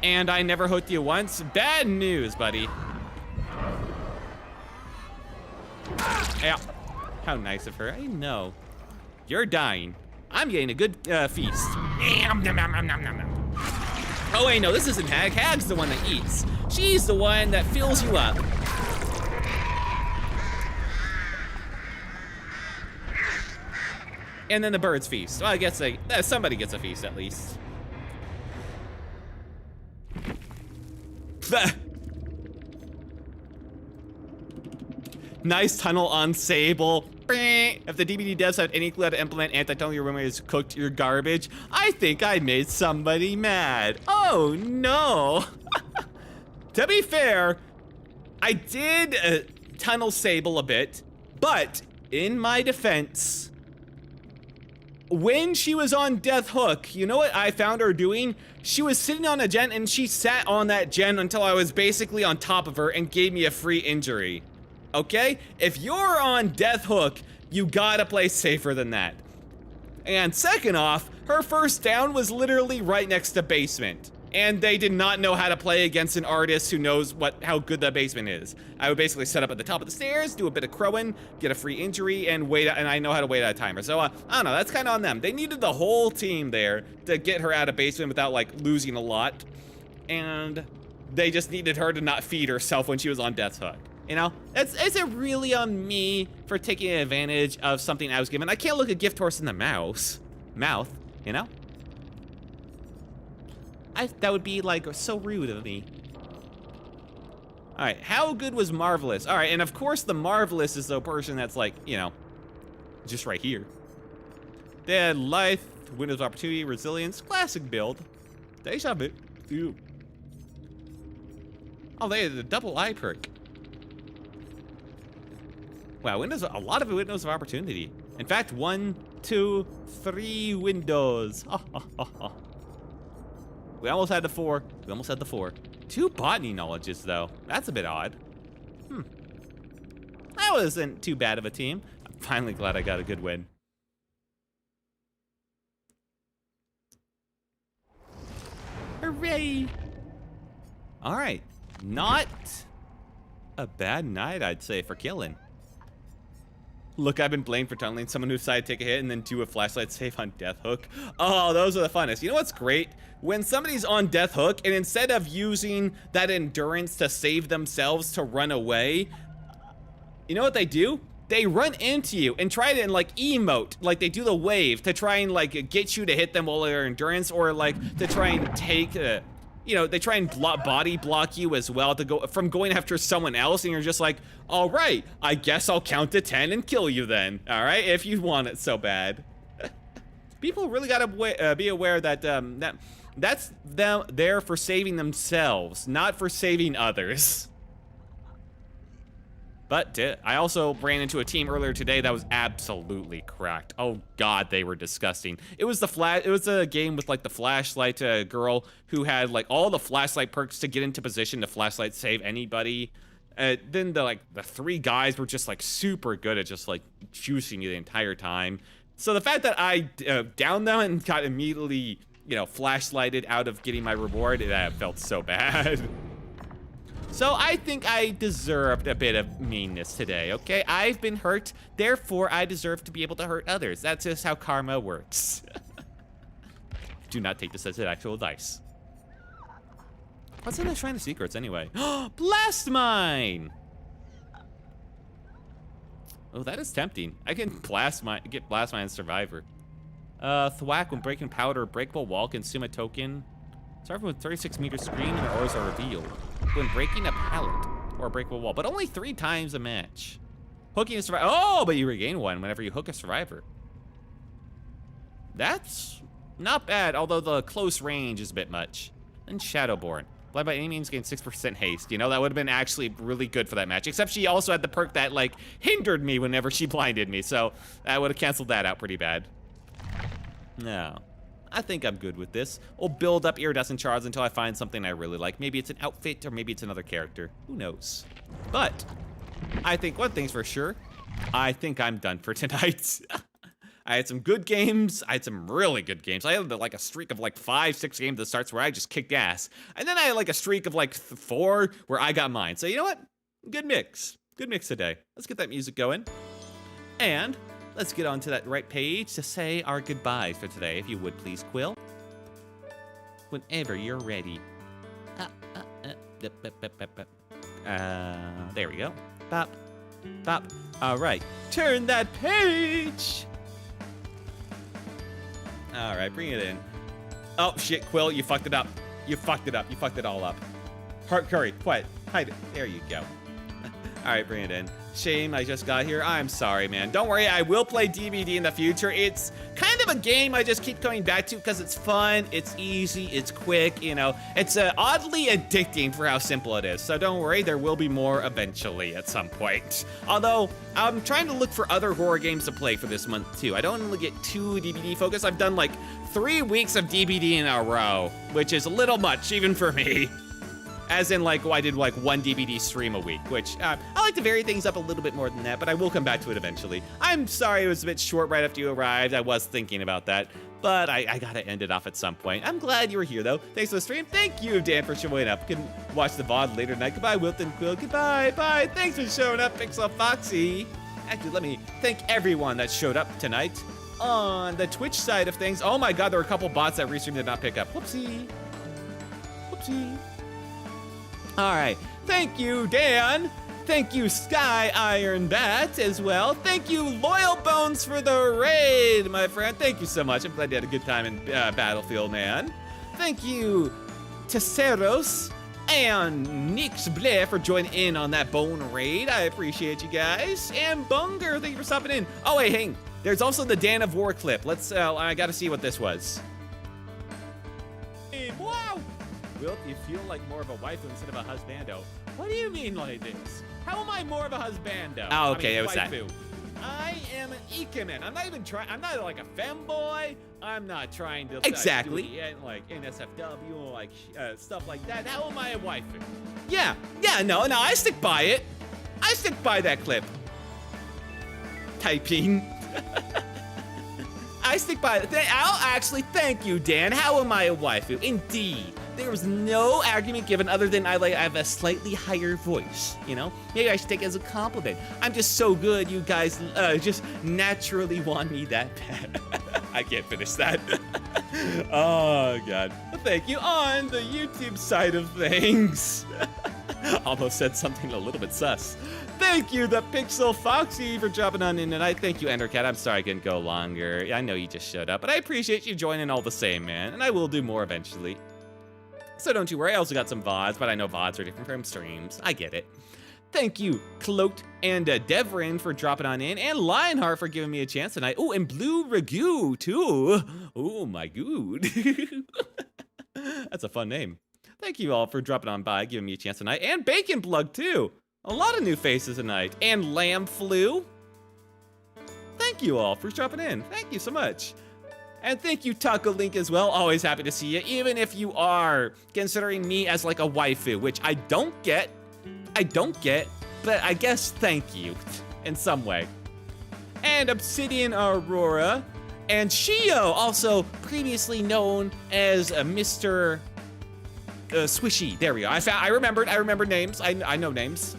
And I never hooked you once? Bad news, buddy. Yeah. How nice of her. I know. You're dying. I'm getting a good feast. Oh, wait, no, this isn't Hag. Hag's the one that eats. She's the one that fills you up. And then the birds feast. Well, I guess somebody gets a feast at least. Nice tunnel on Sable. If the DBD devs have any clue how to implement anti-tunnel your roommate has cooked your garbage, I think I made somebody mad. Oh no. To be fair, I did tunnel Sable a bit, but in my defense, when she was on Death Hook, you know what I found her doing? She was sitting on a gen and she sat on that gen until I was basically on top of her and gave me a free injury. Okay? If you're on Death Hook, you gotta play safer than that. And second off, her first down was literally right next to basement. And they did not know how to play against an artist who knows how good the basement is. I would basically set up at the top of the stairs, do a bit of crowing, get a free injury, and wait, and I know how to wait out a timer. So, I don't know, that's kind of on them. They needed the whole team there to get her out of basement without, like, losing a lot. And they just needed her to not feed herself when she was on Death's Hook. You know, is it really on me for taking advantage of something I was given? I can't look a gift horse in the mouth, you know? That would be like so rude of me. All right, how good was Marvelous? All right, and of course the Marvelous is the person that's like, you know, just right here. They had Life, Windows Opportunity, Resilience, Classic build. Deja vu. Oh, they had the double eye perk. Wow, windows, a lot of windows of opportunity. In fact, 1, 2, 3 windows. We almost had the 4. We almost had the 4. 2 botany knowledges, though. That's a bit odd. That wasn't too bad of a team. I'm finally glad I got a good win. Hooray! All right, not a bad night, I'd say, for killing. Look, I've been blamed for tunneling someone who decided to take a hit and then do a flashlight save on Death Hook. Oh, those are the funnest. You know what's great? When somebody's on Death Hook and instead of using that endurance to save themselves to run away, you know what they do? They run into you and try to like emote, like they do the wave to try and like get you to hit them while they're endurance, or like to try and take, you know, they try and body block you as well to go from going after someone else, and you're just like, all right, I guess I'll count to 10 and kill you then, all right, if you want it so bad. People really gotta be aware that that's them there for saving themselves, not for saving others. But I also ran into a team earlier today that was absolutely cracked. Oh God, they were disgusting. It was a game with like the flashlight girl who had like all the flashlight perks to get into position to flashlight save anybody. Then the 3 guys were just like super good at just like juicing you the entire time. So the fact that I downed them and got immediately, you know, flashlighted out of getting my reward, that felt so bad. So I think I deserved a bit of meanness today, okay? I've been hurt, therefore I deserve to be able to hurt others. That's just how karma works. Do not take this as actual advice. What's in the Shrine of Secrets anyway? Blast Mine! Oh, that is tempting. I can get Blast Mine and Survivor. Thwack, when breaking powder, breakable wall, consume a token. Start with 36 meter screen and the ores are revealed. When breaking a pallet or a breakable wall, but only 3 times a match. Hooking a survivor. Oh, but you regain 1 whenever you hook a survivor. That's not bad, although the close range is a bit much. And Shadowborn. Blind by any means gain 6% haste. You know, that would have been actually really good for that match. Except she also had the perk that, like, hindered me whenever she blinded me. So I would have canceled that out pretty bad. No. I think I'm good with this. We'll build up iridescent shards until I find something I really like. Maybe it's an outfit or maybe it's another character. Who knows? But I think one thing's for sure. I think I'm done for tonight. I had some good games. I had some really good games. I had like a streak of like 5, 6 games that starts where I just kicked ass. And then I had like a streak of like 4 where I got mine. So you know what? Good mix. Good mix today. Let's get that music going. And let's get onto that right page to say our goodbyes for today, if you would please, Quill. Whenever you're ready. There we go. Pop, pop. All right, turn that page. All right, bring it in. Oh shit, Quill, you fucked it up. You fucked it up. You fucked it all up. Heart curry, quiet, hide it. There you go. All right, bring it in. Shame I just got here. I'm sorry, man. Don't worry, I will play DBD in the future. It's kind of a game I just keep coming back to because it's fun, it's easy, it's quick, you know. It's oddly addicting for how simple it is. So don't worry, there will be more eventually at some point. Although, I'm trying to look for other horror games to play for this month too. I don't want to get too DBD focused. I've done like 3 weeks of DBD in a row, which is a little much even for me. As in, like, I did, like, 1 DBD stream a week, which I like to vary things up a little bit more than that, but I will come back to it eventually. I'm sorry it was a bit short right after you arrived. I was thinking about that, but I gotta end it off at some point. I'm glad you were here, though. Thanks for the stream. Thank you, Dan, for showing up. You can watch the VOD later tonight. Goodbye, Wilton Quill. Goodbye. Bye. Thanks for showing up, Pixel Foxy. Actually, let me thank everyone that showed up tonight on the Twitch side of things. Oh, my God, there were a couple bots that Restream did not pick up. Whoopsie. Whoopsie. All right, thank you, Dan. Thank you, Sky Iron Bat, as well. Thank you, Loyal Bones, for the raid, my friend. Thank you so much. I'm glad you had a good time in Battlefield, man. Thank you, Tesseros and Nix Blair for joining in on that bone raid. I appreciate you guys. And Bunger, thank you for stopping in. Oh, wait, hang. There's also the Dan of War clip. Let's, I gotta see what this was. Wow. Wilt, you feel like more of a wife instead of a husbando. What do you mean like this? How am I more of a husbando? Oh, okay, I mean, it was that. waifu. I am an ikemen. I'm not even trying. I'm not like a femboy. I'm not trying to Exactly. do it like NSFW or like stuff like that. How am I a waifu? Yeah, no, I stick by it. I stick by that clip. Typing. I stick by it. I'll actually thank you, Dan. How am I a waifu? Indeed. There was no argument given other than I have a slightly higher voice, you know? Maybe I should take it as a compliment. I'm just so good, you guys just naturally want me that bad. I can't finish that. Oh, God. Thank you on the YouTube side of things. Almost said something a little bit sus. Thank you, the Pixel Foxy, for dropping on in tonight. Thank you, Endercat. I'm sorry I couldn't go longer. I know you just showed up, but I appreciate you joining all the same, man. And I will do more eventually. So don't you worry, I also got some VODs, but I know VODs are different from streams. I get it. Thank you, Cloaked and Devrin, for dropping on in, and Lionheart for giving me a chance tonight. Oh, and Blue Ragu, too. Oh, my good. That's a fun name. Thank you all for dropping on by, giving me a chance tonight, and Bacon Plug, too. A lot of new faces tonight. And Lamb Flu. Thank you all for dropping in. Thank you so much. And thank you, Taco Link, as well. Always happy to see you, even if you are considering me as like a waifu, which I don't get, but I guess thank you in some way. And Obsidian Aurora, and Shio, also previously known as Mr. Swishy. There we go. I remembered names. I know names.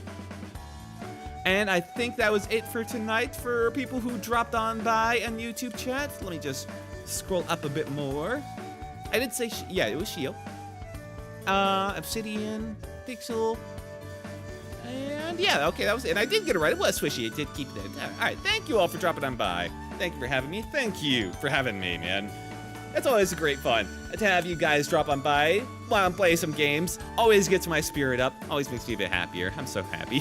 And I think that was it for tonight for people who dropped on by in YouTube chat. Let me just scroll up a bit more. I did say, yeah, it was Shio. Obsidian, Pixel, and yeah, okay, that was it. And I did get it right. It was Swishy. It did keep it. All right, thank you all for dropping on by. Thank you for having me. Thank you for having me, man. It's always great fun to have you guys drop on by while I'm playing some games. Always gets my spirit up. Always makes me a bit happier. I'm so happy.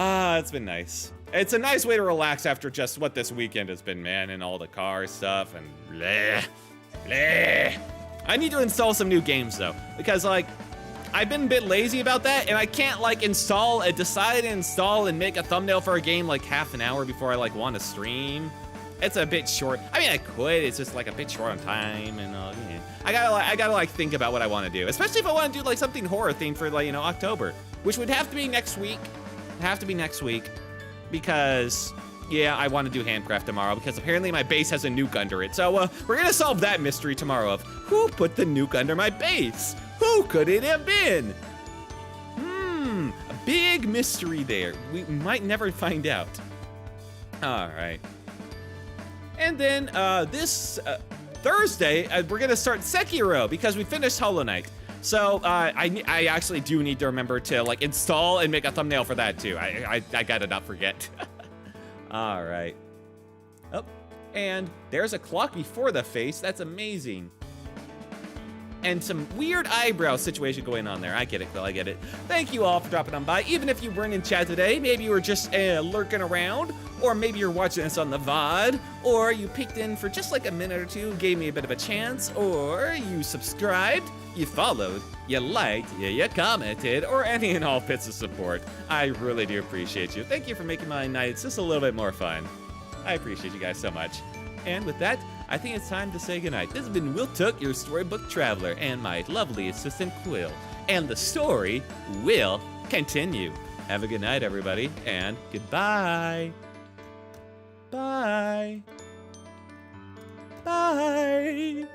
It's been nice. It's a nice way to relax after just what this weekend has been, man, and all the car stuff and bleh. I need to install some new games though, because like, I've been a bit lazy about that, and I can't like decide to install and make a thumbnail for a game like half an hour before I like want to stream. It's a bit short. I mean, I could. It's just like a bit short on time, and yeah. I gotta like think about what I want to do, especially if I want to do like something horror themed for like October, which would have to be next week. Because yeah, I want to do handcraft tomorrow because apparently my base has a nuke under it. So we're gonna solve that mystery tomorrow of who put the nuke under my base. Who could it have been? A big mystery there. We might never find out. All right. And then this Thursday, we're gonna start Sekiro because we finished Hollow Knight. So I actually do need to remember to like install and make a thumbnail for that too. I gotta not forget. All right. Oh, and there's a clock before the face. That's amazing. And some weird eyebrow situation going on there. I get it, Phil, I get it. Thank you all for dropping on by. Even if you weren't in chat today, maybe you were just lurking around, or maybe you're watching this on the VOD, or you peeked in for just like a minute or two, gave me a bit of a chance, or you subscribed, you followed, you liked, you commented, or any and all bits of support. I really do appreciate you. Thank you for making my nights just a little bit more fun. I appreciate you guys so much. And with that, I think it's time to say goodnight. This has been Will Took, your storybook traveler, and my lovely assistant Quill. And the story will continue. Have a good night, everybody, and goodbye. Bye. Bye.